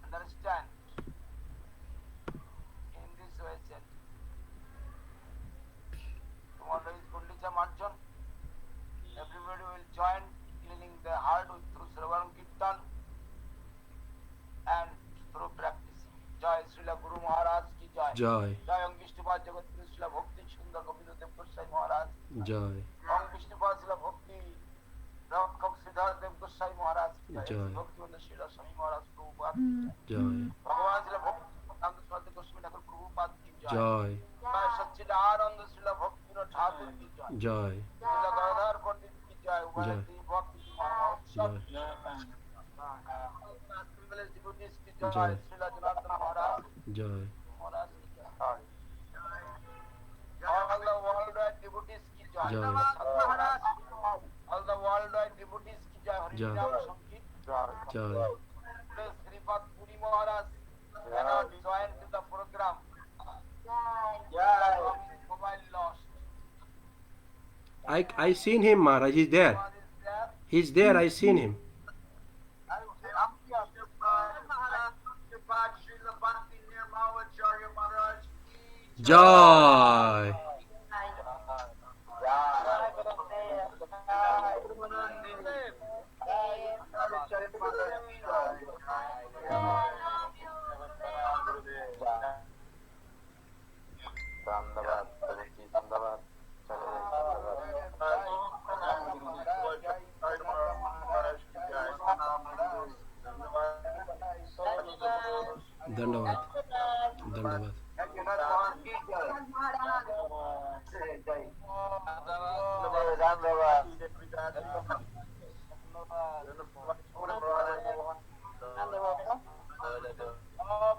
Understand? In this way, chanting. Tomorrow is Gundicha Marjan. Everybody will join cleaning the heart with through Shravan Kirtan and through practicing. Jai Srila Guru Maharaj ki Jai. Jai. Jai Om Vishnupad Jagat Guru Srila Bhakti Sundar Govinda Dev Goswami Maharaj. Jai. Om Vishnupad Srila Bhakti Rakhak Siddhar Dev Goswami Maharaj ki Jai. Jai. Bhakti Vanda Srila Swami Maharaj Prabhupada ki Jai. Jai. Bhagavan Srila Bhakti Nanda Swati Goswami Thakur Prabhupada ki Jai. Jai. Jai Satchidananda Srila Bhakti Vinod Thakur ki Jai. Jai. Srila Gadadhar Pandit ki Jai. Jai. Umayati Bhakti Maharaj. Privileged devotees ki Jai. Jai. Srila Janardhan Maharaj. Jai. Maharaj ki Jai. All the worldwide devotees ki Jai. Jai. All the worldwide devotees ki Jai. Jai. Harinam Sankit. Jai. Today Sripad Puri Maharaj cannot join to the program. Jai. Mobile lost. I seen him, Maharaj. He's there. He's there. I seen him. Jai.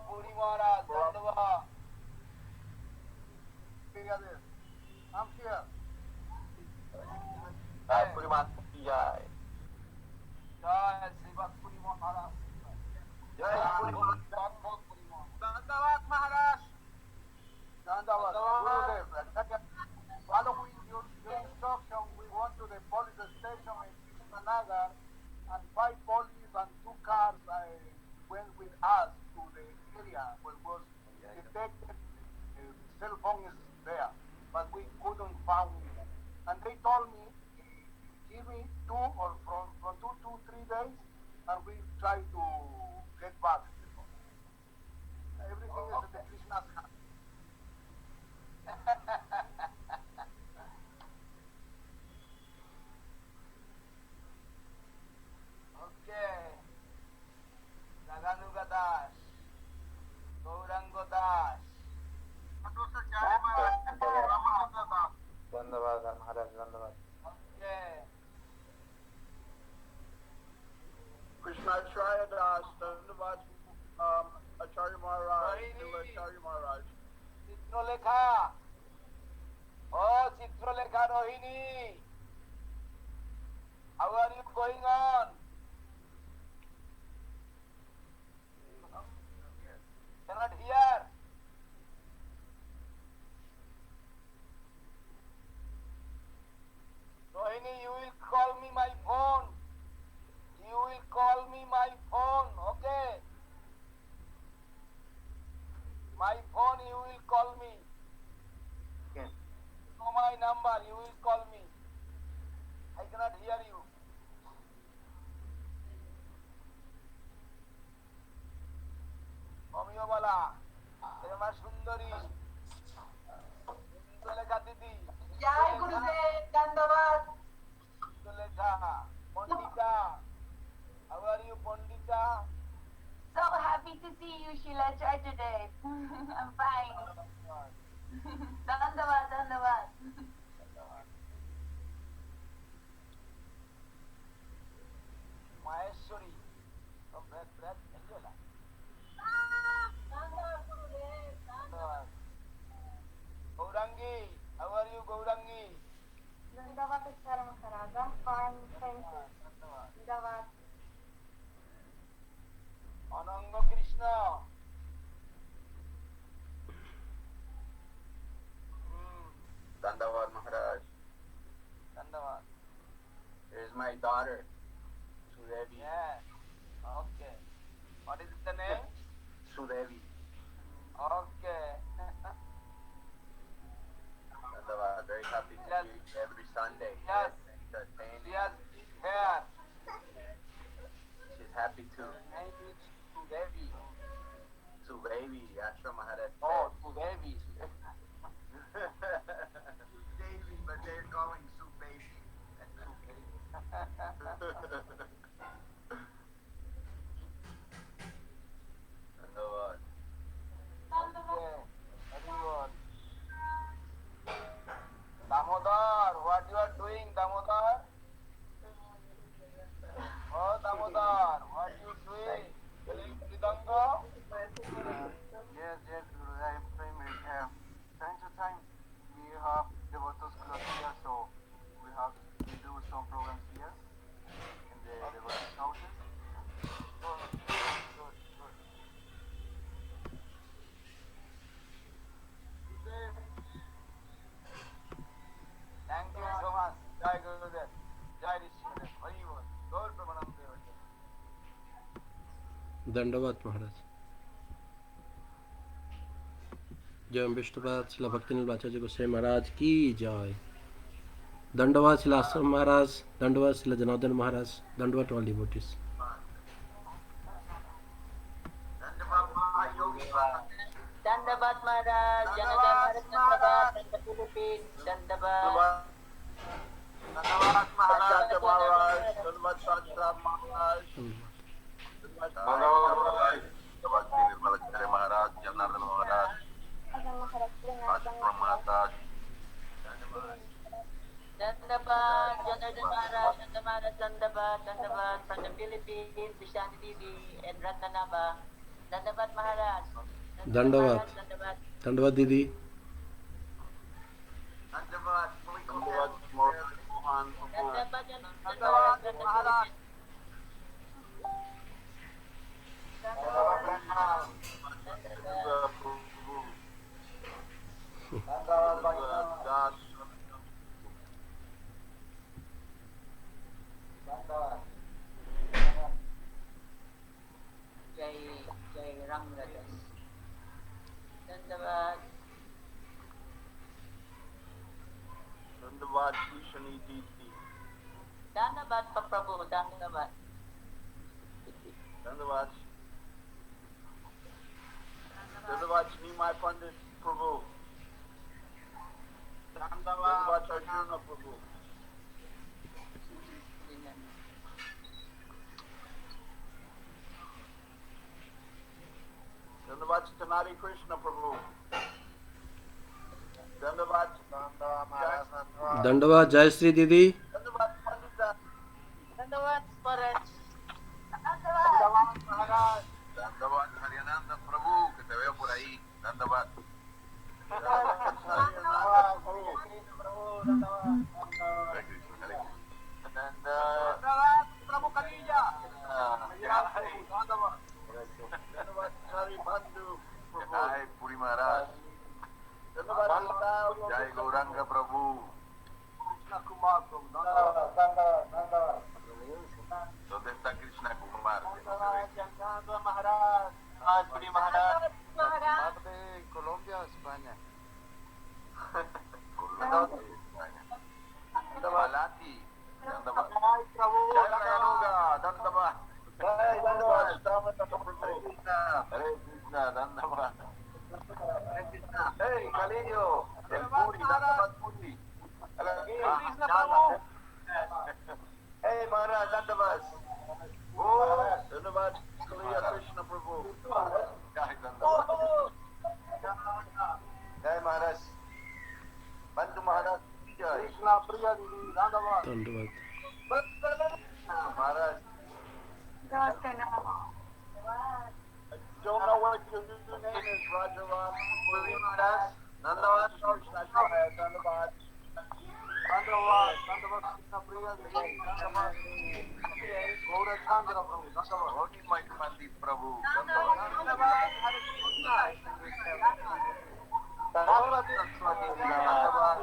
Puri Maharaj, Dandava. I'm here. Puri Maharaj ki jai. Jai Srila Puri Maharaj. Jai Puri Maharaj. Dandavad Maharaj. Dandavad. Gurudev. Following your instruction, we went to the police station in Krishnagar, and 5 police and 2 cars went with us to the area where was detected cell phone is there, but we couldn't find it. And they told me, give me 2 or from 2 to 3 days, and we try to get back. Everything is in the Krishna's hand. Okay. Naganuga Das. Gaurango Das. Dandavad Maharaj, Dandavad. Okay. Krishna Acharyadev, Dandavad, Acharya Maharaj, Śrīla Acharya Maharaj. Chitrolekha. Oh, Chitrolekha Rohini. How are you going on? Cannot hear. Rohini, you will call me my phone. You will call me my phone, okay? My phone, you will call me. Okay. Know my number, you will call me. I cannot hear you. Omiyobala, Prema Sundari, Indulekha Didi. Jai Gurudev, Dandavad. Indulekha, Pandita. How are you, Pandita? So happy to see you, Srila Acharyadev. I'm fine. Dandavad, Dandavad. Maheshwari, from breath, Angela. Gaurangi, how are you, Gaurangi? Dandavad Acharya Maharaj. I'm fine, thank you. Dandavad. Ananga Krishna. Dandavad Maharaj. Dandavad. Here's my daughter, Sudevi. Yeah. Okay. What is the name? Sudevi. Okay. Dandavad, very happy to Yes. see you every Sunday. Yes. Entertaining. She has big hair. She's happy too. Name is Sudevi. Sudevi, Ashram Maharaj. Oh, Sudevi. Davy, but they're calling Sue Baby. Dandavad. Okay. Everyone. Damodar, what you are doing, Damodar? Oh, Damodar, what you doing? Playing Mridanga? Yes, Guru, I am praying with him. Time to time, we have devotees close here, so we do some programs here in the devotees' houses. Good. Thank you so much. Jai Gurudev. Jai Dissapearence. Hari Bol. Gaur Pramanam Devate. दंडवत महाराज। जय विष्णुपाद श्रील भक्तिनाथ आचार्य गोसाई महाराज की जय। दंडवत श्रील आश्रम महाराज, दंडवत श्रील जनार्दन महाराज, दंडवत all devotees. Dandavad Maharaj, Janagam Maharaj, Dandapulupin, Dandavad. Dandavad Maharaj, Dandavad Shastra Maharaj. Maharaj, Janardan Maharaj, Ashram Maharaj. Dandabat, Jonathan Maharaj, Nanda Maharaj, Dandabat, Dandabat from the Philippines, Vishani Devi, and Ratnanaba. Dandabat Maharaj. Dandavat. Dandabat. Dandavat Didi. Dandavat, Dandavat, Mohan, Dandabat, Dandavat, Maharaj. Jai Rangadas. Dandabat. Dandavat, Vishani Devi. Dandabat pa Prabhu, Dandabat. Dandavat. Dandavat, Nimai Pandit Prabhu. Dandavat, Arjuna Prabhu. Dandavat, Tanari Krishna Prabhu. Dandavat, Dandavat Jai Sri Didi. Dandavat, Pandita. Dandavat Swaraj. Dandavat, Maharaj. Dandavat Haryananda Prabhu, que te veo por ahí. Dandavat. Dandavat, Prabhu Kalija. Dandavat, Hari Bandhu Prabhu. Jai Puri Maharaj. Dandavat, Jai Gauranga Prabhu. Krishna Kumar Prabhu. ¿Dónde está Krishna Kumar? Dandavat, Maharaj. Puri Maharaj. Mar de Colombia o España. Malati. Dandavat. Jai Prabhu. Jai Raganuga. Dandavat. Jai Dandavat, Damodar Prabhu. Hare Krishna. Dandavat. Hey, Kalilio. Del Puri, Dandavat Puri. Krishna Prabhu. Hey, Maharaj, Dandavat. Oh, Dandavat, Kaliya Krishna Prabhu. Jai Dandavat. Jai Maharaj. Bandhu Maharaj. Jai. Krishna Priya Devi, Dandavat. Dandavat. Maharaj. Don't know what your new name is, Rajaram. Puri Maharaj. Dandavat, Krishna Acharyadev, Dandavat. Dandavat, Dandavat, Krishna Priya Devi, Dandavat. Gaura Chandra Prabhu, Dandavat. Holy Pandit Prabhu. Dandavat, Hare Krishna. Dandavat, Dandavat.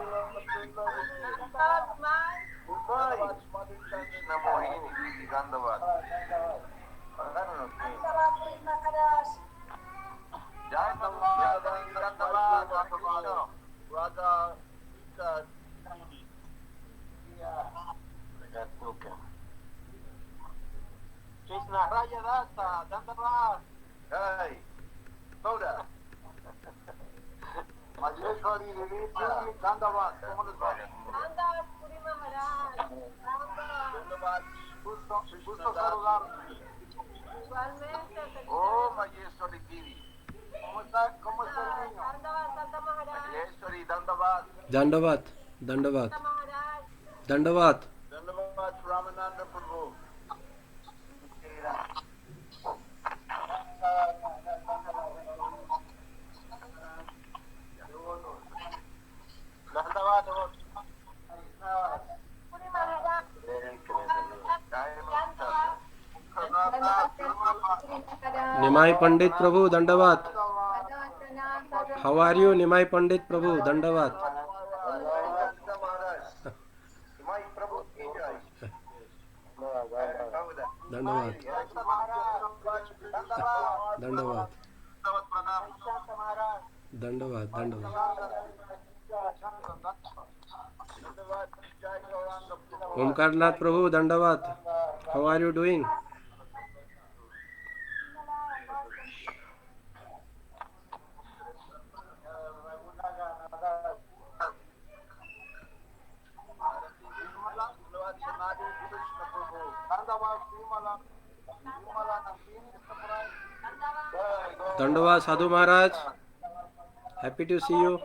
Krishna Mohini Devi. Dandavat. Jai Dandavat. Dandavat. Raja Sita Devi. Krishna Raja Rasa, Dandavat. Hey, Boda. Majeshwari Devi, Dandavat. Dandavat Puri Maharaj. Dandavat. Pushpa Sarular. Igualmente. Oh, Majeshwari Devi. ¿Cómo está el niño? Dandavat Santa Maharaj. Majeshwari Dandavat. Dandavat. Dandavat. Santa Maharaj. Dandavat. Dandavat Ramananda Prabhu. Dandavat. Puri Maharaj. Nimai Pandit Prabhu. Dandavat. How are you, Nimai Pandit Prabhu? Dandavat. Dandavat. Dandavat. Dandavat. Dandavat. Omkarnath Prabhu. Dandavat. How are you doing? Dandavat Sadhu Maharaj. Happy to see you.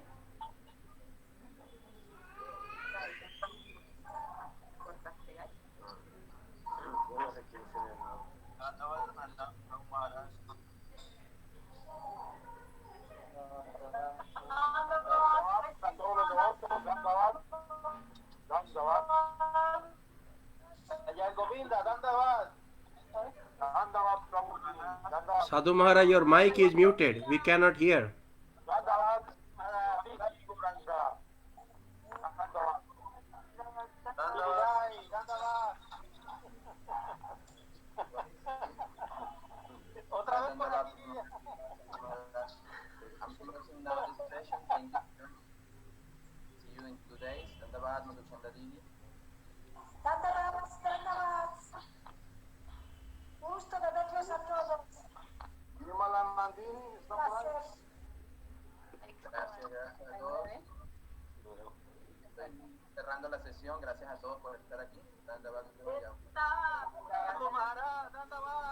Sadhu Maharaj, your mic is muted. We cannot hear. Otra vez por aquí. I'm closing now this session. Thank you. See you in 2 days. Dandavad, Madhuchanda Didi. Gusto de verlos a todos. Nirmala Nandini, ¿está por ahí? Gracias a todos. Estoy cerrando la sesión. Gracias a todos por estar aquí. Dandavad, Madhuchanda Didi. Maharaj, Dandavad.